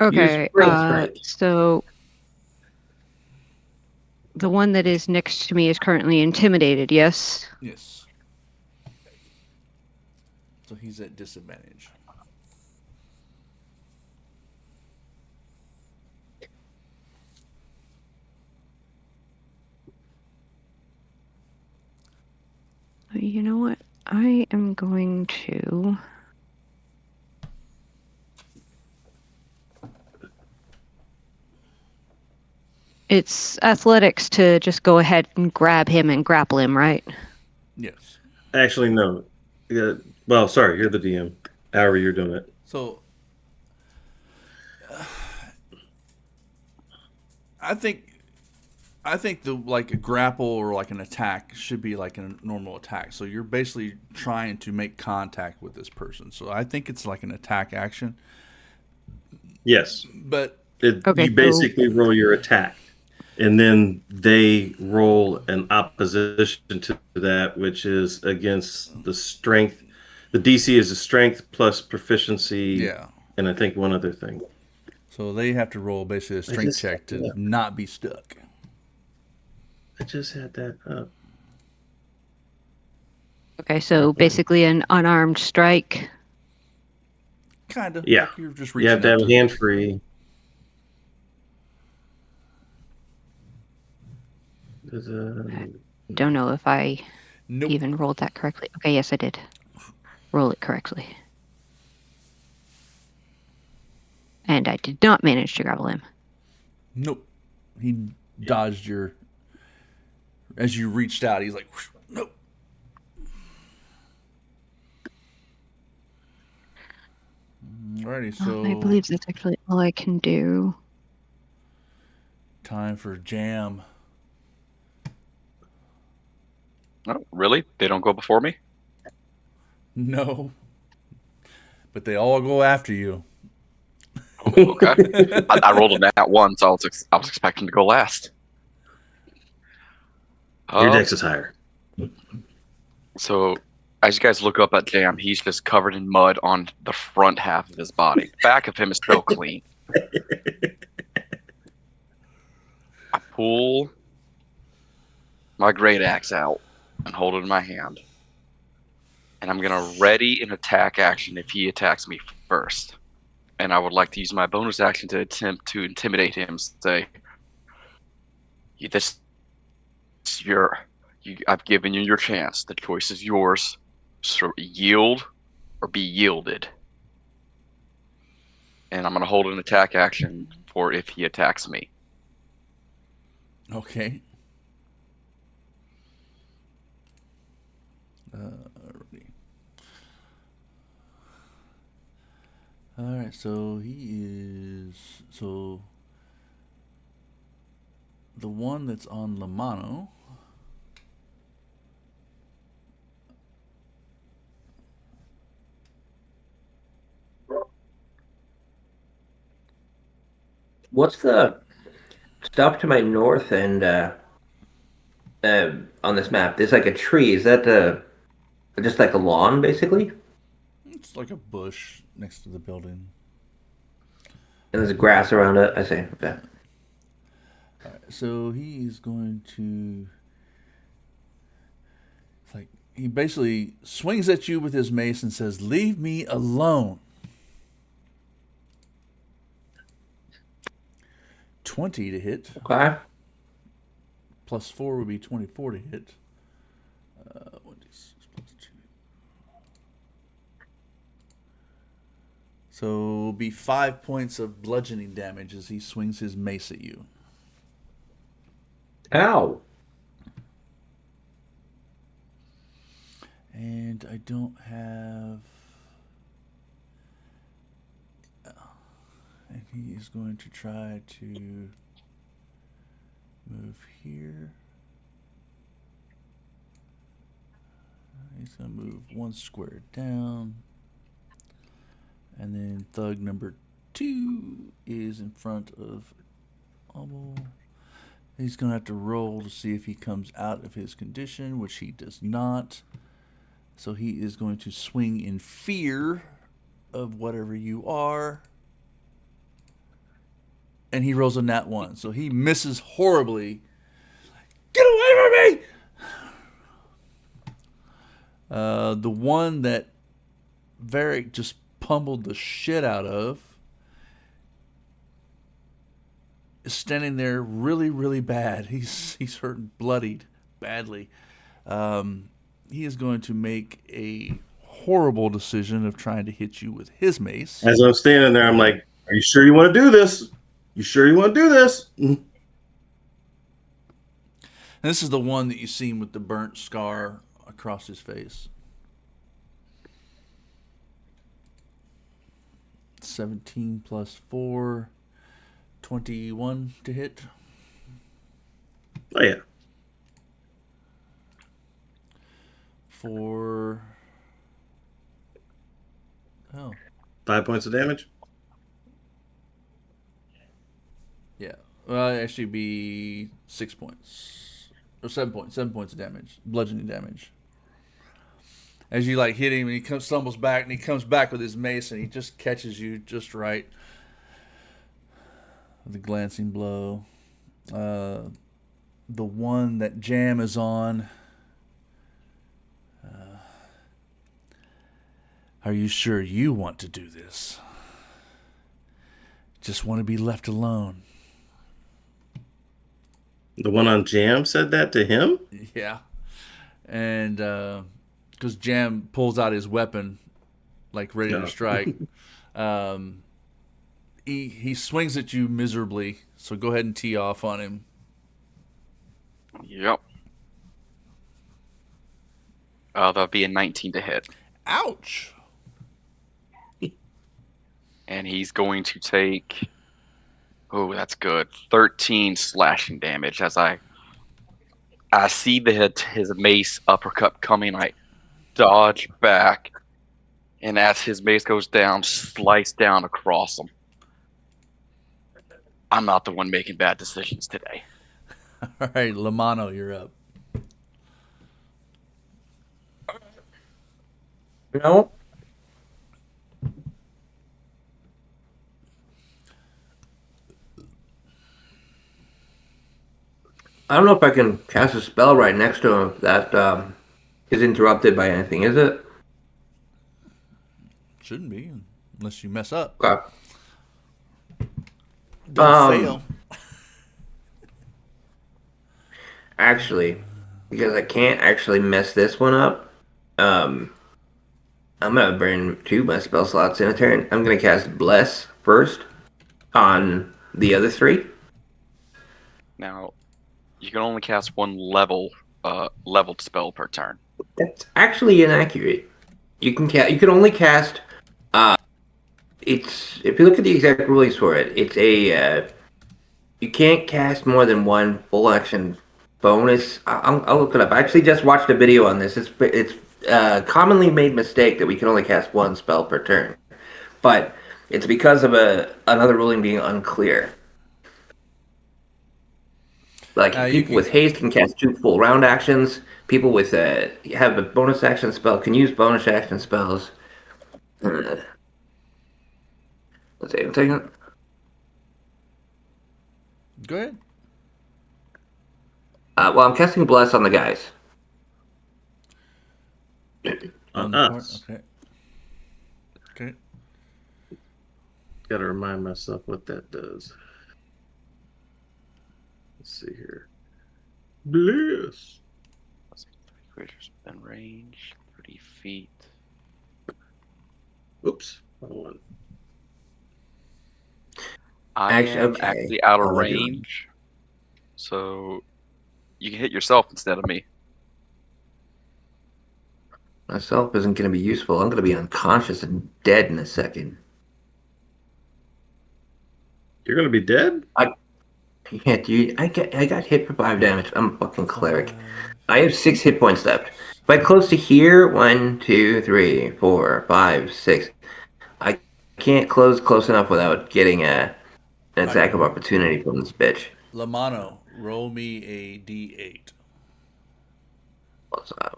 Okay, Use spring strike. so the one that is next to me is currently intimidated, yes? Yes. So he's at disadvantage. You know what? I am going to... It's athletics to just go ahead and grab him and grapple him, right? Yes. Actually, no. Well, sorry, you're the DM. However you're doing it. So I think the like a grapple or like an attack should be like a normal attack. So you're basically trying to make contact with this person. So I think it's like an attack action. Yes. But you basically roll your attack. And then they roll an opposition to that, which is against the strength. The DC is a strength plus proficiency. Yeah. And I think one other thing. So they have to roll basically a strength check to not be stuck. I just had that up. Okay, so basically an unarmed strike. Kind of. Yeah. Like you're just You have to have a hand free. Don't know if I even rolled that correctly. Okay, yes, I did. Roll it correctly. And I did not manage to grapple him. Nope. He dodged your... As you reached out, he's like, whoosh, nope. Alrighty, so... I believe that's actually all I can do. Time for jam. Oh, really? They don't go before me? No. but they all go after you. Okay. I rolled a nat 1, so I was expecting to go last. Your dex is higher. So, as you guys look up at Jam, he's just covered in mud on the front half of his body. Back of him is still clean. I pull my great axe out and hold it in my hand. And I'm going to ready an attack action if he attacks me first. And I would like to use my bonus action to attempt to intimidate him. Say, I've given you your chance. The choice is yours. So yield or be yielded. And I'm going to hold an attack action for if he attacks me. Okay. All right, so the one that's on Lamano. What's the stuff to my north and on this map? There's like a tree. Is that just like a lawn, basically? It's like a bush next to the building. And there's grass around it. I see. Okay. All right, so he's going to. It's like he basically swings at you with his mace and says, "Leave me alone." 20 to hit. Okay. Plus 4 would be 24 to hit. 1d6 plus 2. So it'll be 5 points of bludgeoning damage as he swings his mace at you. Ow. And I don't have... And he is going to try to move here. He's going to move one square down. And then thug number 2 is in front of Obel. He's going to have to roll to see if he comes out of his condition, which he does not. So he is going to swing in fear of whatever you are. And he rolls a nat 1. So he misses horribly. Get away from me! The one that Varric just pummeled the shit out of is standing there really, really bad. He's hurt and bloodied badly. He is going to make a horrible decision of trying to hit you with his mace. As I'm standing there, I'm like, "Are you sure you want to do this? You sure you want to do this?" And this is the one that you seen with the burnt scar across his face. 17 plus 4, 21 to hit. Oh, yeah. For... Oh. 5 points of damage? Yeah. Well, it'd actually be 6 points. Or 7 points. 7 points of damage. Bludgeoning damage. As you like hit him and he stumbles back and he comes back with his mace and he just catches you just right. With a glancing blow. The one that Jam is on. Are you sure you want to do this? Just want to be left alone. The one on Jam said that to him? Yeah. And because Jam pulls out his weapon, like ready to strike. He swings at you miserably, so go ahead and tee off on him. Yep. That'll be a 19 to hit. Ouch! And he's going to take... Oh, that's good. 13 slashing damage as I see his mace uppercut coming. I dodge back and as his mace goes down, slice down across him. I'm not the one making bad decisions today. All right, Lamano, you're up. No. I don't know if I can cast a spell right next to him that is interrupted by anything, is it? Shouldn't be, unless you mess up. Okay. Don't fail. Actually, because I can't actually mess this one up, I'm gonna burn 2 my spell slots in a turn. I'm gonna cast Bless first on the other 3. Now, you can only cast one leveled spell per turn. That's actually inaccurate. You can only cast. It's if you look at the exact rulings for it, it's a you can't cast more than 1 full action bonus. I'll look it up. I actually just watched a video on this. It's commonly made mistake that we can only cast 1 spell per turn, but it's because of another ruling being unclear. Like people with haste can cast 2 full round actions. People with have a bonus action spell can use bonus action spells. Let's see, I'm taking. Go ahead. Well, I'm casting Bless on the guys. On us. Okay. Okay. Got to remind myself what that does. Let's see here. Bliss. Creatures within range, 30 feet. Oops. Hold on. I am actually out of range, so you can hit yourself instead of me. Myself isn't going to be useful. I'm going to be unconscious and dead in a second. You're going to be dead? Yeah, dude. I got hit for 5 damage. I'm a fucking cleric. I have 6 hit points left. If I close to here, 1, 2, 3, 4, 5, 6. I can't close enough without getting an attack of opportunity from this bitch. Lamano, roll me a d8. What's that?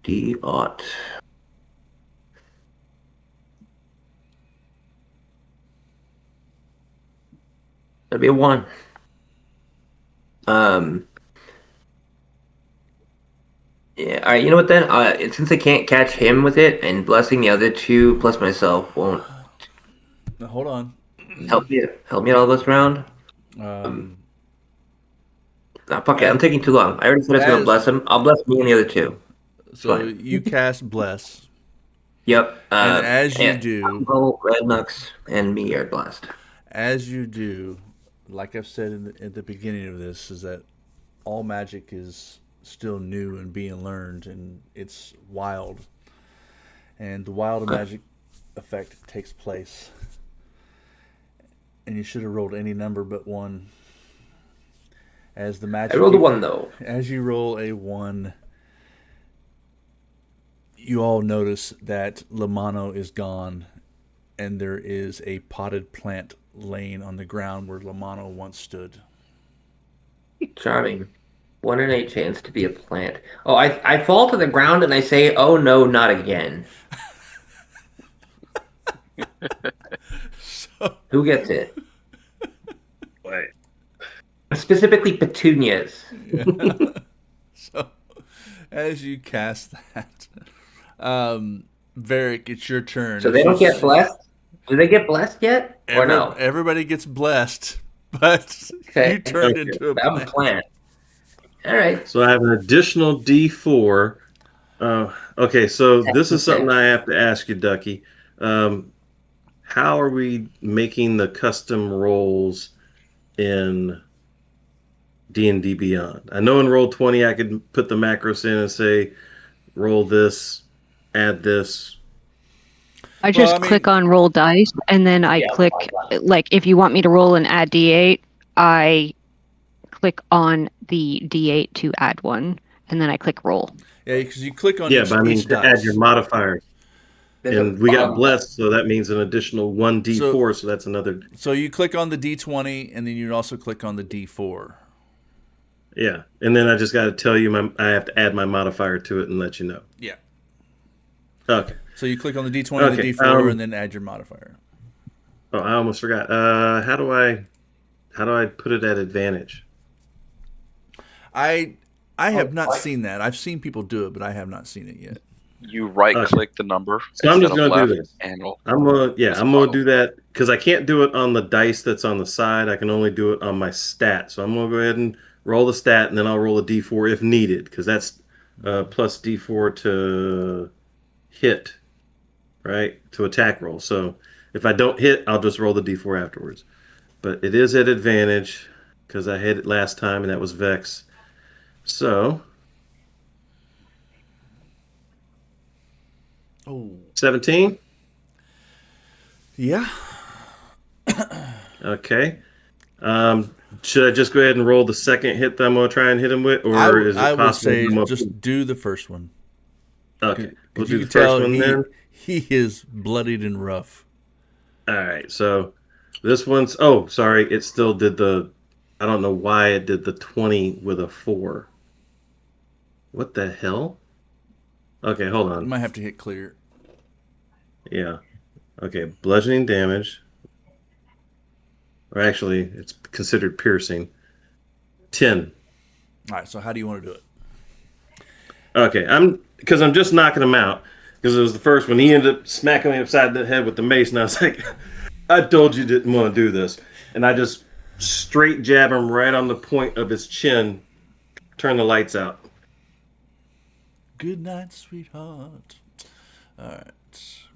D-aught. That'd be a 1. Yeah, alright, you know what then? Since I can't catch him with it, and blessing the other 2 plus myself won't Now, hold on. help me out all this round. Fuck it, I'm taking too long. I already said I was gonna bless him. I'll bless me and the other 2. So you cast Bless. Yep. And as you do, Red Nux and me are blessed. As you do, like I've said at the beginning of this, is that all magic is still new and being learned, and it's wild. And the wild magic effect takes place. And you should have rolled any number but 1. As the magic, I rolled a 1 though. As you roll a 1, you all notice that Lamano is gone, and there is a potted plant laying on the ground where Lamano once stood. Charming. 1 in 8 chance to be a plant. Oh, I fall to the ground and I say, "Oh no, not again." Who gets it? Wait. Specifically petunias. Yeah. So, as you cast that, Varric, it's your turn. So they don't get blessed? Do they get blessed yet? Or no? Everybody gets blessed, but you turned into a plant. I'm a plant. All right. So I have an additional D4. Okay, so this is something I have to ask you, Ducky. How are we making the custom rolls in D&D Beyond? I know in Roll20 I could put the macros in and say, roll this, add this. I just click on roll dice, and then I click, like, if you want me to roll and add D8, I click on the D8 to add one. and then I click roll. Yeah, because you click on Yeah, each, but I mean each to add dice. your modifiers. There's And a we got button. blessed, so that means an additional 1d4, so that's another. So you click on the D20, and then you'd also click on the D4. Yeah, and then I just got to tell you I have to add my modifier to it and let you know. Yeah. Okay. So you click on the D20, the D4, and then add your modifier. Oh, I almost forgot. How do I put it at advantage? I have not seen that. I've seen people do it, but I have not seen it yet. You right-click the number So I'm just instead of gonna do left, this. and I'm gonna do that because I can't do it on the dice that's on the side. I can only do it on my stat. So I'm gonna go ahead and roll the stat, and then I'll roll a d4 if needed, because that's plus d4 to hit, right? To attack roll. So if I don't hit, I'll just roll the d4 afterwards. But it is at advantage because I hit it last time, and that was Vex. So Oh. 17. Yeah. Okay. Should I just go ahead and roll the second hit that I'm going to try and hit him with, or is it I would possible? say I'm gonna- just do the first one. Okay, we'll You do the can tell first one then. he is bloodied and rough. All right, so this one's. Oh, sorry, it still did the. I don't know why it did the 20 with a 4. What the hell? Okay, hold You on. might have to hit clear. Yeah. Okay, bludgeoning damage. Or actually, it's considered piercing. 10. All right, so how do you want to do it? Okay, I'm just knocking him out because it was the first one. He ended up smacking me upside the head with the mace, and I was like, "I told you didn't want to do this." And I just straight jab him right on the point of his chin. Turn the lights out. Good night, sweetheart. All right.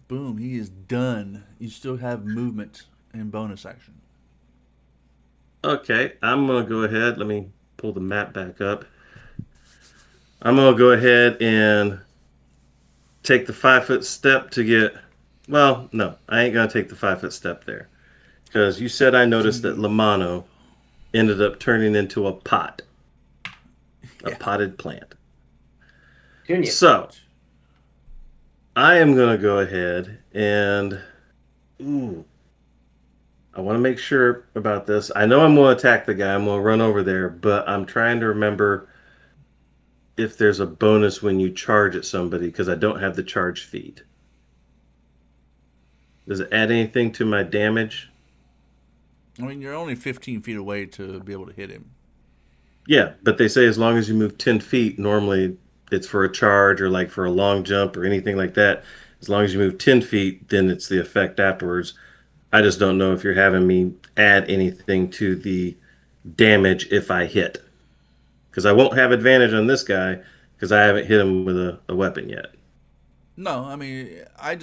Boom, he is done. You still have movement and bonus action. Okay, I'm gonna go ahead. Let me pull the map back up. I'm gonna go ahead and take the 5-foot step to get. Well, no, I ain't gonna take the 5-foot step there because you said I noticed that Lamano ended up turning into a pot, a potted plant. Junior. So I am gonna go ahead and I want to make sure about this. I know I'm going to attack the guy. I'm going to run over there, but I'm trying to remember if there's a bonus when you charge at somebody because I don't have the charge feat. Does it add anything to my damage? I mean, you're only 15 feet away to be able to hit him. Yeah, but they say as long as you move 10 feet, normally it's for a charge or like for a long jump or anything like that. As long as you move 10 feet, then it's the effect afterwards. I just don't know if you're having me add anything to the damage if I hit. Because I won't have advantage on this guy because I haven't hit him with a weapon yet. No, I mean, I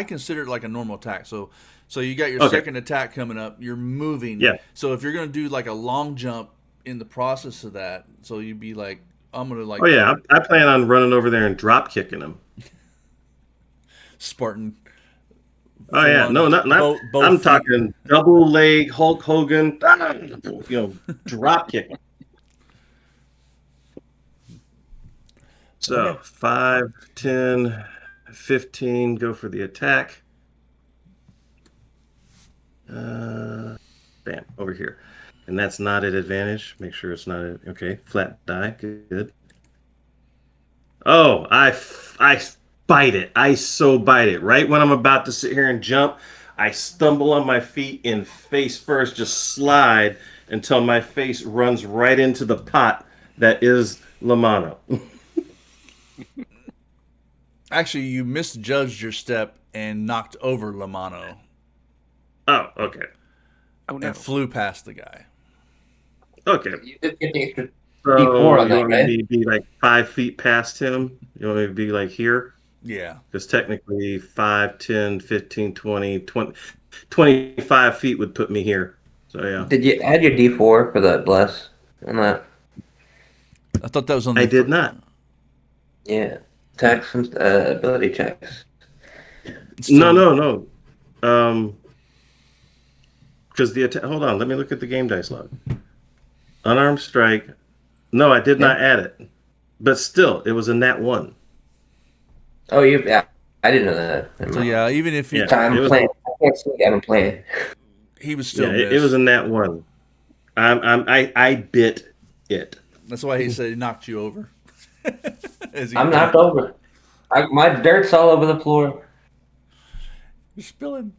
consider it like a normal attack. So you got your Okay. second attack coming up. You're moving. Yeah. So if you're gonna do like a long jump in the process of that, so you'd be like, I'm gonna like. Oh, yeah. I plan on running over there and drop kicking him. Spartan. Oh, yeah. Full-on No, not. both I'm feet. talking double leg Hulk Hogan, drop kicking. So 5, 10, 15, go for the attack. Bam, over here. And that's not at advantage. Make sure it's not at, okay, flat die, good. Oh, I bite it. I so bite it. Right when I'm about to sit here and jump, I stumble on my feet and face first, just slide until my face runs right into the pot that is Lamano. Actually, you misjudged your step and knocked over Lamano Oh, okay. Oh no. and flew past the guy. Okay. You did get the extra So D4 on you that, want right? me to be like 5 feet past him? You want me to be like here? Yeah. Because technically 5, 10, 15, 20, 25 feet would put me here. So yeah. Did you add your D4 for the bless on that? I thought that was on the I did not. Yeah. Attacks and ability checks. No. Because the attack. Hold on. Let me look at the game dice log. Unarmed strike. No, I did not add it. But still, it was a nat 1. Oh, yeah. I didn't know that. Never So mind. yeah, even if Yeah, it, I'm it was. playing. I can't see. I'm playing. he was Yeah, still it was missed. a nat 1. I bit it. That's why he said he knocked you over. As he I'm did. knocked over. My dirt's all over the floor. You're spilling.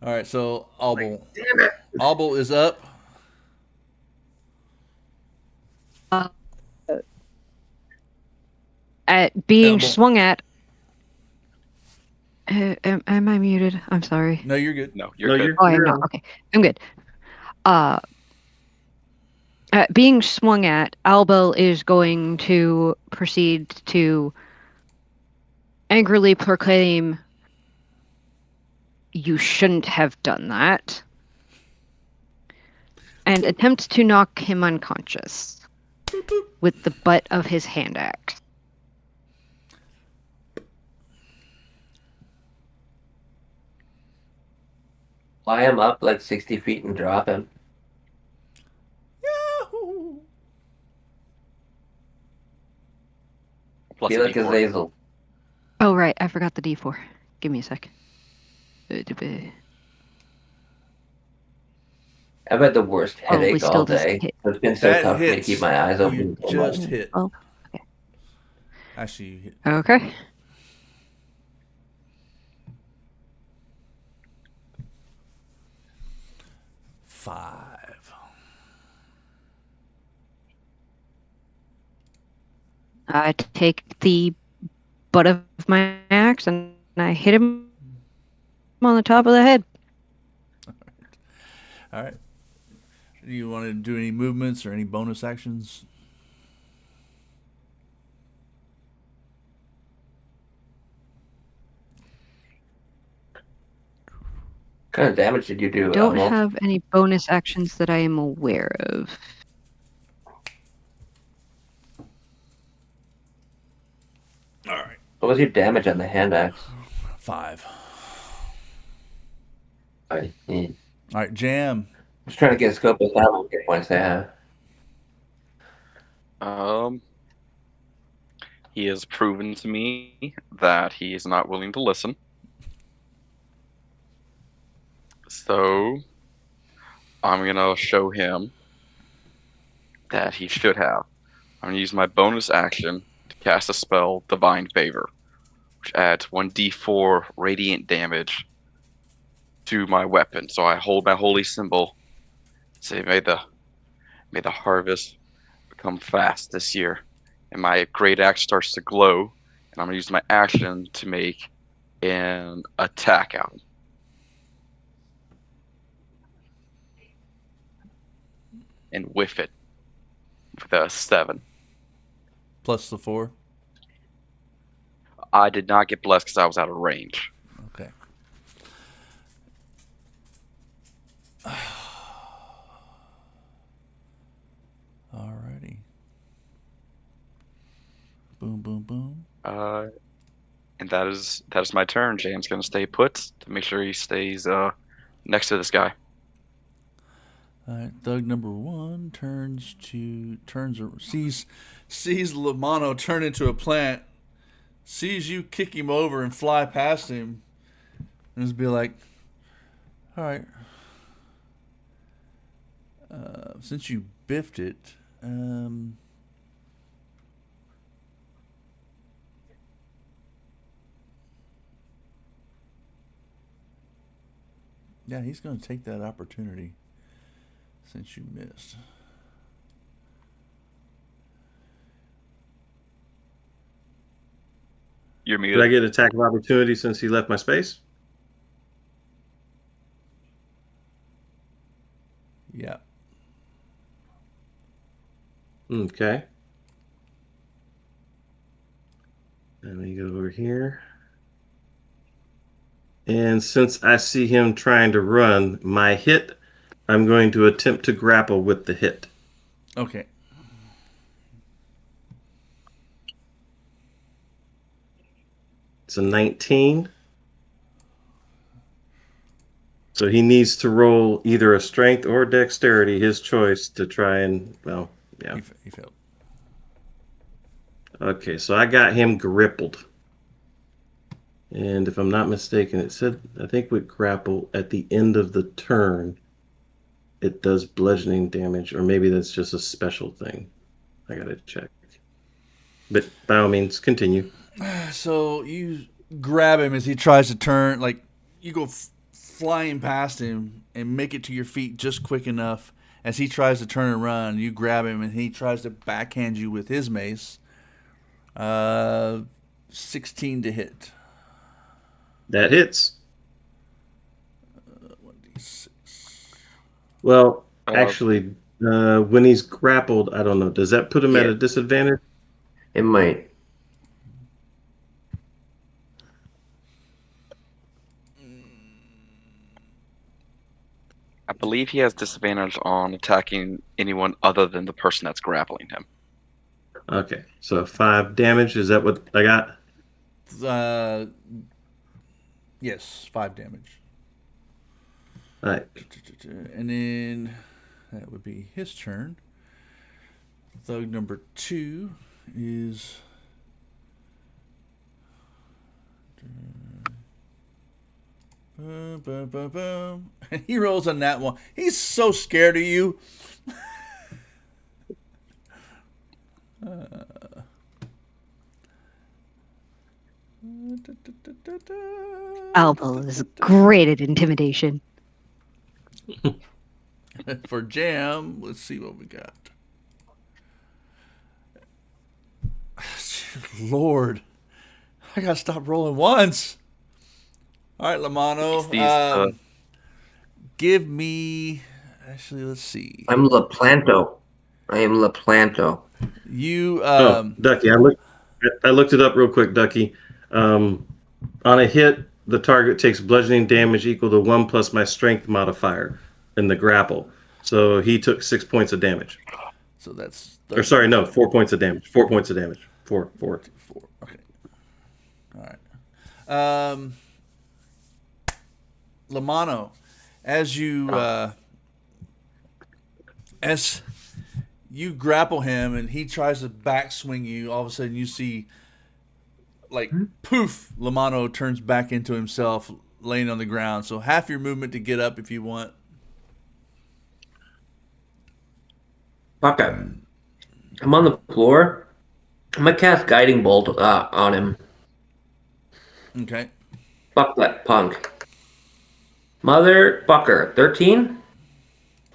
All right, so Albel. Damn it! Albel is up. At being Albel. swung at. Am I muted? I'm sorry. No, you're good. No, you're No, good. Oh, I am you're not. on. Okay, I'm good. Uh, being swung at, Albel is going to proceed to angrily proclaim, "You shouldn't have done that," and attempt to knock him unconscious with the butt of his hand axe. Fly him up like 60 feet and drop him. Plus Be a like D4. Azazel. Oh, right. I forgot the D4. Give me a sec. I've had the worst Probably headache still all doesn't day. hit. It's been so That tough for me to hits. keep my eyes open. You just hit. Oh, Actually, you hit. okay. Five. I take the butt of my axe and I hit him on the top of the head. All right. Do you want to do any movements or any bonus actions? What kind of damage did you do, Don't Elmo? have any bonus actions that I am aware of. All right. What was your damage on the hand axe? 5. I'm All right, Jam. just trying to get a scope of how many hit points they have. He has proven to me that he is not willing to listen. So I'm gonna show him that he should have. I'm gonna use my bonus action to cast a spell, Divine Favor, which adds 1d4 radiant damage to my weapon. So I hold my holy symbol. Say, may the harvest become fast this year. And my great axe starts to glow, and I'm gonna use my action to make an attack out. And whiff it with a 7. Plus the 4. I did not get blessed because I was out of range. Okay. Alrighty. Boom, boom, boom. And that is my turn. Jam's gonna stay put to make sure he stays next to this guy. All right, Thug number 1 sees Lamano turn into a plant, sees you kick him over and fly past him, and just be like, "All right, since you biffed it, yeah, he's going to take that opportunity." Since you missed. You're Did I muted. get attack of opportunity since he left my space? Yeah. Okay. Let me go over here. And since I see him trying to run, my hit, I'm going to attempt to grapple with the hit. Okay. It's a 19. So he needs to roll either a strength or dexterity, his choice, to try and, well, yeah. He failed. Okay, so I got him grappled. And if I'm not mistaken, it said, I think with grapple, at the end of the turn, it does bludgeoning damage, or maybe that's just a special thing. I gotta check. But by all means, continue. So you grab him as he tries to turn, like you go flying past him and make it to your feet just quick enough. As he tries to turn and run, you grab him and he tries to backhand you with his mace. 16 to hit. That hits. 1d6. Well, actually, when he's grappled, I don't know. Does that put him at Yeah. a disadvantage? It might. I believe he has disadvantage on attacking anyone other than the person that's grappling him. Okay, so 5 damage. Is that what I got? Yes, 5 damage. All right. And then that would be his turn. Thug number 2 is. And he rolls on that one. He's so scared of you. Albo is great at intimidation. For Jam, let's see what we got. Lord, I gotta stop rolling once. All right, Lamano, give me. Actually, let's see. I'm Laplanto. I am Laplanto. You, Ducky, I looked it up real quick, Ducky. On a hit, the target takes bludgeoning damage equal to 1 plus my strength modifier in the grapple. So he took 6 points of damage. So that's. Or sorry, no, 4 points of damage. 4 points of damage. Four. Okay. All right. Lamano, as you grapple him and he tries to backswing you, all of a sudden you see, like, poof, Lamano turns back into himself, laying on the ground. So half your movement to get up if you want. Okay. I'm on the floor. I'm gonna cast Guiding Bolt on him. Okay. Fuck that punk. Motherfucker. 13?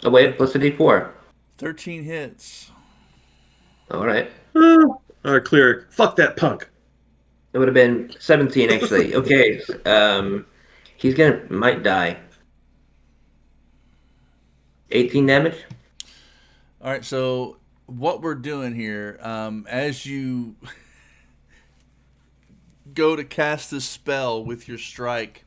Oh, wait, plus a d4. 13 hits. Alright. All right, cleric. Fuck that punk. It would have been 17, actually. Okay. He's might die. 18 damage? All right, so what we're doing here, as you go to cast this spell with your strike,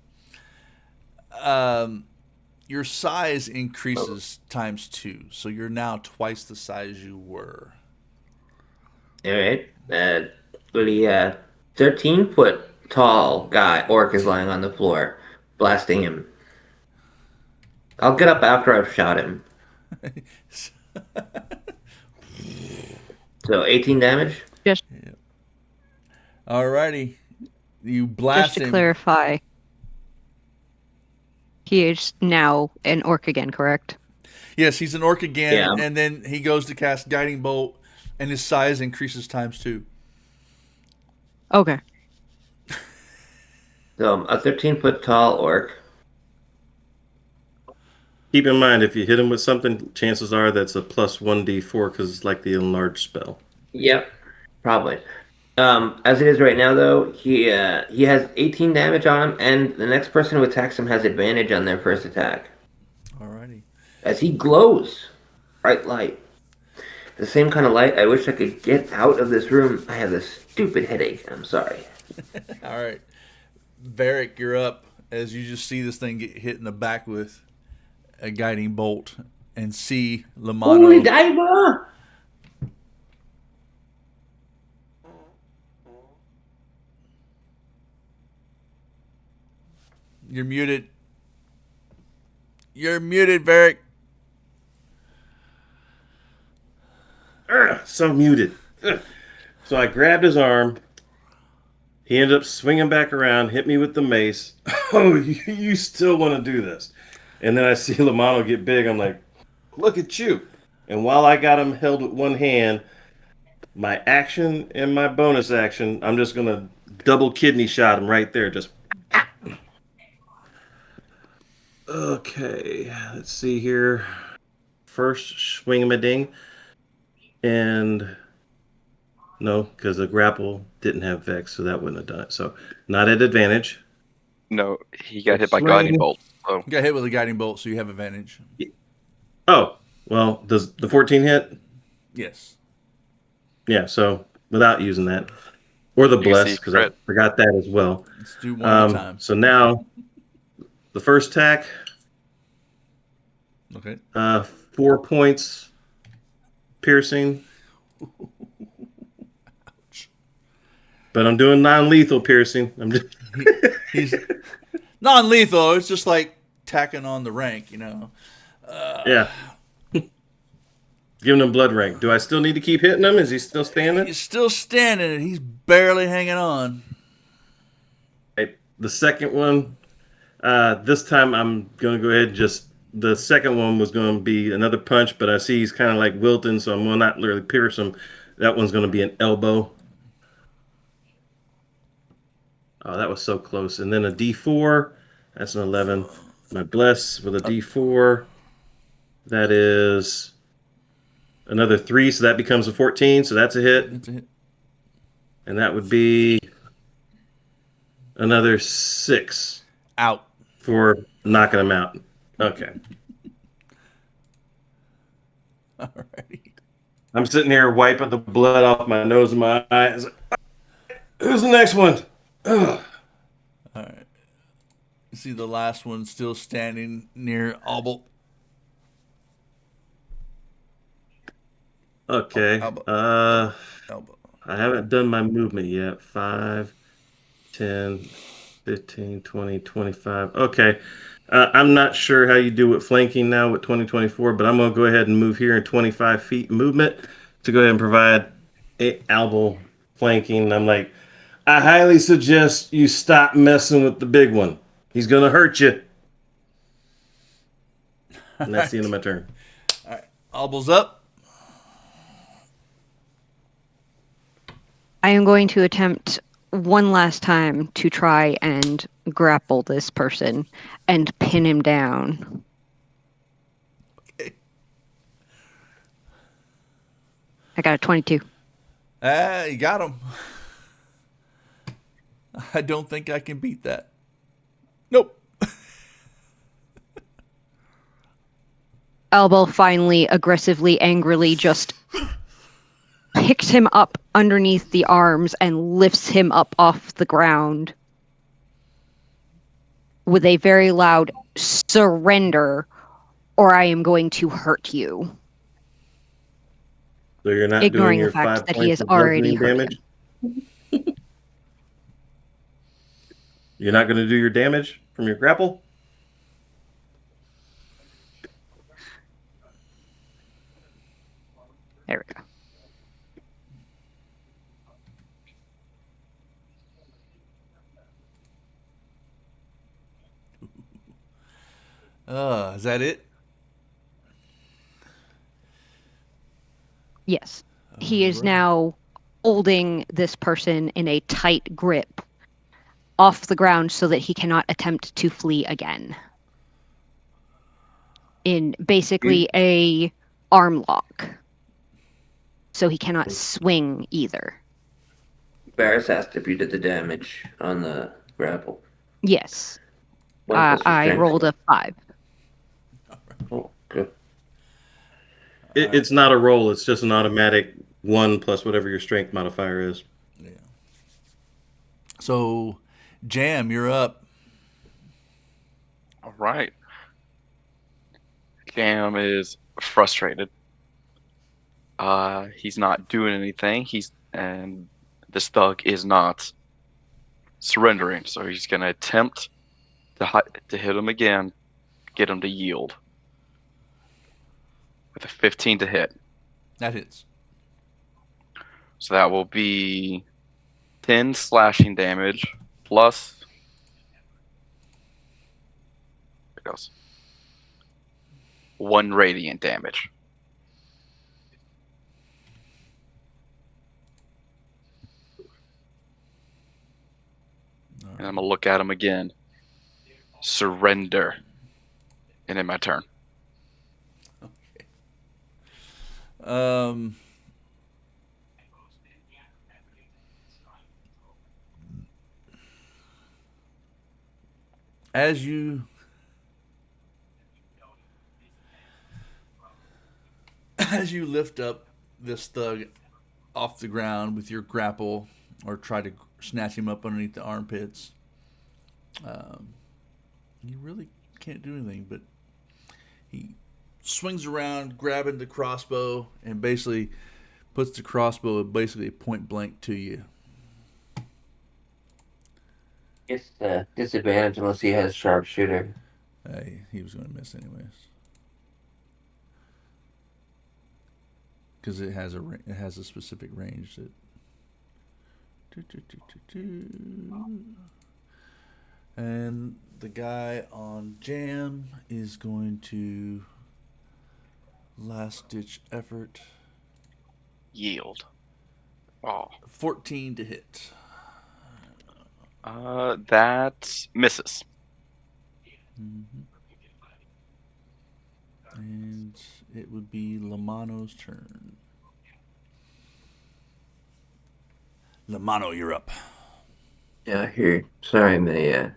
your size increases times 2, so you're now twice the size you were. All right. 13-foot tall guy, orc, is lying on the floor, blasting him. I'll get up after I've shot him. So 18 damage? Just Alrighty. You blast to him. clarify, he is now an orc again, correct? Yes, he's an orc again, Yeah. and then he goes to cast Guiding Bolt, and his size increases times 2. Okay. So a 13-foot tall orc. Keep in mind, if you hit him with something, chances are that's a plus 1d4 because it's like the enlarged spell. Yep, probably. As it is right now, though, he has 18 damage on him, and the next person who attacks him has advantage on their first attack. Alrighty. As he glows, bright light. The same kind of light. I wish I could get out of this room. I have this stupid headache. I'm sorry. All right. Varric, you're up as you just see this thing get hit in the back with a Guiding Bolt and see Lamano. Holy diver! You're muted. You're muted, Varric. So muted. So I grabbed his arm. He ended up swinging back around, hit me with the mace. Oh, you still want to do this? And then I see Lamano get big. I'm like, look at you. And while I got him held with one hand, my action and my bonus action, I'm just going to double kidney shot him right there. Just. Okay, let's see here. First swing him a ding. And no, because the grapple didn't have Vex, so that wouldn't have done it. So not at advantage. No, he got hit by Swing. guiding bolt. So You got hit with a guiding bolt, so you have advantage. Oh, well, does the 14 hit? Yes. Yeah, so without using that. Or the You can bless, see because I crit. forgot that as well. Let's do one at a time. So now, the first attack, Okay. 4 points piercing. But I'm doing non-lethal piercing. I'm just He's non-lethal. It's just like tacking on the rank, you know. yeah. Giving him blood rank. Do I still need to keep hitting him? Is he still standing? He's still standing, and he's barely hanging on. Right. The second one, this time I'm going to go ahead and just... The second one was going to be another punch, but I see he's kind of like wilting, so I'm going to not literally pierce him. That one's going to be an elbow. Oh, that was so close. And then a D4. That's an 11. My bless with a D4. That is another 3, so that becomes a 14. So that's a hit. That's a hit. And that would be another 6 Out. for knocking him out. Okay. Alrighty. I'm sitting here wiping the blood off my nose and my eyes. Who's the next one? Ugh. All right. You see the last one still standing near Albel. Okay. Elbow. I haven't done my movement yet. 5, 10, 15, 20, 25. Okay. I'm not sure how you do with flanking now with 2024, but I'm going to go ahead and move here in 25 feet movement to go ahead and provide Albel flanking. I'm like, I highly suggest you stop messing with the big one. He's going to hurt you. And that's the end of my turn. All right. Albel's up. I am going to attempt one last time to try and grapple this person and pin him down. Okay. I got a 22. You got him. I don't think I can beat that. Nope. Elbow finally, aggressively, angrily just picks him up underneath the arms and lifts him up off the ground with a very loud surrender, or I am going to hurt you. So you're not Ignoring doing your the fact 5 that he points has of already bludgeoning hurt damage? You're not going to do your damage from your grapple? There we go. Is that it? Yes. He is now holding this person in a tight grip off the ground so that he cannot attempt to flee again. In basically a arm lock. So he cannot swing either. Barris asked if you did the damage on the grapple. Yes. What was your I strength? rolled a 5. Oh, good. It's not a roll. It's just an automatic 1 plus whatever your strength modifier is. Yeah. So, Jam, you're up. All right. Cam is frustrated. He's not doing anything. And this thug is not surrendering. So he's going to attempt to hit him again, get him to yield with a 15 to hit. That hits. So that will be 10 slashing damage plus. There it goes. 1 radiant damage. And I'm going to look at him again. Surrender. And then my turn. As you lift up this thug off the ground with your grapple or try to snatch him up underneath the armpits, you really can't do anything, but he swings around grabbing the crossbow and basically puts the crossbow basically point blank to you. It's disadvantage unless he has sharpshooter. He was going to miss anyways. Because it has a specific range that. And the guy on Jam is going to last ditch effort. Yield. Oh. 14 to hit. That misses. Mm-hmm. And it would be Lamano's turn. Lamano, you're up. Yeah, here. Sorry, my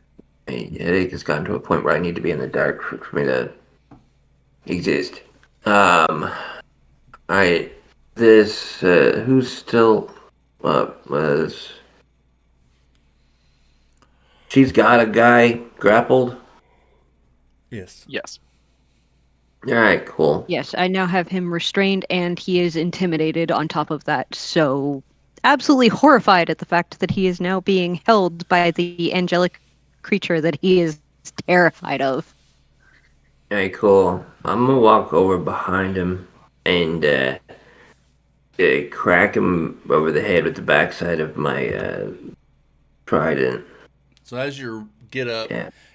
headache has gotten to a point where I need to be in the dark for me to exist. Alright. This, who's still up was... She's got a guy grappled? Yes. Yes. Alright, cool. Yes, I now have him restrained and he is intimidated on top of that. So absolutely horrified at the fact that he is now being held by the angelic creature that he is terrified of. Alright, cool. I'm gonna walk over behind him and crack him over the head with the backside of my trident. So as you get up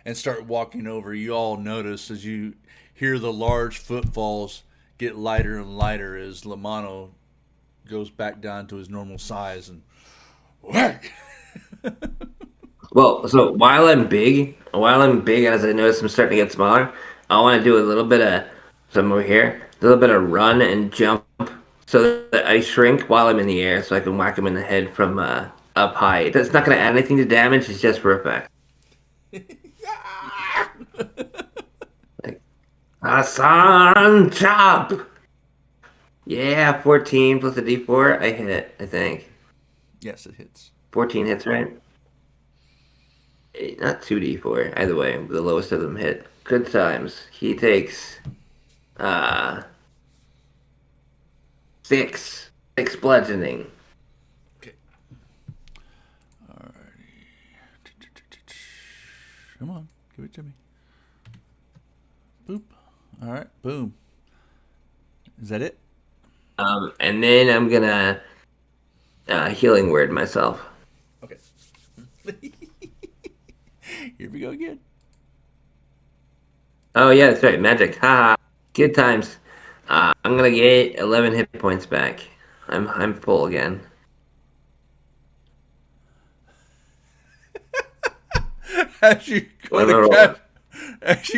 and start walking over, you all notice as you hear the large footfalls get lighter and lighter as Lamano goes back down to his normal size and whack. Well, so while I'm big, as I notice I'm starting to get smaller, I want to do a little bit of, so I'm over here, a little bit of run and jump so that I shrink while I'm in the air so I can whack him in the head from up high. It's not going to add anything to damage, it's just for effect. Like, Hassan chop! Yeah, 14 plus a d4. I hit it, I think. Yes, it hits. 14 hits, right? Not 2d4. Either way, the lowest of them hit. Good times. He takes 6 bludgeoning. Okay. Alrighty. Come on, give it to me. Boop. All right. Boom. Is that it? And then I'm gonna healing word myself. Okay. Here we go again. Oh yeah, that's right. Magic. Haha. Good times. I'm gonna get 11 hit points back. I'm full again. As you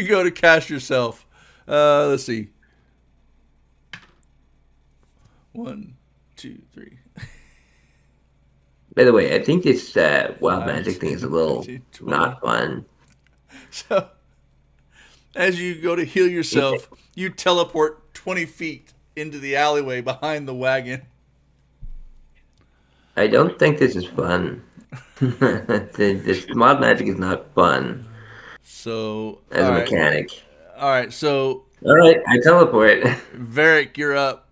go to cast yourself, let's see. 1, 2, 3. By the way, I think this wild 5, magic thing is a 10, little 15, 20. not fun. So, as you go to heal yourself, you teleport 20 feet into the alleyway behind the wagon. I don't think this is fun. This wild magic is not fun So, as a mechanic. All right, so. All right, I teleport. Varric, you're up.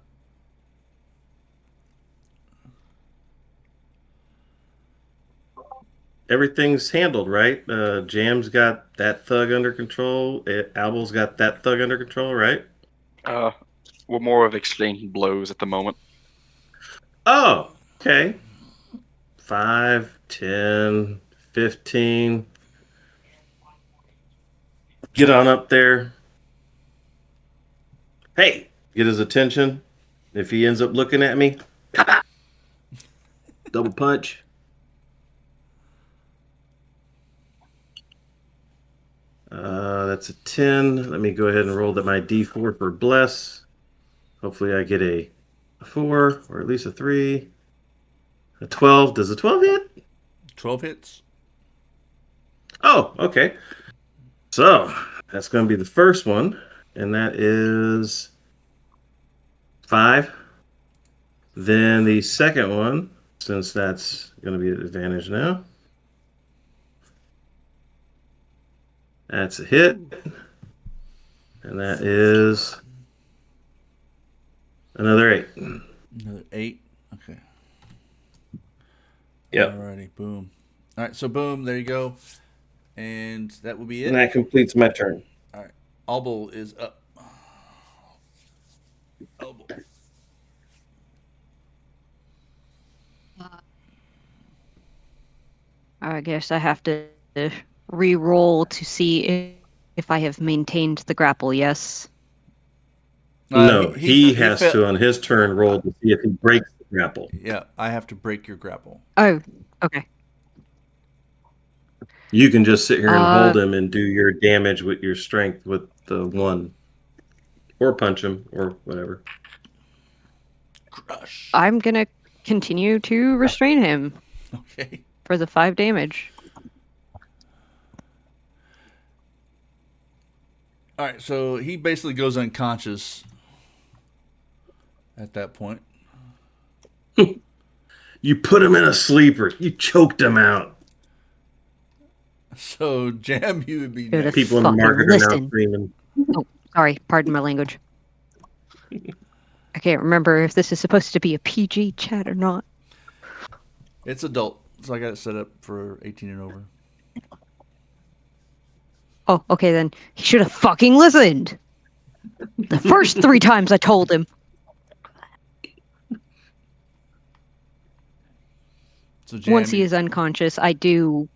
Everything's handled, right? Jam's got that thug under control. Albel's got that thug under control, right? We're more of exchanging blows at the moment. Oh, Okay. 5, 10, 15. Get on up there. Hey, get his attention. If he ends up looking at me, double punch. That's a 10. Let me go ahead and roll my D4 for bless. Hopefully I get a 4 or at least a 3. A 12. Does a 12 hit? 12 hits. Oh, okay. So that's going to be the first one, and that is 5. Then the second one, since that's going to be an advantage now, that's a hit, and that is another 8. Another 8. Okay. Yep. Alrighty. Boom. All right. So boom. There you go. And that will be it. And that completes my turn. All right. Albel is up. Albel. I guess I have to re-roll to see if I have maintained the grapple. Yes. No, he has failed. to on his turn roll to see if he breaks the grapple. Yeah, I have to break your grapple. Oh, okay. You can just sit here and hold him and do your damage with your strength with the 1. Or punch him, or whatever. Crush. I'm going to continue to restrain him. Okay. For the 5 damage. All right, so he basically goes unconscious at that point. You put him in a sleeper. You choked him out. So, Jam, you would be next. People in the market are now screaming. Oh, sorry. Pardon my language. I can't remember if this is supposed to be a PG chat or not. It's adult, so I got it set up for 18 and over. Oh, okay then. He should have fucking listened. The first 3 times I told him. So Jam, once he is unconscious, I do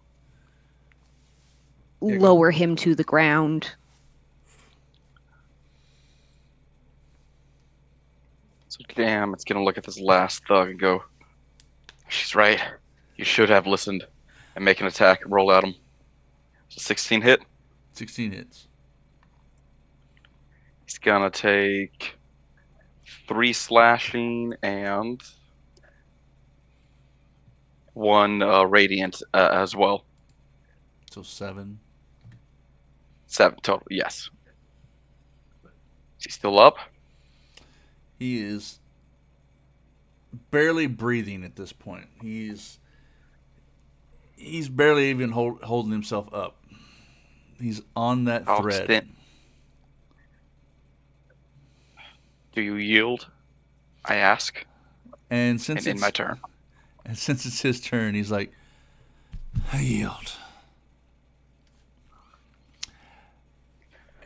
lower him to the ground. So Jam, it's gonna look at this last thug and go, "She's right. You should have listened," and make an attack and roll at him. So 16 hit. 16 hits. He's gonna take 3 slashing and 1 radiant as well. So 7. 7 total. Yes. Is he still up? He is barely breathing at this point. He's barely even holding himself up. He's on that thread. Do you yield? I ask. And since in my turn. And since it's his turn, he's like, I yield.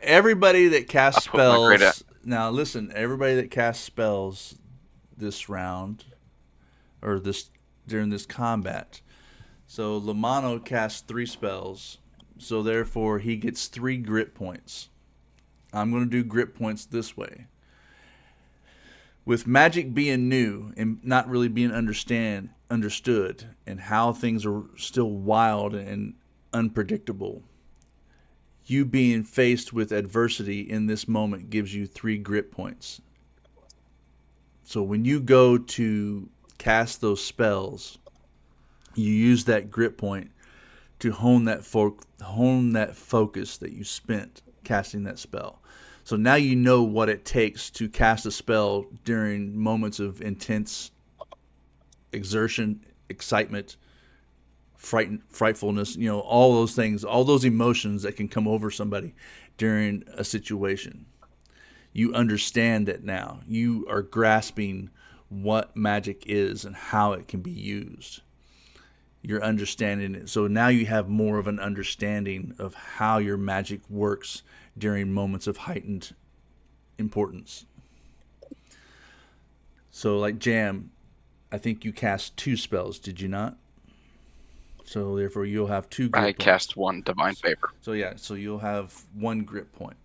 Everybody that casts spells. Now listen, everybody that casts spells this round or during this combat. So Lamano casts 3 spells. So therefore he gets 3 grit points. I'm going to do grit points this way. With magic being new and not really being understood and how things are still wild and unpredictable, you being faced with adversity in this moment gives you 3 grit points. So when you go to cast those spells, you use that grit point to hone that focus that you spent casting that spell. So now you know what it takes to cast a spell during moments of intense exertion, excitement, frightfulness, all those things, all those emotions that can come over somebody during a situation. You understand it now. You are grasping what magic is and how it can be used. You're understanding it. So now you have more of an understanding of how your magic works during moments of heightened importance. So like Jam, I think you cast 2 spells, did you not? So therefore, you'll have 2 grit I points. cast 1 divine favor. So yeah, so you'll have 1 grit point.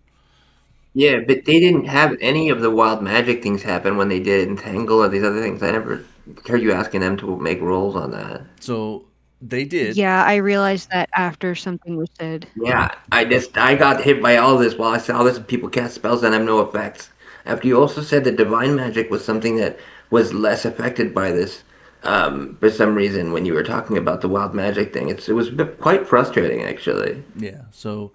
Yeah, but they didn't have any of the wild magic things happen when they did Entangle or these other things. I never heard you asking them to make rolls on that. So they did. Yeah, I realized that after something was said. Yeah, I got hit by all this while I saw this people cast spells and have no effects. After you also said that divine magic was something that was less affected by this, for some reason when you were talking about the wild magic thing, it was quite frustrating actually. Yeah. So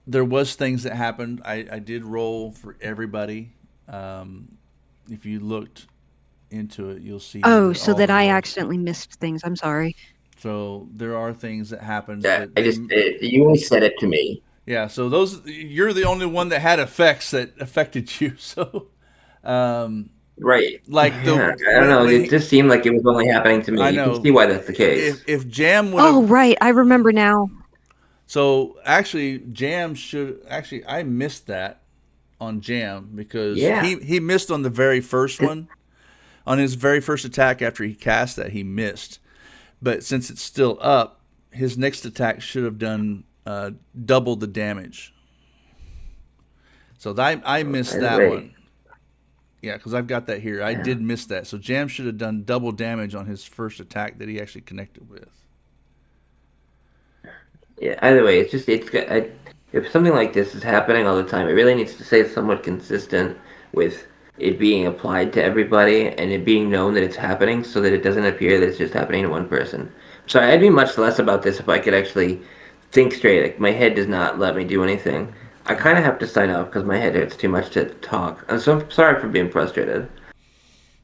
there was things that happened. I did roll for everybody. If you looked into it, you'll see. Oh, that so all that the I rolls. accidentally missed things. I'm sorry. So there are things that happened. Yeah, That you only said it to me. yeah. So those you're the only one that had effects that affected you. So, Right. like Yeah, I don't know. when It just seemed like it was only happening to me. I You can know see why that's the case. if Jam would Oh, have. right. I remember now. So actually, Jam should actually I missed that on Jam because Yeah. he missed on the very first one. On his very first attack after he cast that, he missed. But since it's still up, his next attack should have done double the damage. So I missed By the that way, one. Yeah, because I've got that here. I yeah. did miss that. So Jam should have done double damage on his first attack that he actually connected with. Yeah, either way, if something like this is happening all the time, it really needs to stay somewhat consistent with it being applied to everybody and it being known that it's happening so that it doesn't appear that it's just happening to one person. So I'd be much less about this if I could actually think straight. Like, my head does not let me do anything. I kind of have to sign off because my head hurts too much to talk. And so I'm sorry for being frustrated.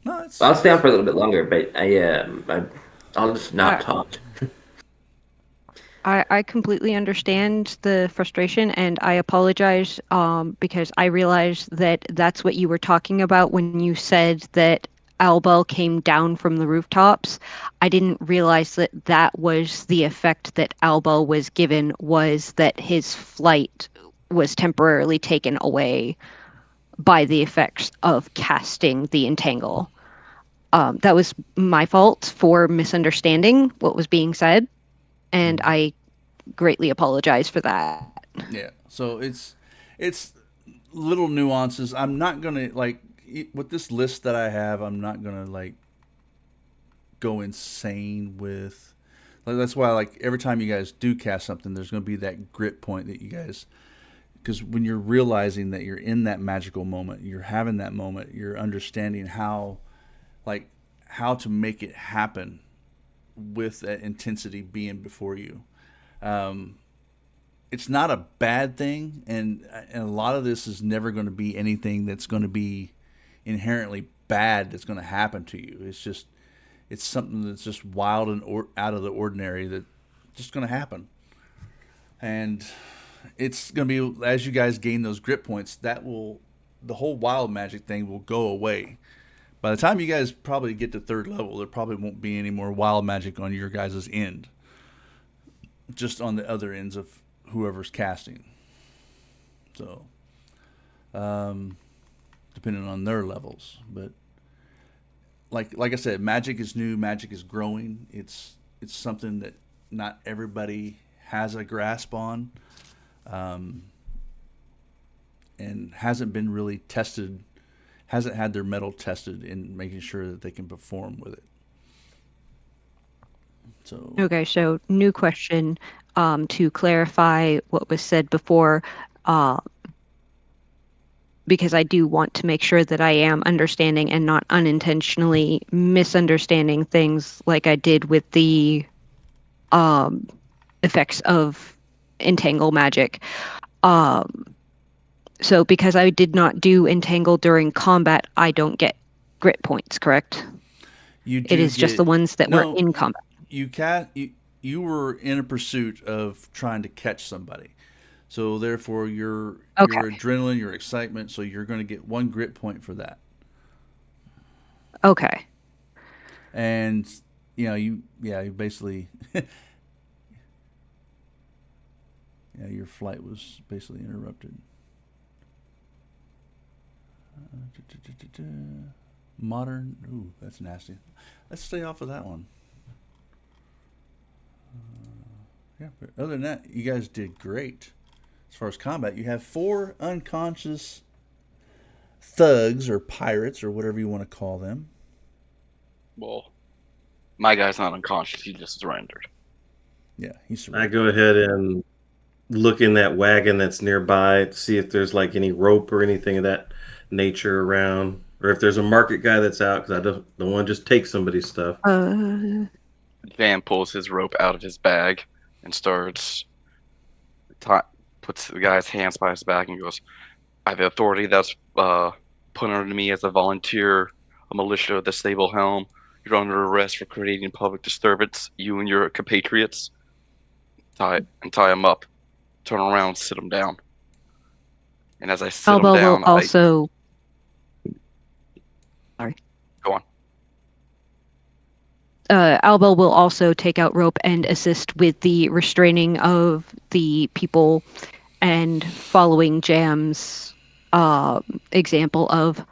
No, it's, I'll stay on for a little bit longer, but I'll just not I, talk. I completely understand the frustration, and I apologize because I realized that that's what you were talking about when you said that Albel came down from the rooftops. I didn't realize that that was the effect that Albel was given, was that his flight was temporarily taken away by the effects of casting the entangle. That was my fault for misunderstanding what was being said, and I greatly apologize for that. yeah. So it's little nuances. I'm not gonna like with this list that I have. I'm not gonna like go insane with. Like, that's why like every time you guys do cast something, there's gonna be that grit point that you guys. Because when you're realizing that you're in that magical moment, you're having that moment, you're understanding how to make it happen with that intensity being before you. It's not a bad thing, and a lot of this is never going to be anything that's going to be inherently bad that's going to happen to you. It's something that's just wild and out of the ordinary that's just going to happen. And it's going to be, as you guys gain those grit points, the whole wild magic thing will go away. By the time you guys probably get to 3rd level, there probably won't be any more wild magic on your guys' end. Just on the other ends of whoever's casting. So, depending on their levels. But like I said, magic is new, magic is growing. It's something that not everybody has a grasp on. And hasn't been really tested, hasn't had their mettle tested in making sure that they can perform with it. So Okay, so new question to clarify what was said before, because I do want to make sure that I am understanding and not unintentionally misunderstanding things like I did with the effects of entangle magic. So because I did not do entangle during combat, I don't get grit points, correct? it is just the ones that were in combat. You were in a pursuit of trying to catch somebody, so therefore your adrenaline, your excitement, so you're going to get 1 grit point for that. Okay. And you basically your flight was basically interrupted. Modern. Ooh, that's nasty. Let's stay off of that one. Yeah, but other than that, you guys did great. As far as combat, you have 4 unconscious thugs or pirates or whatever you want to call them. Well, my guy's not unconscious. He just surrendered. Yeah, he's I surrendered. go ahead and look in that wagon that's nearby to see if there's like any rope or anything of that nature around, or if there's a market guy that's out, because I don't want to just take somebody's stuff. Van pulls his rope out of his bag and starts puts the guy's hands by his back and goes, "I have the authority that's put under me as a volunteer, a militia of the Stable Helm. You're under arrest for creating public disturbance. You and your compatriots. Tie him up. Turn around, sit him down." And as I sit him Elbow down, will also. Sorry. Go on. Alba will also take out rope and assist with the restraining of the people and following Jam's example of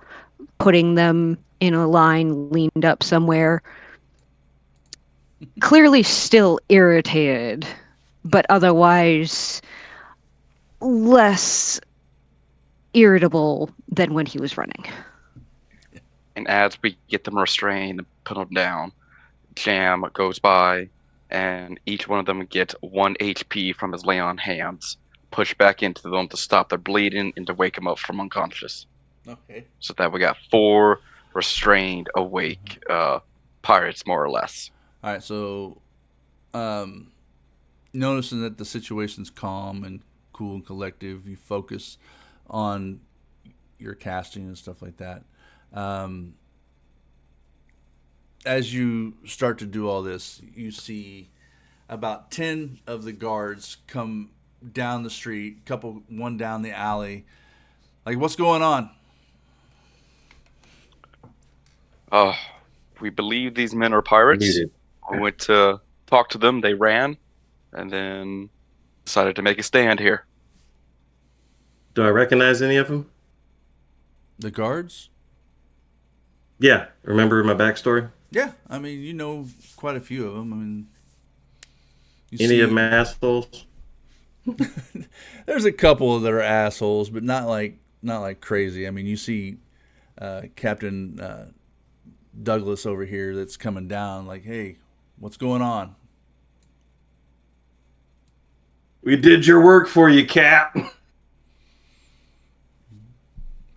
putting them in a line leaned up somewhere. Clearly still irritated, but otherwise less irritable than when he was running. And as we get them restrained and put them down, Jam goes by, and each one of them gets 1 HP from his lay on hands, pushed back into them to stop their bleeding and to wake them up from unconscious. Okay. So that we got 4 restrained, awake pirates, more or less. All right, so noticing that the situation's calm and cool and collective, you focus on your casting and stuff like that. As you start to do all this, you see about 10 of the guards come down the street, one down the alley. Like, what's going on? We believe these men are pirates. Muted. We went to talk to them. They ran, and then decided to make a stand here. Do I recognize any of them? The guards? Yeah. Remember my backstory? Yeah, I mean, you know quite a few of them. I mean, Any of them assholes? There's a couple that are assholes, but not like crazy. I mean, you see Captain Douglas over here that's coming down. Like, hey, what's going on? We did your work for you, Cap.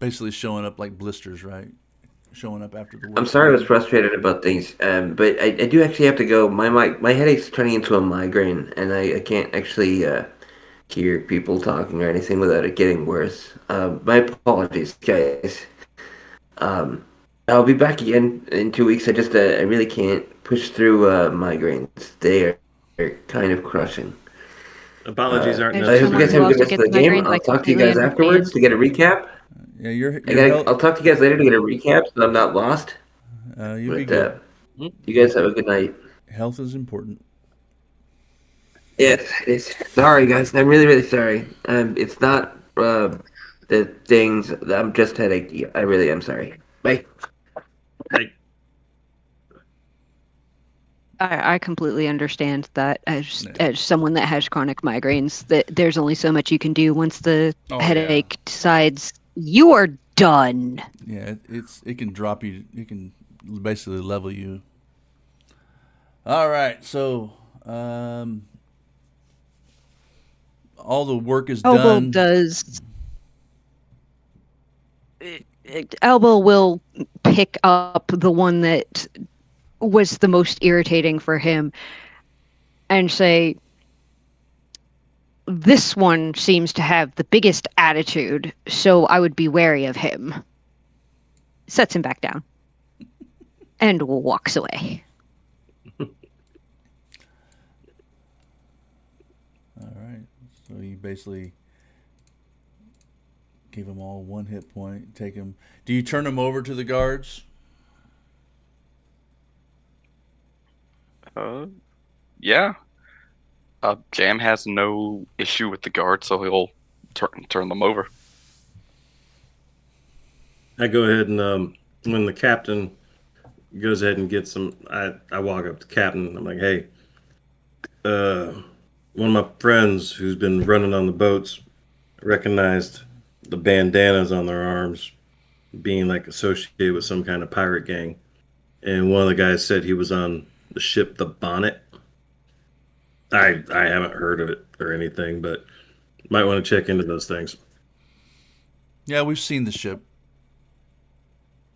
basically showing up like blisters, right? Showing up after the work. I'm sorry I was frustrated about things, but I do actually have to go. My headache's turning into a migraine, and I can't actually hear people talking or anything without it getting worse. My apologies, guys. I'll be back again in 2 weeks. I really can't push through migraines. They are kind of crushing. Apologies aren't I hope you guys have a good rest of the game. migraines, I'll I talk to you completely guys afterwards to get a recap. Yeah, I'll talk to you guys later to get a recap, so I'm not lost. You'll be good. You guys have a good night. Health is important. Yes, it is. Sorry, guys. I'm really, really sorry. It's not the things. I'm just headachy. I really am sorry. Bye. I completely understand that as someone that has chronic migraines, that there's only so much you can do once the headache decides you are done. Yeah, it can drop you. It can basically level you. All right, so all the work is done. Elbow will pick up the one that was the most irritating for him and say, this one seems to have the biggest attitude, so I would be wary of him. Sets him back down and walks away. All right, so you basically give them all 1 hit point. Take them. Do you turn them over to the guards? Yeah. Jam has no issue with the guard, so he'll turn them over. I go ahead and when the captain goes ahead and gets them, I walk up to the captain. I'm like, hey, uh, one of my friends who's been running on the boats recognized the bandanas on their arms being like associated with some kind of pirate gang. And one of the guys said he was on the ship the Bonnet. I haven't heard of it or anything, but might want to check into those things. Yeah, we've seen the ship.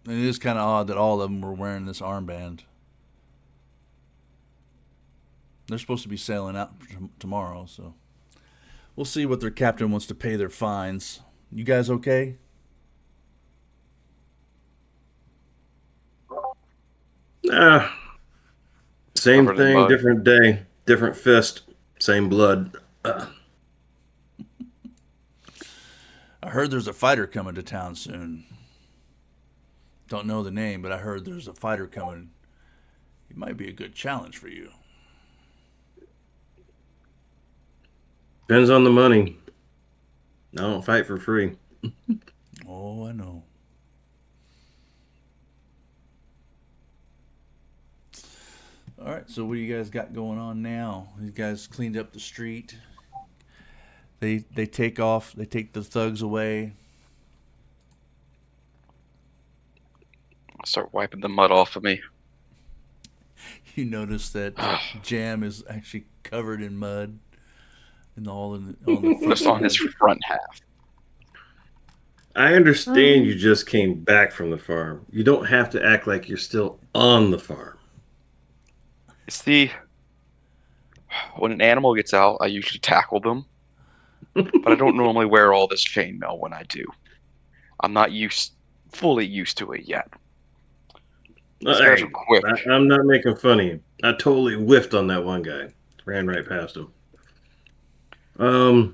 And it is kind of odd that all of them were wearing this armband. They're supposed to be sailing out tomorrow, so we'll see what their captain wants to pay their fines. You guys okay? Ah, same Covered in thing, mud. different day, different fist, same blood. I heard there's a fighter coming to town soon. Don't know the name, but I heard there's a fighter coming. It might be a good challenge for you. Depends on the money. I don't fight for free. Oh, I know. All right, so what do you guys got going on now? You guys cleaned up the street. They take off. They take the thugs away. I'll start wiping the mud off of me. You notice that Jam is actually covered in mud, and all on the front Just on his side. front half. I understand you just came back from the farm. You don't have to act like you're still on the farm. You see, when an animal gets out, I usually tackle them, but I don't normally wear all this chainmail when I do. I'm not fully used to it yet. These guys Hey, are quick. I'm not making fun of you. I totally whiffed on that one guy. Ran right past him. I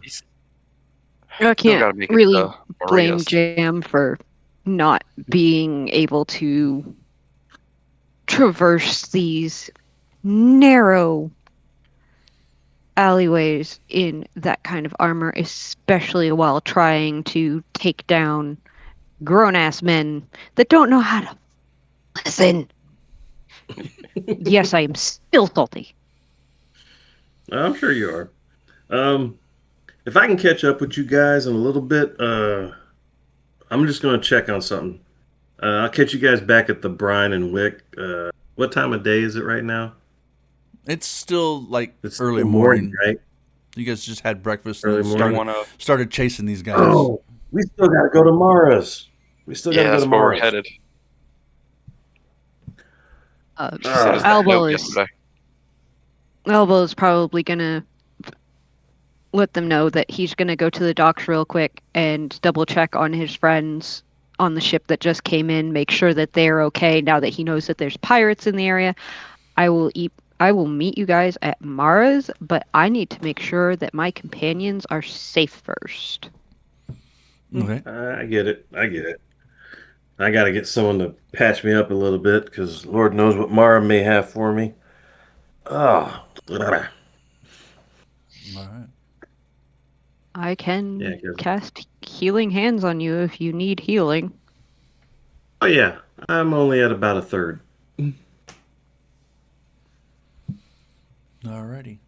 Still can't gotta make it really to blame Maria's. Jam for not being able to traverse these narrow alleyways in that kind of armor, especially while trying to take down grown-ass men that don't know how to listen. Yes, I am still salty. I'm sure you are. If I can catch up with you guys in a little bit, I'm just going to check on something. I'll catch you guys back at the Brine and Wick. What time of day is it right now? It's still like It's early the morning. right? You guys just had breakfast Early and morning. started chasing these guys. Oh, we still got to go to Mara's. We still got to go that's to where we're Mara's. headed. She sent us that Albo note is yesterday. Elbo's probably gonna let them know that he's gonna go to the docks real quick and double check on his friends on the ship that just came in, make sure that they're okay now that he knows that there's pirates in the area. I will meet you guys at Mara's, but I need to make sure that my companions are safe first. Okay. I get it. I got to get someone to patch me up a little bit because Lord knows what Mara may have for me. Oh, All right. I can Yeah, 'cause- cast healing hands on you if you need healing. oh yeah, I'm only at about a third. Alrighty.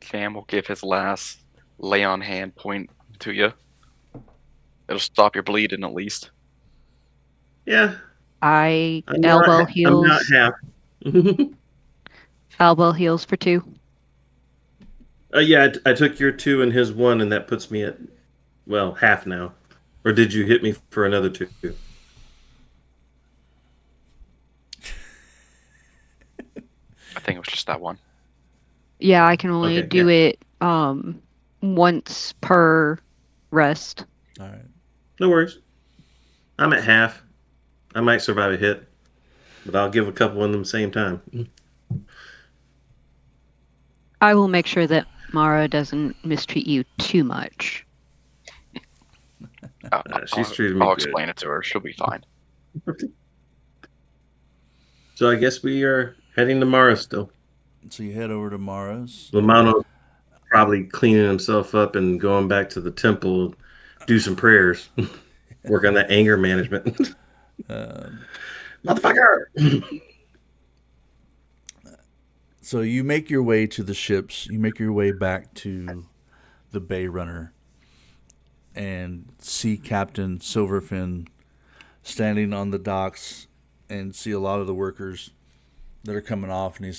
Jam will give his last lay on hand point to you. It'll stop your bleeding at least. Yeah, I I'm elbow not heals. half. Elbow heals for 2. Yeah, I took your 2 and his 1, and that puts me at, well, half now. Or did you hit me for another 2? I think it was just that one. Yeah, I can only Okay, do it once per rest. All right. No worries. I'm at half. I might survive a hit, but I'll give a couple in the same time. I will make sure that Mara doesn't mistreat you too much. She's treated me I'll good. explain it to her. She'll be fine. So I guess we are heading to Mara still. So you head over to Mara's. Lamano's probably cleaning himself up and going back to the temple, do some prayers. Work on that anger management. Motherfucker! So you make your way to the ships. You make your way back to the Bay Runner and see Captain Silverfin standing on the docks and see a lot of the workers that are coming off. And he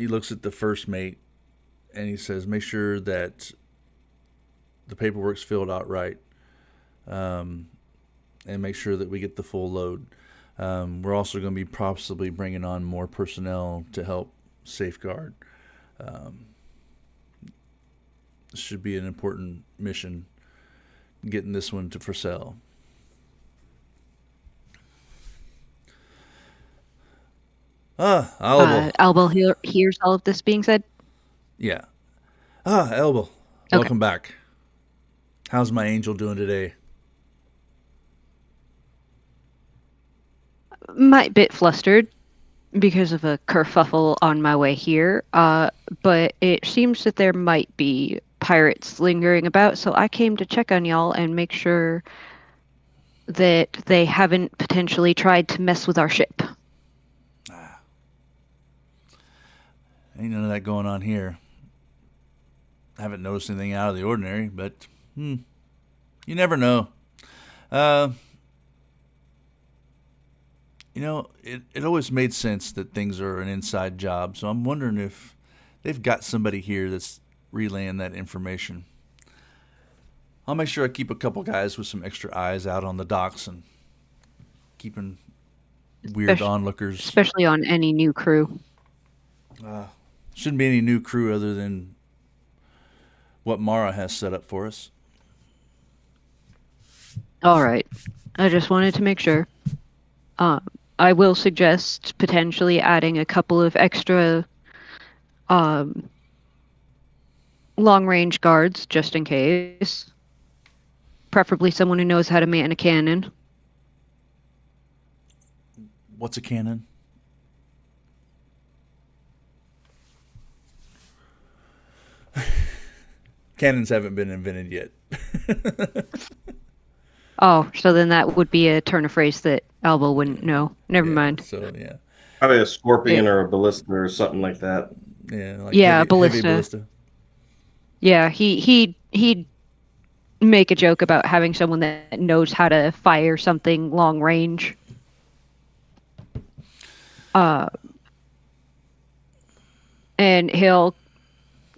looks at the first mate and he says, make sure that the paperwork's filled out right, and make sure that we get the full load. We're also going to be possibly bringing on more personnel to help safeguard. This should be an important mission, getting this one to Purcell. Elbel. Elbel hears all of this being said. Yeah. Elbel. Okay. Welcome back. How's my angel doing today? Might bit flustered because of a kerfuffle on my way here, but it seems that there might be pirates lingering about, so I came to check on y'all and make sure that they haven't potentially tried to mess with our ship. Ain't none of that going on here. I haven't noticed anything out of the ordinary, but you never know. It always made sense that things are an inside job, so I'm wondering if they've got somebody here that's relaying that information. I'll make sure I keep a couple guys with some extra eyes out on the docks and keeping weird onlookers. Especially on any new crew. Shouldn't be any new crew other than what Mara has set up for us. All right. I just wanted to make sure. I will suggest potentially adding a couple of extra long-range guards, just in case. Preferably someone who knows how to man a cannon. What's a cannon? Cannons haven't been invented yet. Oh, so then that would be a turn of phrase that Alba wouldn't know. Never mind. So, yeah. Probably a scorpion or a ballista or something like that. Yeah, like a ballista. Heavy ballista. Yeah, he'd make a joke about having someone that knows how to fire something long range. And he'll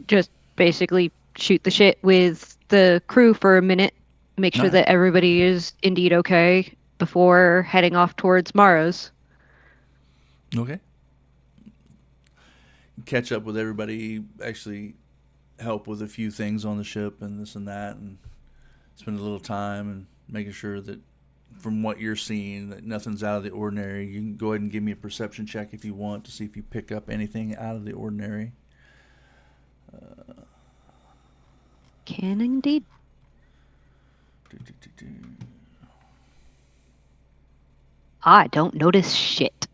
just basically shoot the shit with the crew for a minute, make sure that everybody is indeed okay before heading off towards Maros. Okay. Catch up with everybody, actually help with a few things on the ship and this and that, and spend a little time and making sure that from what you're seeing that nothing's out of the ordinary. You can go ahead and give me a perception check if you want to see if you pick up anything out of the ordinary. Can indeed. I don't notice shit.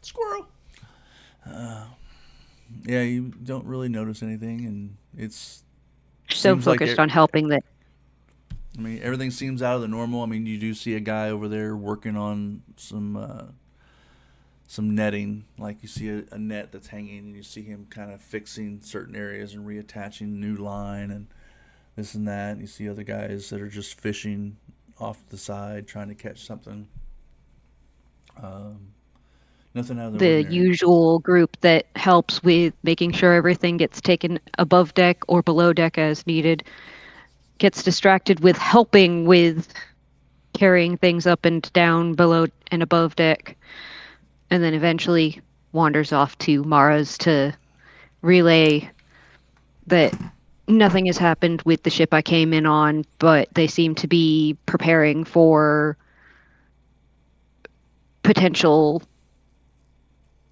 Squirrel. Yeah, you don't really notice anything, and it's so focused on helping that. I mean, everything seems out of the normal. I mean, you do see a guy over there working on some netting. Like you see a net that's hanging, and you see him kind of fixing certain areas and reattaching new line and this and that. And you see other guys that are just fishing off the side, trying to catch something. Nothing out of the ordinary. Usual group that helps with making sure everything gets taken above deck or below deck as needed gets distracted with helping with carrying things up and down below and above deck, and then eventually wanders off to Mara's to relay that nothing has happened with the ship I came in on, but they seem to be preparing for potential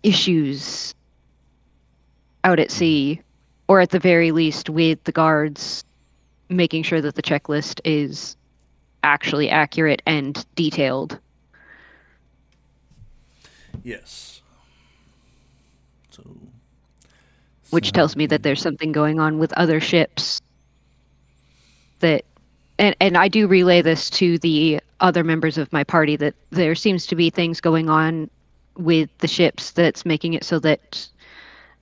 issues out at sea, or at the very least with the guards making sure that the checklist is actually accurate and detailed. Yes. Which tells me that there's something going on with other ships that, and I do relay this to the other members of my party, that there seems to be things going on with the ships that's making it so that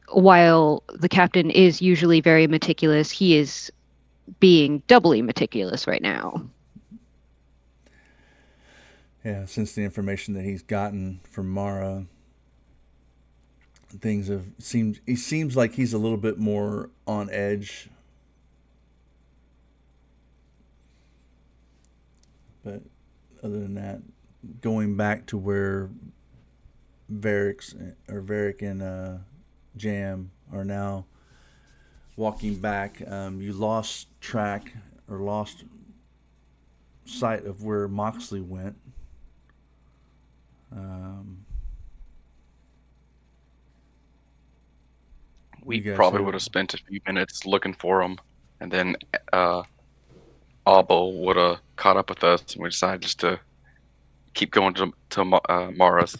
while the captain is usually very meticulous, he is being doubly meticulous right now. Yeah, since the information that he's gotten from Mara, things have seemed. He seems like he's a little bit more on edge. But other than that, going back to where Varric and Jam are now walking back, you lost track or lost sight of where Moxley went. We You guys probably have- would have spent a few minutes looking for him, and then Abo would have caught up with us, and we decided just to keep going to Mara's.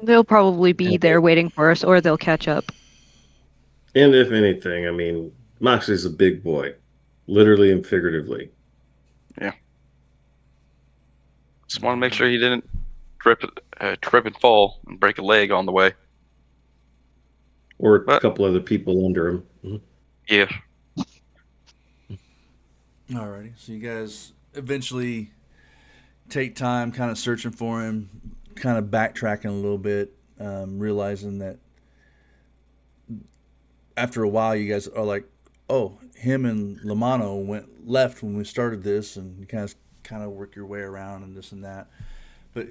They'll probably be there waiting for us, or they'll catch up. And if anything, I mean, Moxley's a big boy, literally and figuratively. Yeah. Just want to make sure he didn't trip and fall and break a leg on the way. Or a couple other people under him. Mhm. Yeah. Alrighty, so you guys eventually take time kind of searching for him, kind of backtracking a little bit, realizing that after a while you guys are like, oh, him and Lamano went left when we started this, and you kind of work your way around and this and that. But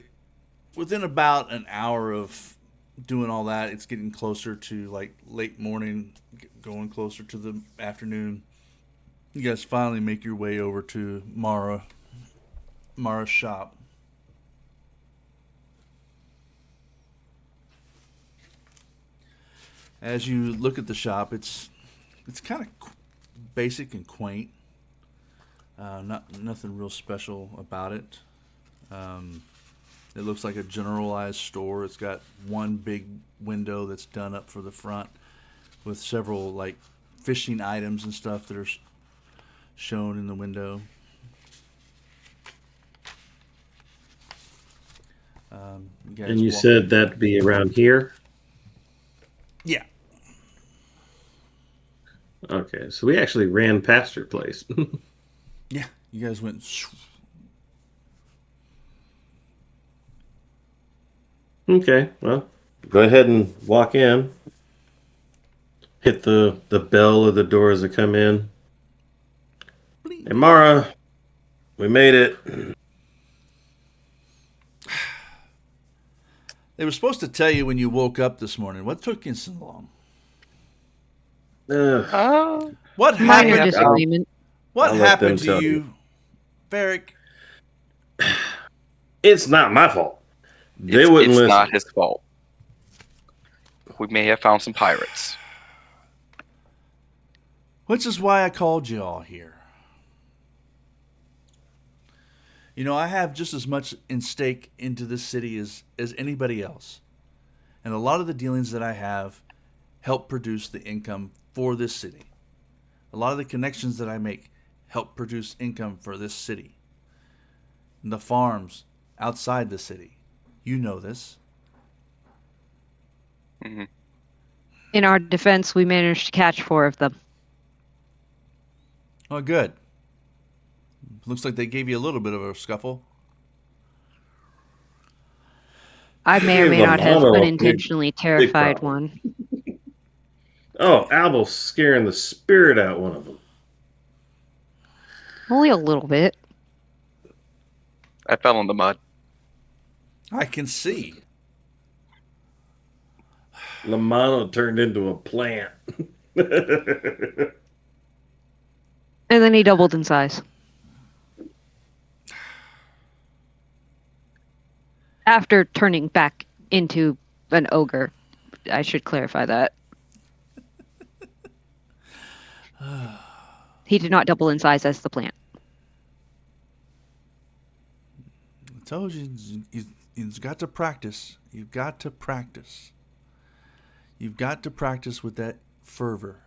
within about an hour of doing all that, it's getting closer to like late morning, going closer to the afternoon. You guys finally make your way over to Mara's shop. As you look at the shop, it's kind of basic and quaint. Nothing real special about it. It looks like a generalized store. It's got one big window that's done up for the front with several like fishing items and stuff that are shown in the window. And you said that'd be around here? Yeah. Okay, so we actually ran past your place. Yeah, you guys went. Okay, well, go ahead and walk in. Hit the bell of the door as they come in. Hey, Mara, we made it. They were supposed to tell you when you woke up this morning. What took you so long? What Minor happened? disagreement. What I'll let happened them to tell you, Varric? It's not my fault. They wouldn't It's listen. not his fault. We may have found some pirates. Which is why I called you all here. You know, I have just as much in stake into this city as anybody else. And a lot of the dealings that I have help produce the income for this city. A lot of the connections that I make help produce income for this city. And the farms outside the city. You know this. Mm-hmm. In our defense, we managed to catch 4 of them. Oh, good. Looks like they gave you a little bit of a scuffle. I may or may Hey, not have Lamano, unintentionally terrified problem. one. Oh, Albel's scaring the spirit out one of them. Only a little bit. I fell in the mud. I can see. Lamano turned into a plant. And then he doubled in size. After turning back into an ogre. I should clarify that. He did not double in size as the plant. I told you, you've got to practice. You've got to practice. You've got to practice with that fervor.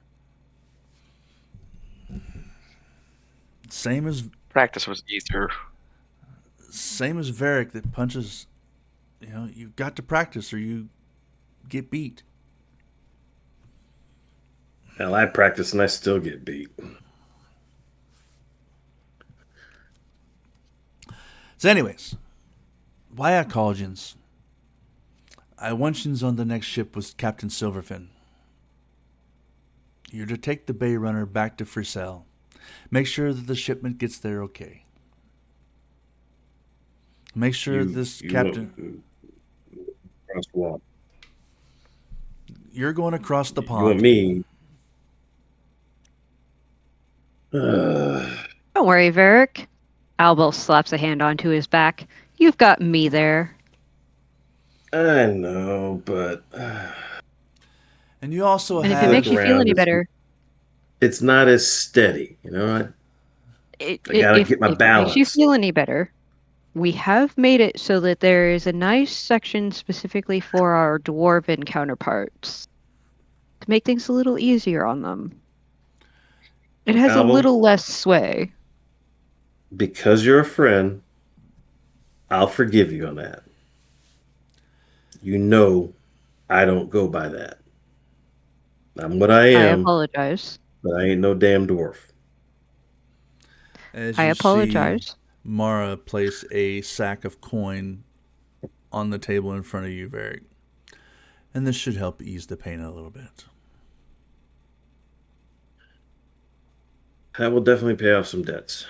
Same as Practice was easier. Varric that punches. You've got to practice or you get beat. Hell, I practice and I still get beat. So, anyways, why I called yins? I want yins on the next ship was Captain Silverfin. You're to take the Bay Runner back to Frisell. Make sure that the shipment gets there okay. Make sure this captain. Across the wall. You're going across the pond. You want me? Don't worry, Varric. Albel slaps a hand onto his back. You've got me there. I know, but and you also and have. if it makes you feel any better, it's not as steady. I gotta get my balance. If it makes you feel any better, we have made it so that there is a nice section specifically for our dwarven counterparts to make things a little easier on them. It has a little less sway. Because you're a friend, I'll forgive you on that. I don't go by that. I'm what I am. I apologize. But I ain't no damn dwarf. As I apologize. Mara place a sack of coin on the table in front of you, Varric. And this should help ease the pain a little bit. That will definitely pay off some debts.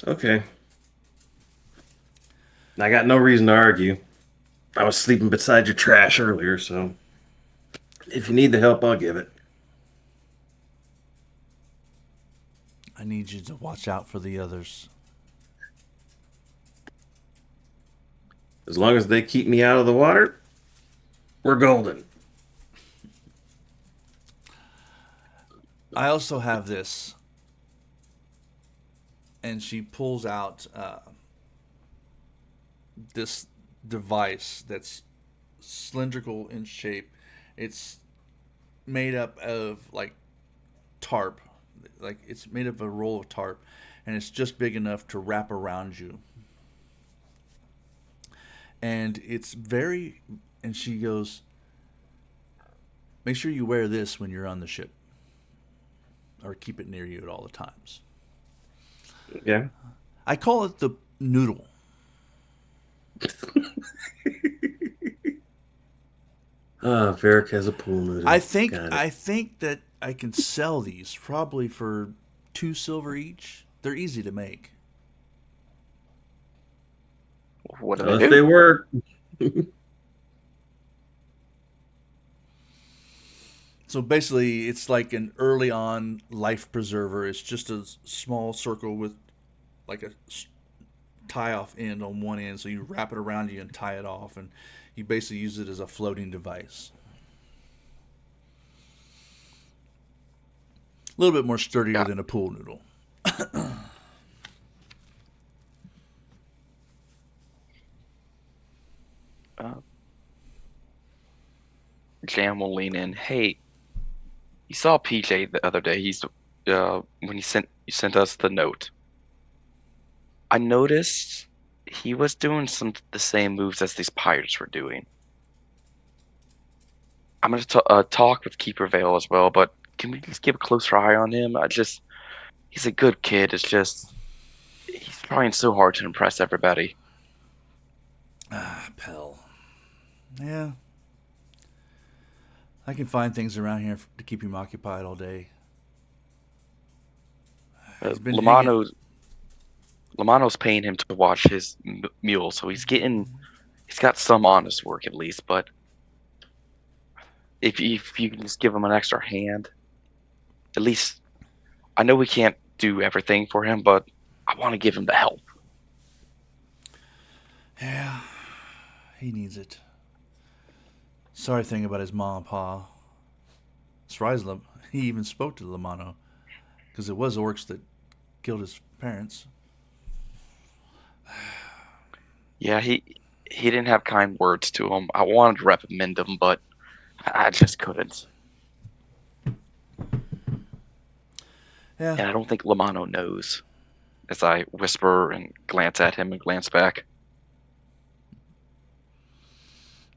Okay. I got no reason to argue. I was sleeping beside your trash earlier, so if you need the help, I'll give it. I need you to watch out for the others. As long as they keep me out of the water, we're golden. I also have this. And she pulls out this device that's cylindrical in shape. It's made up of like tarp. Like it's made up of a roll of tarp. And it's just big enough to wrap around you. And it's very... And she goes, make sure you wear this when you're on the ship. Or keep it near you at all the times. Yeah. I call it the noodle. Varric has a pool noodle. I think that I can sell these probably for 2 silver each. They're easy to make. What do if they work. So basically, it's like an early on life preserver. It's just a small circle with like a tie-off end on one end. So you wrap it around you and tie it off. And you basically use it as a floating device. A little bit more sturdier than a pool noodle. Jam will lean in. Hey, you saw PJ the other day. He's when you sent us the note. I noticed he was doing the same moves as these pirates were doing. I'm gonna talk with Keeper Vale as well, but can we just keep a closer eye on him? He's a good kid. It's just he's trying so hard to impress everybody. Pell. Yeah. I can find things around here to keep him occupied all day. Lamano's paying him to watch his mule, so he's got some honest work at least. But if you can just give him an extra hand, at least I know we can't do everything for him, but I want to give him the help. Yeah, he needs it. Sorry thing about his mom and pa. Srizla, he even spoke to Lamano, because it was orcs that killed his parents. Yeah, he didn't have kind words to him. I wanted to reprimand him, but I just couldn't. Yeah. And I don't think Lamano knows. As I whisper and glance at him and glance back.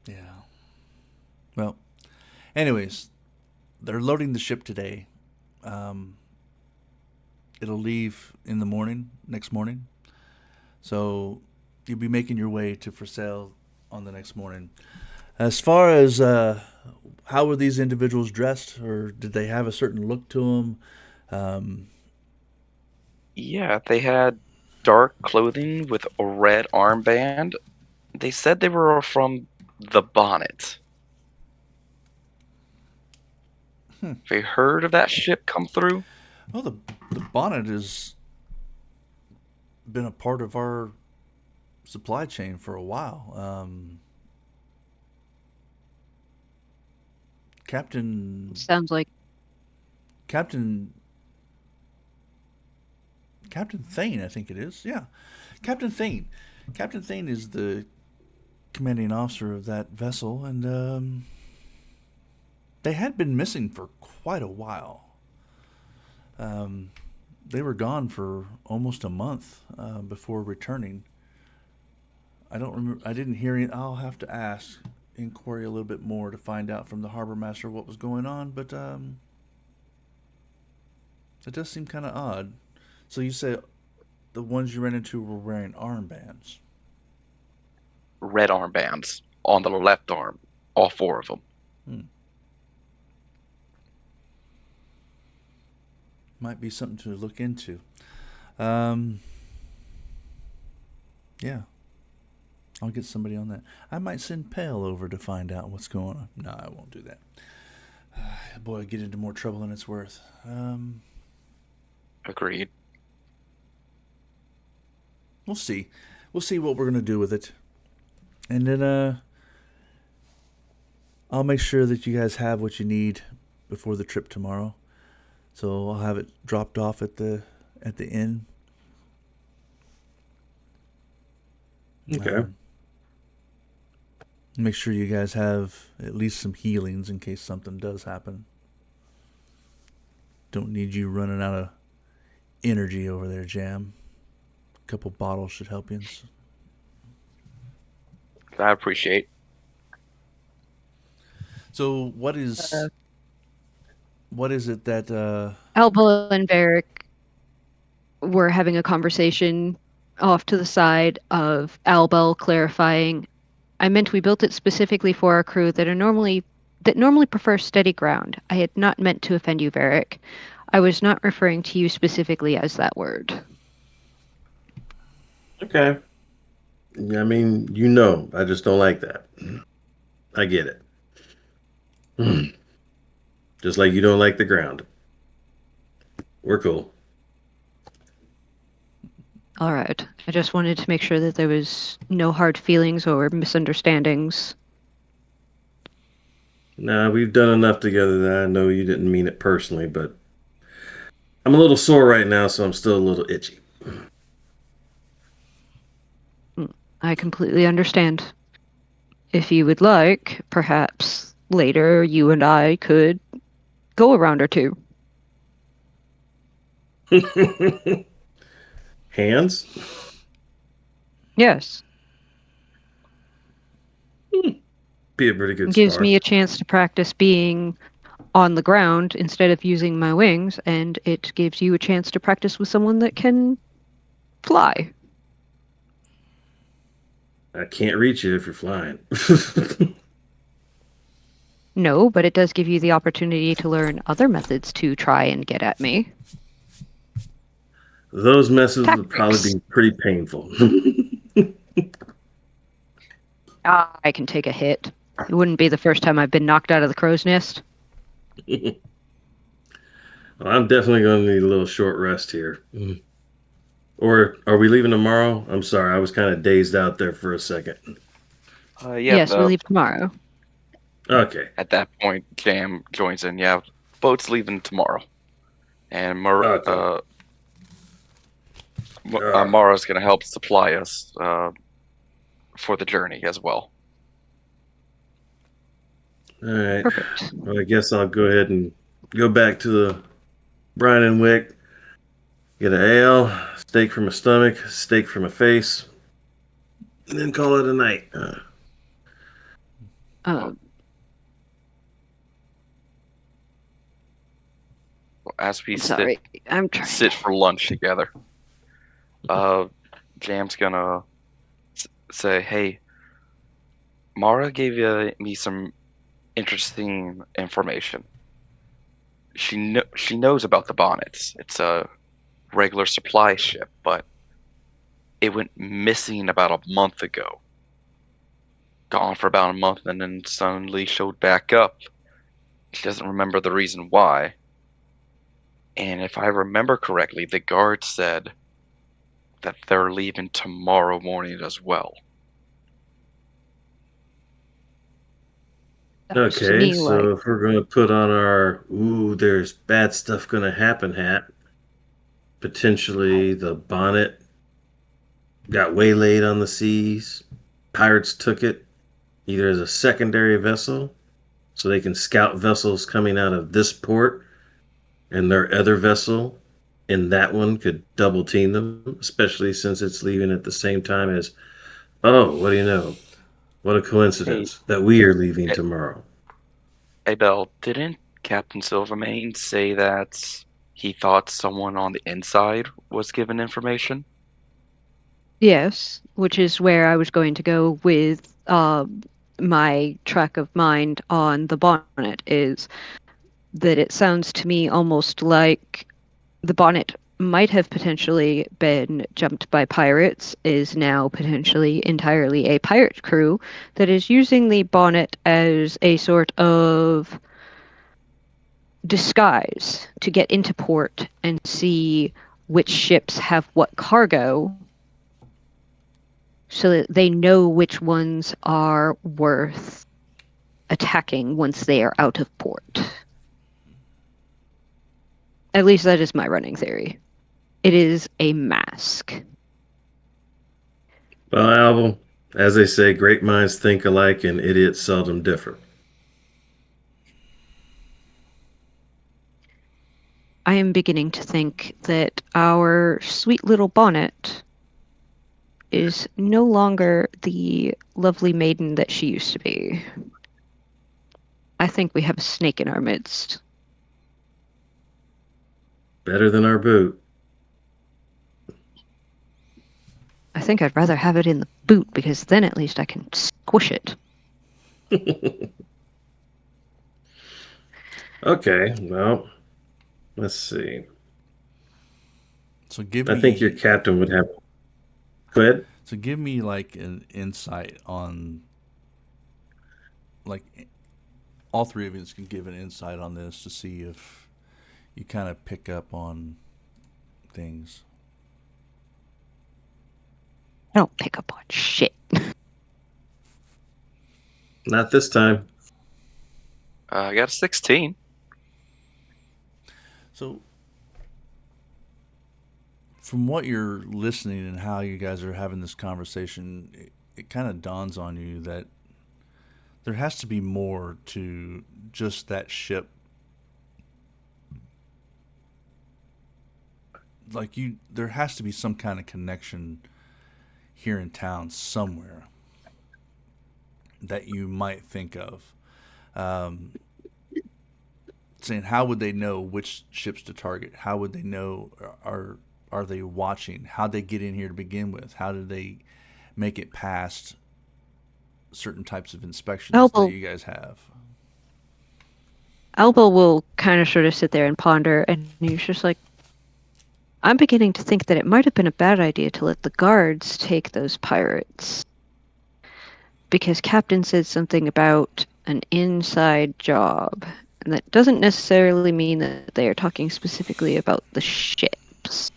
Yeah. Well, anyways, they're loading the ship today. It'll leave in the morning, next morning. So you'll be making your way to for sale on the next morning. As far as how were these individuals dressed, or did they have a certain look to them? Yeah, they had dark clothing with a red armband. They said they were from the Bonnet. Have you heard of that ship come through? Well, the Bonnet has been a part of our supply chain for a while. Captain Sounds like Captain Thane, I think it is. Yeah, Captain Thane. Captain Thane is the commanding officer of that vessel, and they had been missing for quite a while. They were gone for almost a month before returning. I don't remember. I didn't hear it. I'll have to inquiry a little bit more to find out from the harbor master what was going on. But it does seem kind of odd. So you said the ones you ran into were wearing armbands. Red armbands on the left arm, all four of them. Might be something to look into. Yeah. I'll get somebody on that. I might send Pale over to find out what's going on. No, I won't do that. Boy, get into more trouble than it's worth. Agreed. We'll see. We'll see what we're going to do with it. And then I'll make sure that you guys have what you need before the trip tomorrow. So I'll have it dropped off at the inn. Okay. Make sure you guys have at least some healings in case something does happen. Don't need you running out of energy over there, Jam. A couple bottles should help you. I appreciate. So what is it that Alba and Varric were having a conversation off to the side of Albel clarifying, I meant we built it specifically for our crew that normally prefer steady ground. I had not meant to offend you, Varric. I was not referring to you specifically as that word. Okay. I mean, I just don't like that. I get it. Just like you don't like the ground. We're cool. All right. I just wanted to make sure that there was no hard feelings or misunderstandings. Nah, we've done enough together that I know you didn't mean it personally, but I'm a little sore right now, so I'm still a little itchy. I completely understand. If you would like, perhaps later you and I could go a round or two. Hands? Yes. Be a pretty good It gives start. me a chance to practice being on the ground instead of using my wings, and it gives you a chance to practice with someone that can fly. I can't reach you if you're flying. No, but it does give you the opportunity to learn other methods to try and get at me. Those messes would Tactics. probably be pretty painful. I can take a hit. It wouldn't be the first time I've been knocked out of the crow's nest. Well, I'm definitely going to need a little short rest here. Or are we leaving tomorrow? I'm sorry, I was kind of dazed out there for a second. Yes, we leave tomorrow. Okay. At that point, Jam joins in. Yeah, boat's leaving tomorrow. And Mara's going to help supply us for the journey as well. All right. Perfect. Well, I guess I'll go ahead and go back to the Brian and Wick. Get an ale, steak for my stomach, steak for my face, and then call it a night. As we Sorry, I'm trying. sit for lunch together, Jam's gonna say, "Hey, Mara gave me some interesting information. She knows about the bonnets. It's a regular supply ship, but it went missing about a month ago. Gone for about a month, and then suddenly showed back up. She doesn't remember the reason why. And if I remember correctly, the guard said that they're leaving tomorrow morning as well." Sounds to Okay, me so like if we're going to put on our, ooh, there's bad stuff going to happen hat, potentially the bonnet got waylaid on the seas, pirates took it either as a secondary vessel so they can scout vessels coming out of this port, and their other vessel in that one could double team them, especially since it's leaving at the same time as, oh, what do you know? What a coincidence that we are leaving tomorrow. Hey, Bell, didn't Captain Silvermane say that he thought someone on the inside was given information? yes, which is where I was going to go with my track of mind on the bonnet, is that it sounds to me almost like the bonnet might have potentially been jumped by pirates, is now potentially entirely a pirate crew that is using the bonnet as a sort of disguise to get into port and see which ships have what cargo so that they know which ones are worth attacking once they are out of port. At least that is my running theory. It is a mask. Well, Album, as they say, great minds think alike and idiots seldom differ. I am beginning to think that our sweet little bonnet is no longer the lovely maiden that she used to be. I think we have a snake in our midst. Better than our boot. I think I'd rather have it in the boot because then at least I can squish it. Okay, well, let's see. So give I me. think your captain would have. Go ahead. So give me like an insight on, like, all three of you can give an insight on this to see if you kind of pick up on things. I don't pick up on shit. Not this time. I got a 16. So, from what you're listening and how you guys are having this conversation, it kind of dawns on you that there has to be more to just that ship. Like there has to be some kind of connection here in town somewhere that you might think of. Saying, how would they know which ships to target? How would they know? Are they watching? How'd they get in here to begin with? How did they make it past certain types of inspections that you guys have? Alba will kind of sort of sit there and ponder, and he's just like, I'm beginning to think that it might have been a bad idea to let the guards take those pirates. Because Captain said something about an inside job. And that doesn't necessarily mean that they are talking specifically about the ships.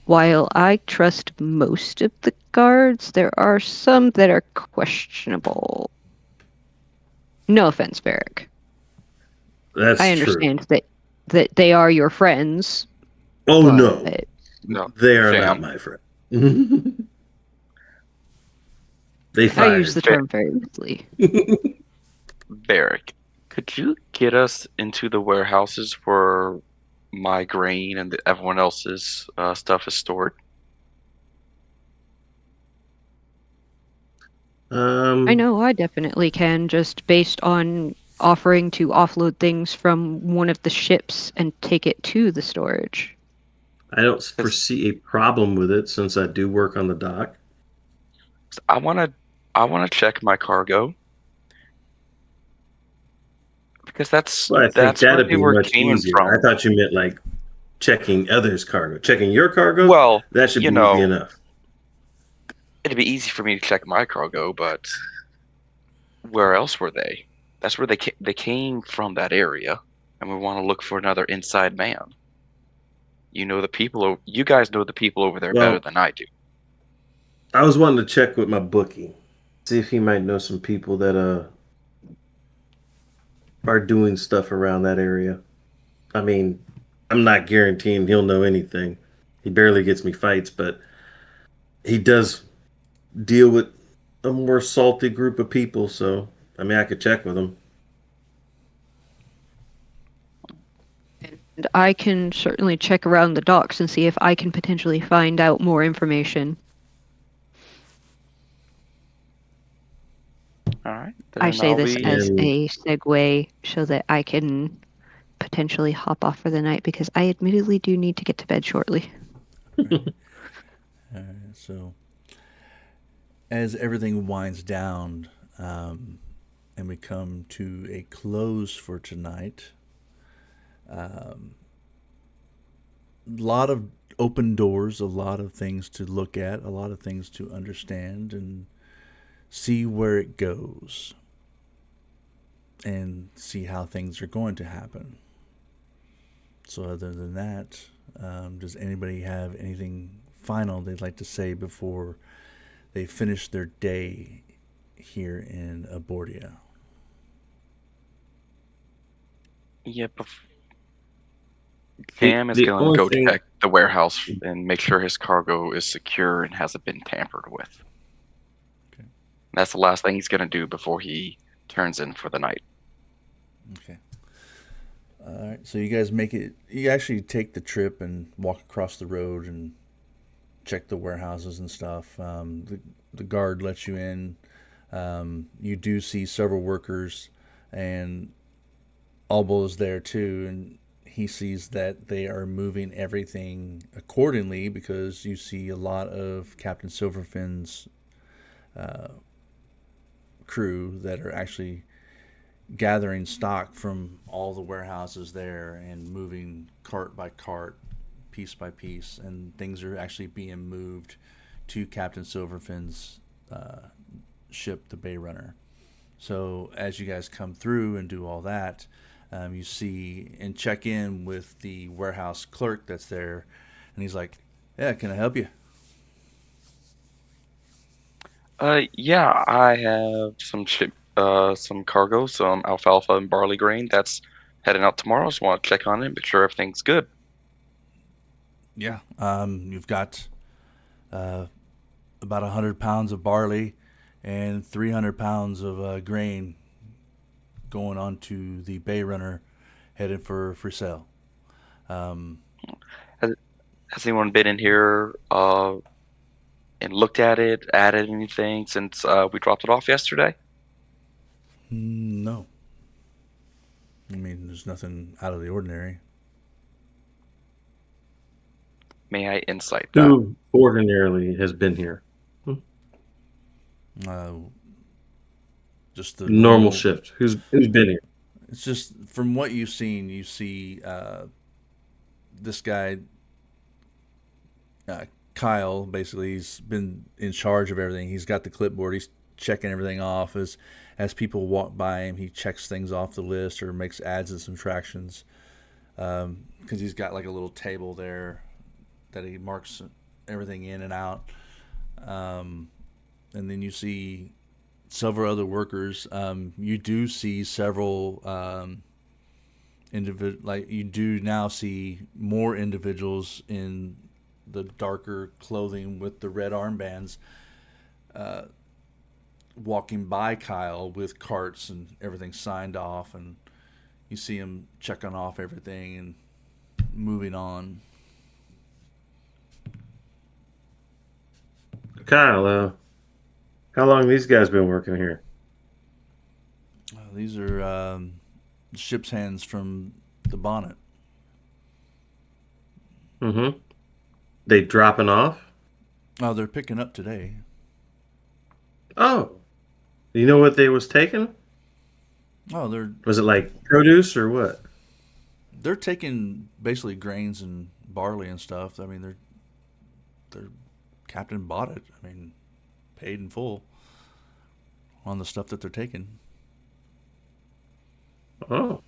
While I trust most of the guards, there are some that are questionable. No offense, Varric. That's I understand that they are your friends. Oh, no. No. They are not my friend. They fired. I use the term very loosely. Barrick, could you get us into the warehouses where my grain and everyone else's stuff is stored? I know I definitely can, just based on offering to offload things from one of the ships and take it to the storage. I don't foresee a problem with it since I do work on the dock. I wanna check my cargo because Well, I think that's where that'd they be were much came easier. I from. thought you meant like checking others' cargo. Checking your cargo, Well, that should you be easy know, enough. it'd be easy for me to check my cargo, but where else were they? That's where they came from, that area, and we want to look for another inside man. You guys know the people over there better Well, than I do. I was wanting to check with my bookie, see if he might know some people that are doing stuff around that area. I mean, I'm not guaranteeing he'll know anything. He barely gets me fights, but he does deal with a more salty group of people. So, I mean, I could check with him. And I can certainly check around the docks and see if I can potentially find out more information. All right, I then say I'll this be. as And a segue so that I can potentially hop off for the night because I admittedly do need to get to bed shortly. So, as everything winds down and we come to a close for tonight, a lot of open doors, a lot of things to look at, a lot of things to understand and see where it goes and see how things are going to happen. So, other than that, does anybody have anything final they'd like to say before they finish their day here in Abordia? Yeah, Cam is the going to only go thing, check the warehouse and make sure his cargo is secure and hasn't been tampered with. Okay. That's the last thing he's going to do before he turns in for the night. Okay. All right. So you guys make it. You actually take the trip and walk across the road and check the warehouses and stuff. The guard lets you in. You do see several workers, and Albo is there too, and he sees that they are moving everything accordingly because you see a lot of Captain Silverfin's crew that are actually gathering stock from all the warehouses there and moving cart by cart, piece by piece, and things are actually being moved to Captain Silverfin's ship, the Bay Runner. So as you guys come through and do all that, you see and check in with the warehouse clerk that's there, and he's like, "Yeah, can I help you?" Yeah, I have some cargo, some alfalfa and barley grain that's heading out tomorrow. Just want to check on it, make sure everything's good. Yeah, you've got about 100 pounds of barley and 300 pounds of grain going on to the Bay Runner, headed for sale. Has, has anyone been in here and looked at it, added anything since we dropped it off yesterday? No, I mean there's nothing out of the ordinary. May I insight that? who ordinarily has been here? Uh, just the Normal normal shift. Who's been here? It's just from what you've seen, you see this guy, Kyle. Basically, he's been in charge of everything. He's got the clipboard. He's checking everything off as people walk by him. He checks things off the list or makes adds and subtractions because he's got like a little table there that he marks everything in and out. And then you see several other workers. You do see several like you do now see more individuals in the darker clothing with the red armbands walking by Kyle with carts and everything signed off, and you see him checking off everything and moving on. Kyle, how long these guys been working here? These are ship's hands from the bonnet. Mm-hmm. They dropping off? Oh, they're picking up today. Oh. You know what they was taking? Oh, Was it like produce or what? they're taking basically grains and barley and stuff. I mean, they're captain bought it. I mean, paid in full on the stuff that they're taking. Oh.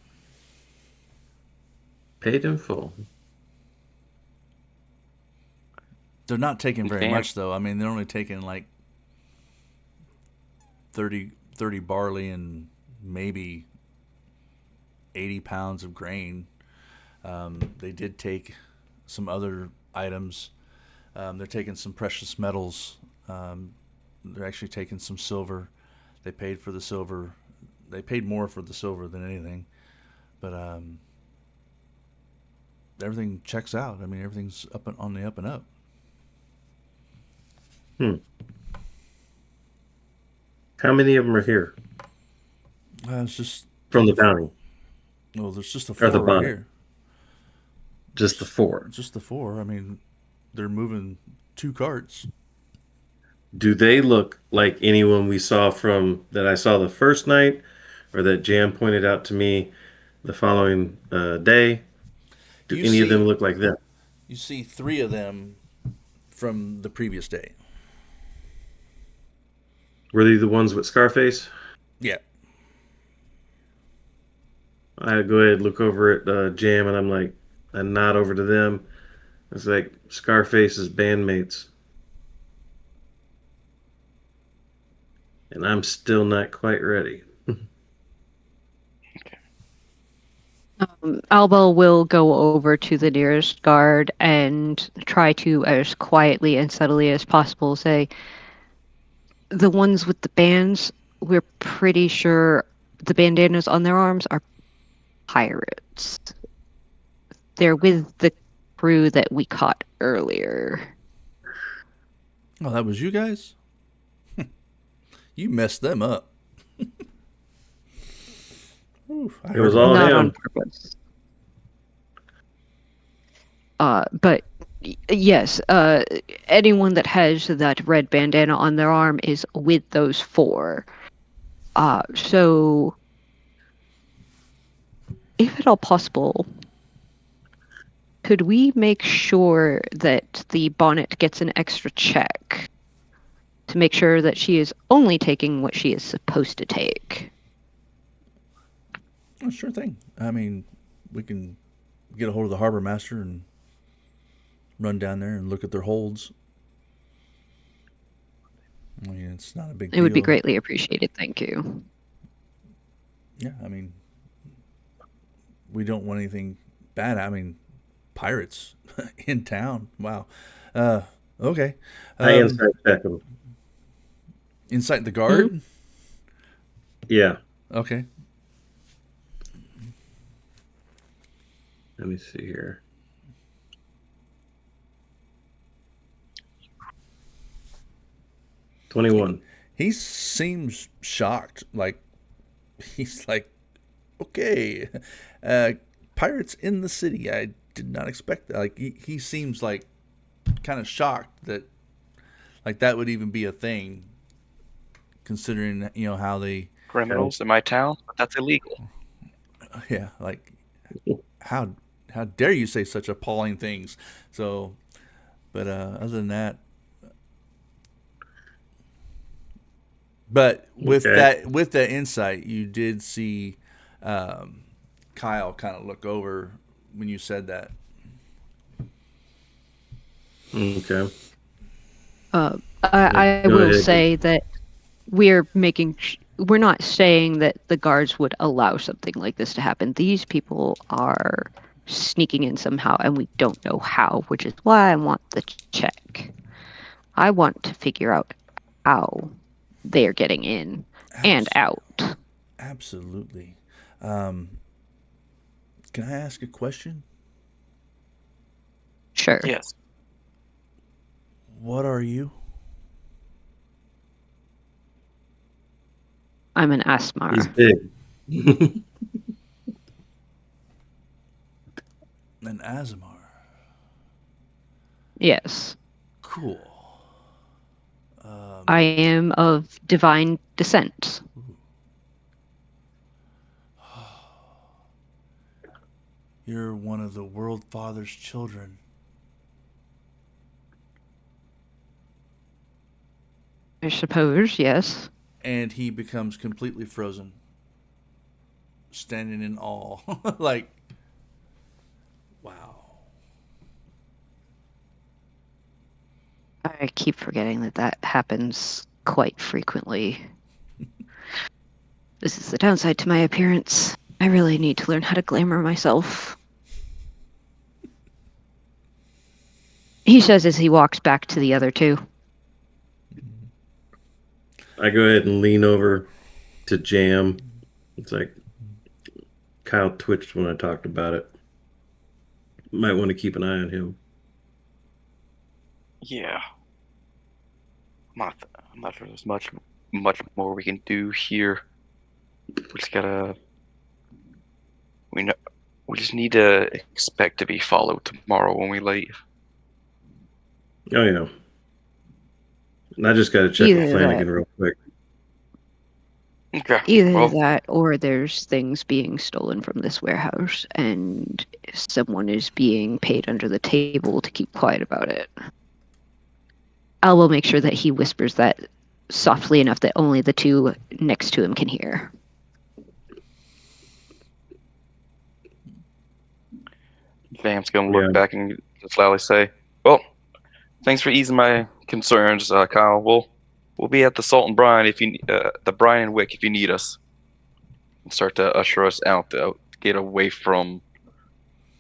Paid in full. They're not taking very Damn. much though. I mean, they're only taking like 30 barley and maybe 80 pounds of grain. They did take some other items. They're taking some precious metals. They're actually taking some silver. They paid for the silver. They paid more for the silver than anything. But everything checks out. I mean, everything's on the up and up. How many of them are here It's just from the bounty? well, there's just the Or the four right bonnet. here. Just the 4. Just the four. I mean, they're moving 2 carts. Do they look like anyone we saw from that I saw the first night, or that Jan pointed out to me the following day? Do You any of see- them look like them? You see 3 of them from the previous day. Were they the ones with Scarface? Yeah. I go ahead and look over at Jam, and I'm like, I nod over to them. It's like Scarface's bandmates. And I'm still not quite ready. Albo will go over to the nearest guard and try to, as quietly and subtly as possible, say, the ones with the bands, we're pretty sure the bandanas on their arms are pirates. They're with the crew that we caught earlier. Oh, that was you guys? You messed them up. Ooh, It was all Not on him. purpose. But yes, anyone that has that red bandana on their arm is with those 4. So, if at all possible, could we make sure that the bonnet gets an extra check to make sure that she is only taking what she is supposed to take? Oh, sure thing. I mean, we can get a hold of the harbor master and run down there and look at their holds. I mean, it's not a big deal. It would be greatly appreciated. Thank you. Yeah, I mean, we don't want anything bad. I mean, pirates in town. Wow. Okay. I insight check him. Inside the guard? Yeah. Okay. Let me see here. $21. He seems shocked. Like, he's like, okay, pirates in the city. I did not expect that. Like, he seems like kind of shocked that, like, that would even be a thing, considering, you know, how they... Criminals in my town? But that's illegal. Yeah, like, how dare you say such appalling things? So, but other than that, but with that insight, you did see Kyle kind of look over when you said that. Okay. I Go will ahead. say that we're not saying that the guards would allow something like this to happen. These people are sneaking in somehow, and we don't know how, which is why I want the check. I want to figure out how they're getting in and out. Absolutely. Can I ask a question? Sure. Yes. What are you? I'm an He's Asmar. big. An Azamar. Yes. Cool. I am of divine descent. You're one of the World Father's children. I suppose, yes. And he becomes completely frozen, standing in awe. Like, wow. I keep forgetting that happens quite frequently. This is the downside to my appearance. I really need to learn how to glamour myself. He says as he walks back to the other two. I go ahead and lean over to Jam. It's like Kyle twitched when I talked about it. Might want to keep an eye on him. Yeah. I'm not sure there's much more we can do here. We just gotta. We just need to expect to be followed tomorrow when we leave. Oh yeah. And I just got to check with Either Flanagan real quick. Okay. Either Well, that or there's things being stolen from this warehouse and someone is being paid under the table to keep quiet about it. I will make sure that he whispers that softly enough that only the two next to him can hear. Vam's gonna look back and just loudly say, "Well, thanks for easing my concerns, Kyle. We'll be at the Salt and Brine if you the Brine and Wick if you need us." And start to usher us out to get away from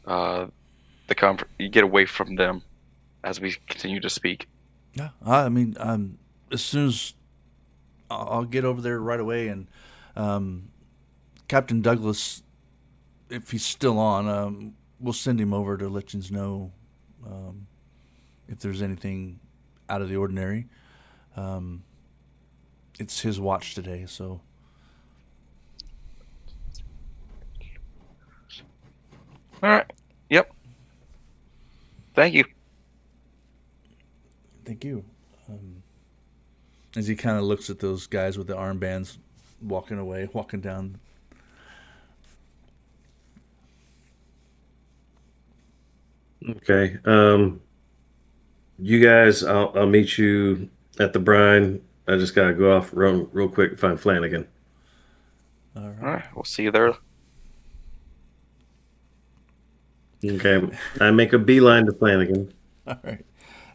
get away from them as we continue to speak. Yeah, I mean, as soon as I'll get over there right away, and Captain Douglas, if he's still on, we'll send him over to let you know if there's anything out of the ordinary. It's his watch today, so. All right. Yep. Thank you. Thank you. As he kind of looks at those guys with the armbands walking away, walking down. Okay. You guys, I'll meet you at the Brine. I just gotta go off real quick and find Flanagan. All All right. We'll see you there. Okay. I make a beeline to Flanagan. All right.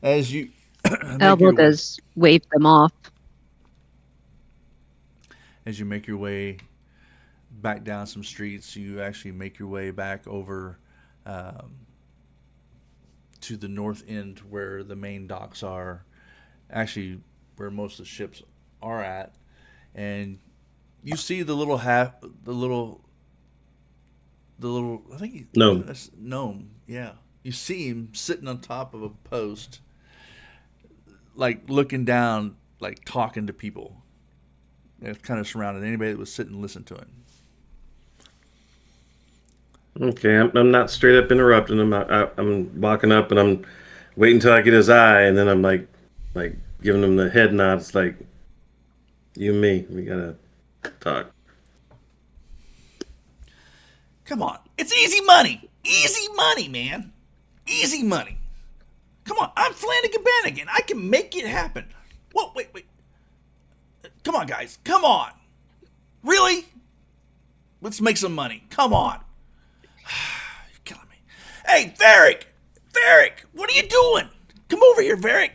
As you Elbow does wave them off. As you make your way back down some streets, you actually make your way back over to the north end where the main docks are, actually where most of the ships are at, and you see the little I think gnome. Yeah, you see him sitting on top of a post, like looking down, like talking to people. It's kind of surrounded anybody that was sitting and listening to him. Okay, I'm not straight up interrupting him. I'm walking up and I'm waiting until I get his eye, and then I'm like giving him the head nod. It's like, you and me, we gotta talk. Come on, it's easy money, man, easy money. Come on, I'm Flanagan Bannigan. I can make it happen. Whoa, wait. Come on, guys. Come on. Really? Let's make some money. Come on. You're killing me. Hey, Varric! What are you doing? Come over here, Varric.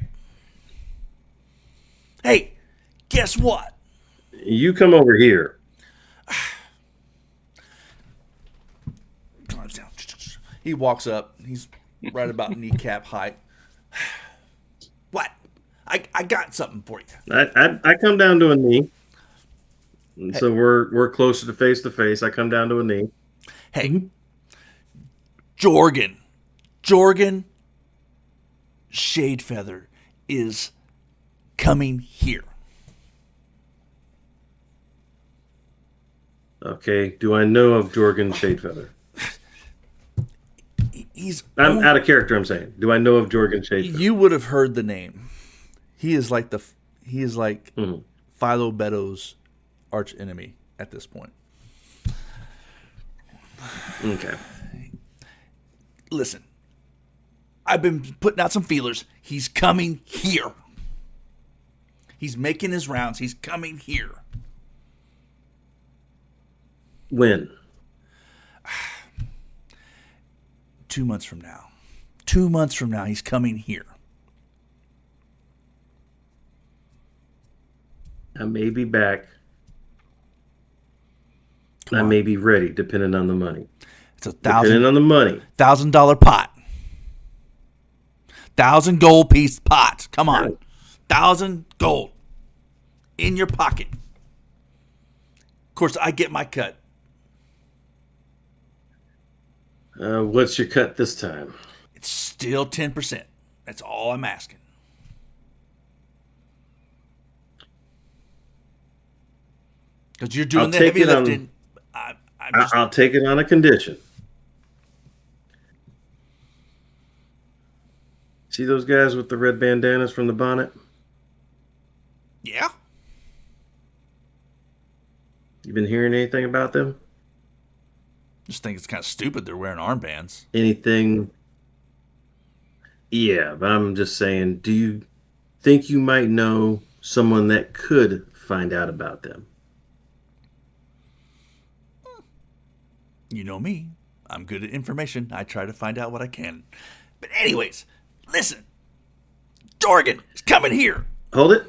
Hey, guess what? You come over here. Climbs down. He walks up. He's right about kneecap height. What? I got something for you. I come down to a knee. And so we're closer to face. I come down to a knee. Hey, Jorgen, Shadefeather is coming here. Okay, do I know of Jorgen Shadefeather? I'm out of character, I'm saying. Do I know of Jorgen Shadefeather? You would have heard the name. He is like Philo Beto's arch enemy at this point. Okay. Listen, I've been putting out some feelers. He's coming here. He's making his rounds. He's coming here. When? 2 months from now. 2 months from now, he's coming here. I may be back. I may be ready, depending on the money. It's depending on the money. $1,000 pot. 1,000 gold piece pot. Come on. 1,000 gold in your pocket. Of course, I get my cut. What's your cut this time? It's still 10%. That's all I'm asking. Because you're doing the heavy lifting. I'll take it on a condition. See those guys with the red bandanas from the bonnet? Yeah. You been hearing anything about them? Just think it's kind of stupid they're wearing armbands. Anything? Yeah, but I'm just saying, do you think you might know someone that could find out about them? You know me. I'm good at information. I try to find out what I can. But anyways, listen. Jorgen is coming here. Hold it.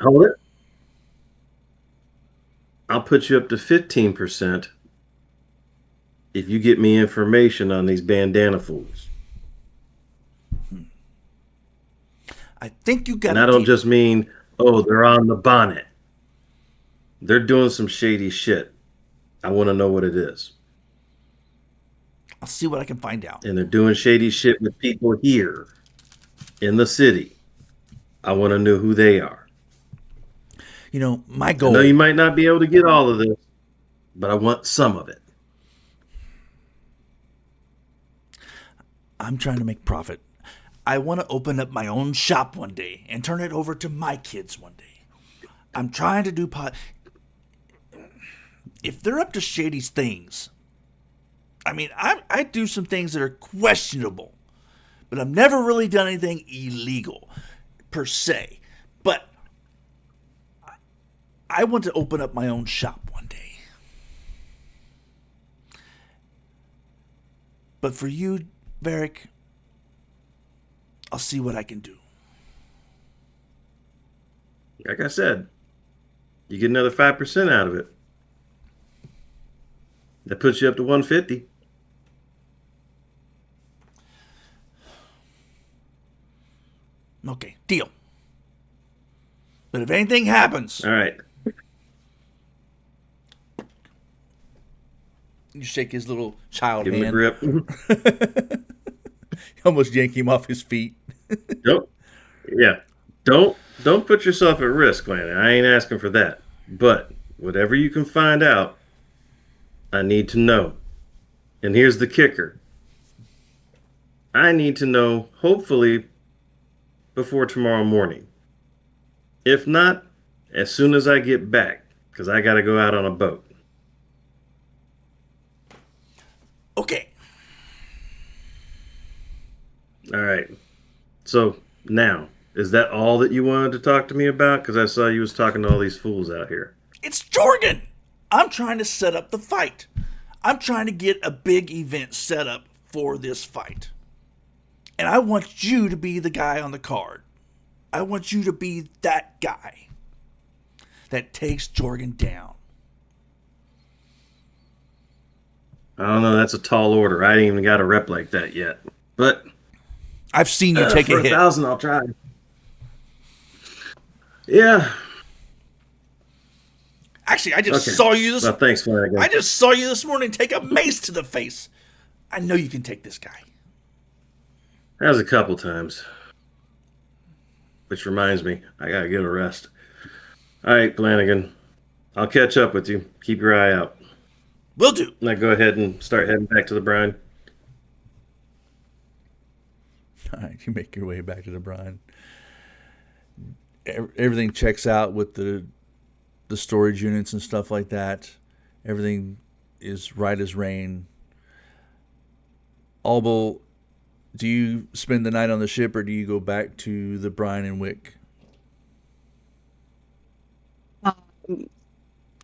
Hold it. I'll put you up to 15% if you get me information on these bandana fools. I think you got. And I don't just mean, oh, they're on the bonnet. They're doing some shady shit. I want to know what it is. I'll see what I can find out. And they're doing shady shit with people here in the city. I want to know who they are. You know, my goal. I know you might not be able to get all of this, but I want some of it. I'm trying to make profit. I want to open up my own shop one day and turn it over to my kids one day. I'm trying to do pot. If they're up to shady's things, I mean, I do some things that are questionable, but I've never really done anything illegal per se. But I want to open up my own shop one day. But for you, Varric, I'll see what I can do. Like I said, you get another 5% out of it. That puts you up to 150. Okay, deal. But if anything happens, all right. You shake his little child Give him hand. a grip. You almost yank him off his feet. Don't put yourself at risk, man. I ain't asking for that. But whatever you can find out, I need to know. And here's the kicker. I need to know, hopefully, before tomorrow morning. If not, as soon as I get back, because I got to go out on a boat. Okay. All right. So now, is that all that you wanted to talk to me about? Because I saw you was talking to all these fools out here. It's Jorgen. I'm trying to set up the fight. I'm trying to get a big event set up for this fight. And I want you to be the guy on the card. I want you to be that guy that takes Jorgen down. I don't know. That's a tall order. I ain't even got a rep like that yet. But I've seen you take a hit. For 1,000, I'll try. Yeah. Actually, I just saw you this. Well, thanks, Flanagan. I just saw you this morning take a mace to the face. I know you can take this guy. That was a couple times. which reminds me, I gotta get a rest. All right, Flanagan, I'll catch up with you. Keep your eye out. Will do. Now go ahead and start heading back to the brine. All right, you make your way back to the brine. Everything checks out with the storage units and stuff like that. Everything is right as rain. Albel, do you spend the night on the ship or do you go back to the brine and Wick?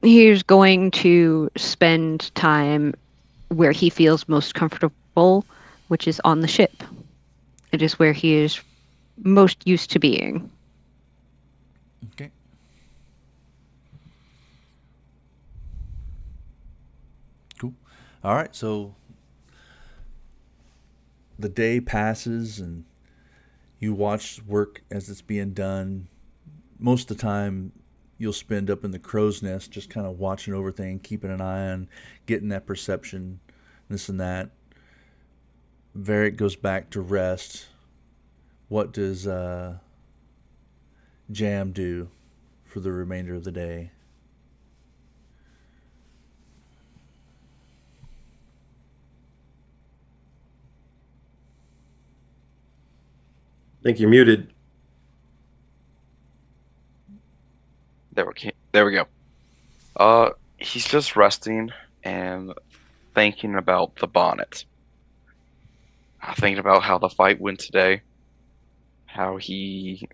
He's going to spend time where he feels most comfortable, which is on the ship. It is where he is most used to being. Okay. Cool. All right, so the day passes and you watch work as it's being done. Most of the time you'll spend up in the crow's nest just kind of watching over things, keeping an eye on getting that perception, this and that. Varric goes back to rest. What does Jam do for the remainder of the day? I think you're muted. There we go. He's just resting and thinking about the bonnet. Thinking about how the fight went today. How he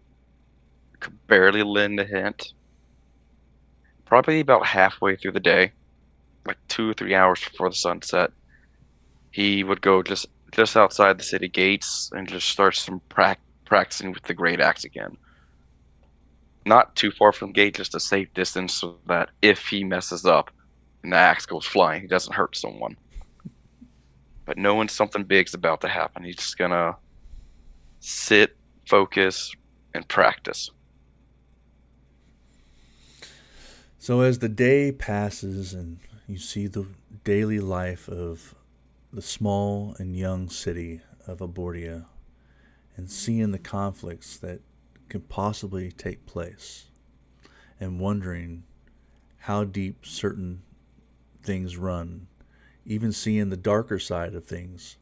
could barely lend a hint. Probably about halfway through the day, like 2 or 3 hours before the sunset, he would go just outside the city gates and just start some practicing with the great axe again. Not too far from the gate, just a safe distance, so that if he messes up and the axe goes flying, he doesn't hurt someone. But knowing something big's about to happen, he's just gonna sit, focus, and practice. So as the day passes and you see the daily life of the small and young city of Abordia and seeing the conflicts that could possibly take place and wondering how deep certain things run, even seeing the darker side of things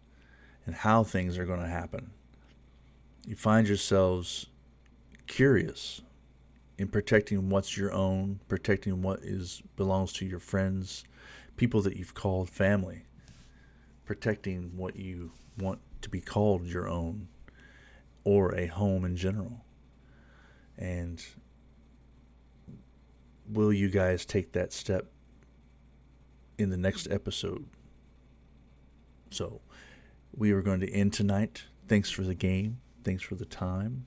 and how things are going to happen, you find yourselves curious in protecting what's your own, protecting what belongs to your friends, people that you've called family, protecting what you want to be called your own or a home in general. And will you guys take that step in the next episode? So we are going to end tonight. Thanks for the game. Thanks for the time.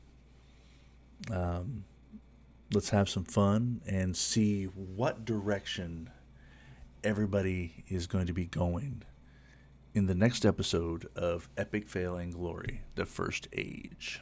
Let's have some fun and see what direction everybody is going to be going in the next episode of Epic Fail and Glory, The First Age.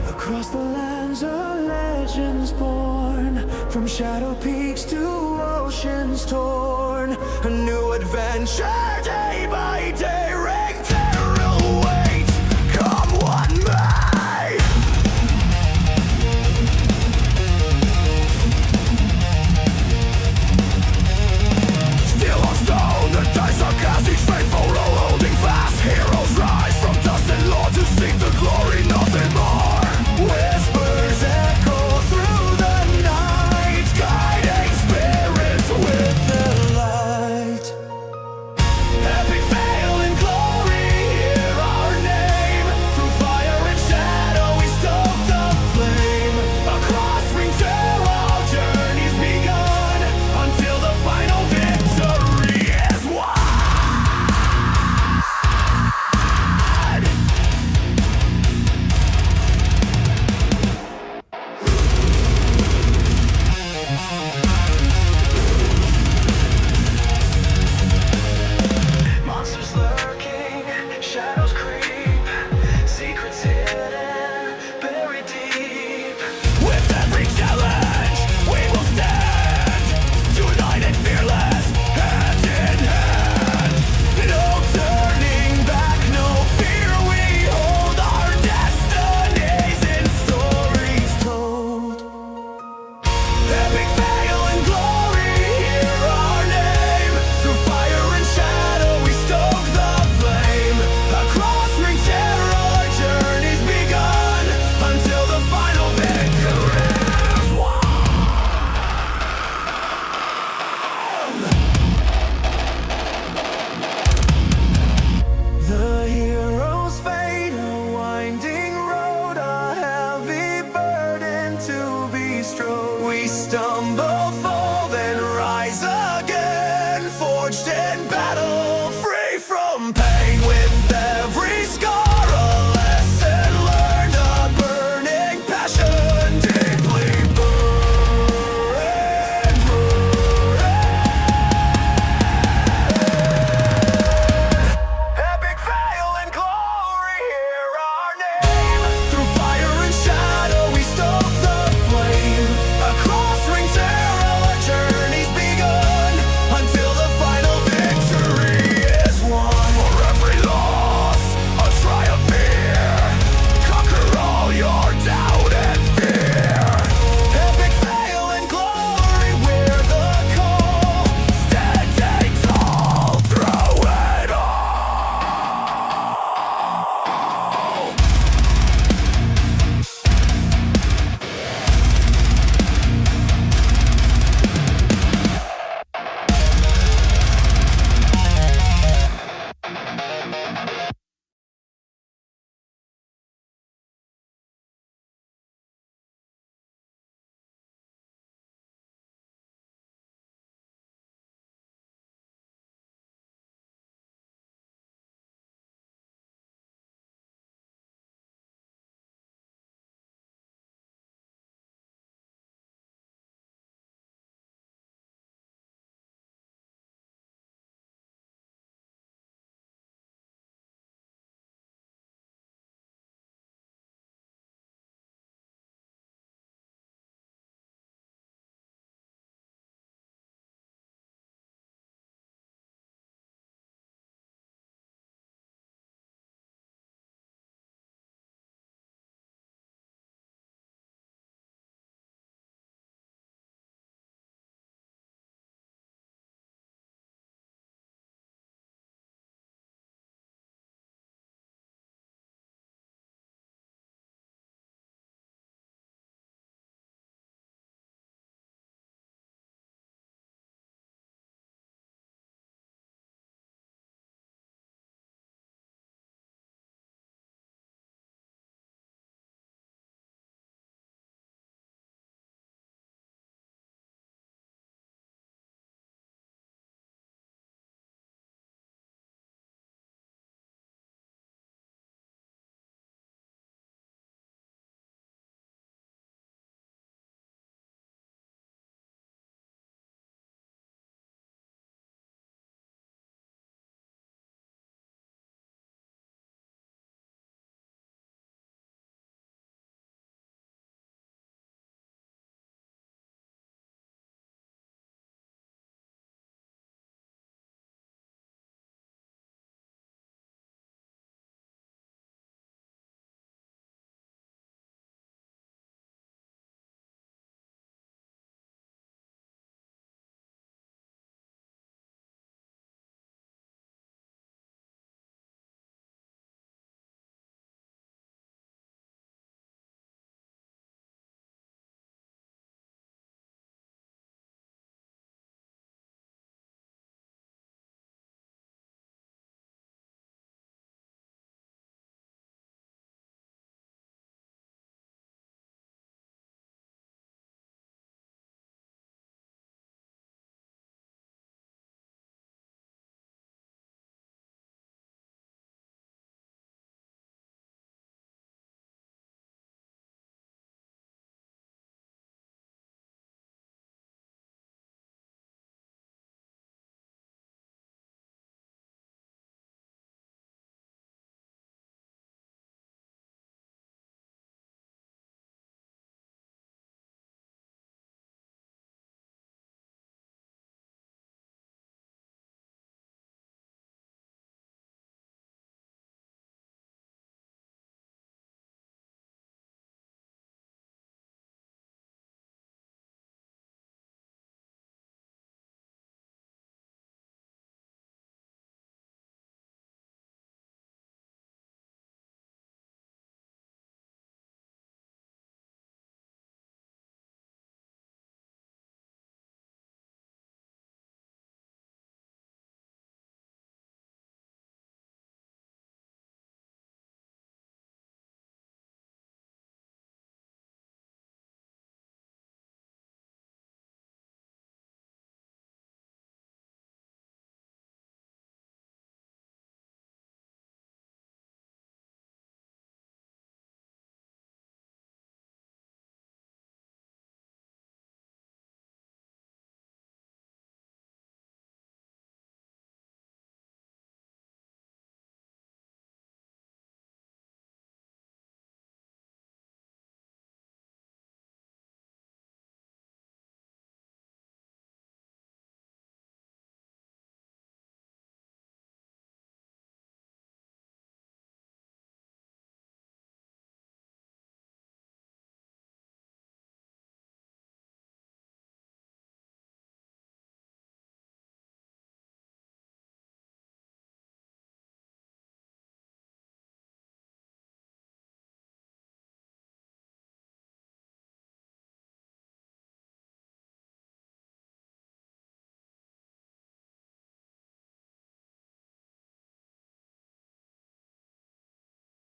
Across the lands of legends born, from shadow peaks to oceans torn, a new adventure day by day. Ringterel waits, come what may. Still on stone, the dice are cast, each faithful roll holding fast. Heroes rise from dust and lore to seek the glory, nothing more. Whispers echo through the night, guiding spirits with the light. Epic fail and stumble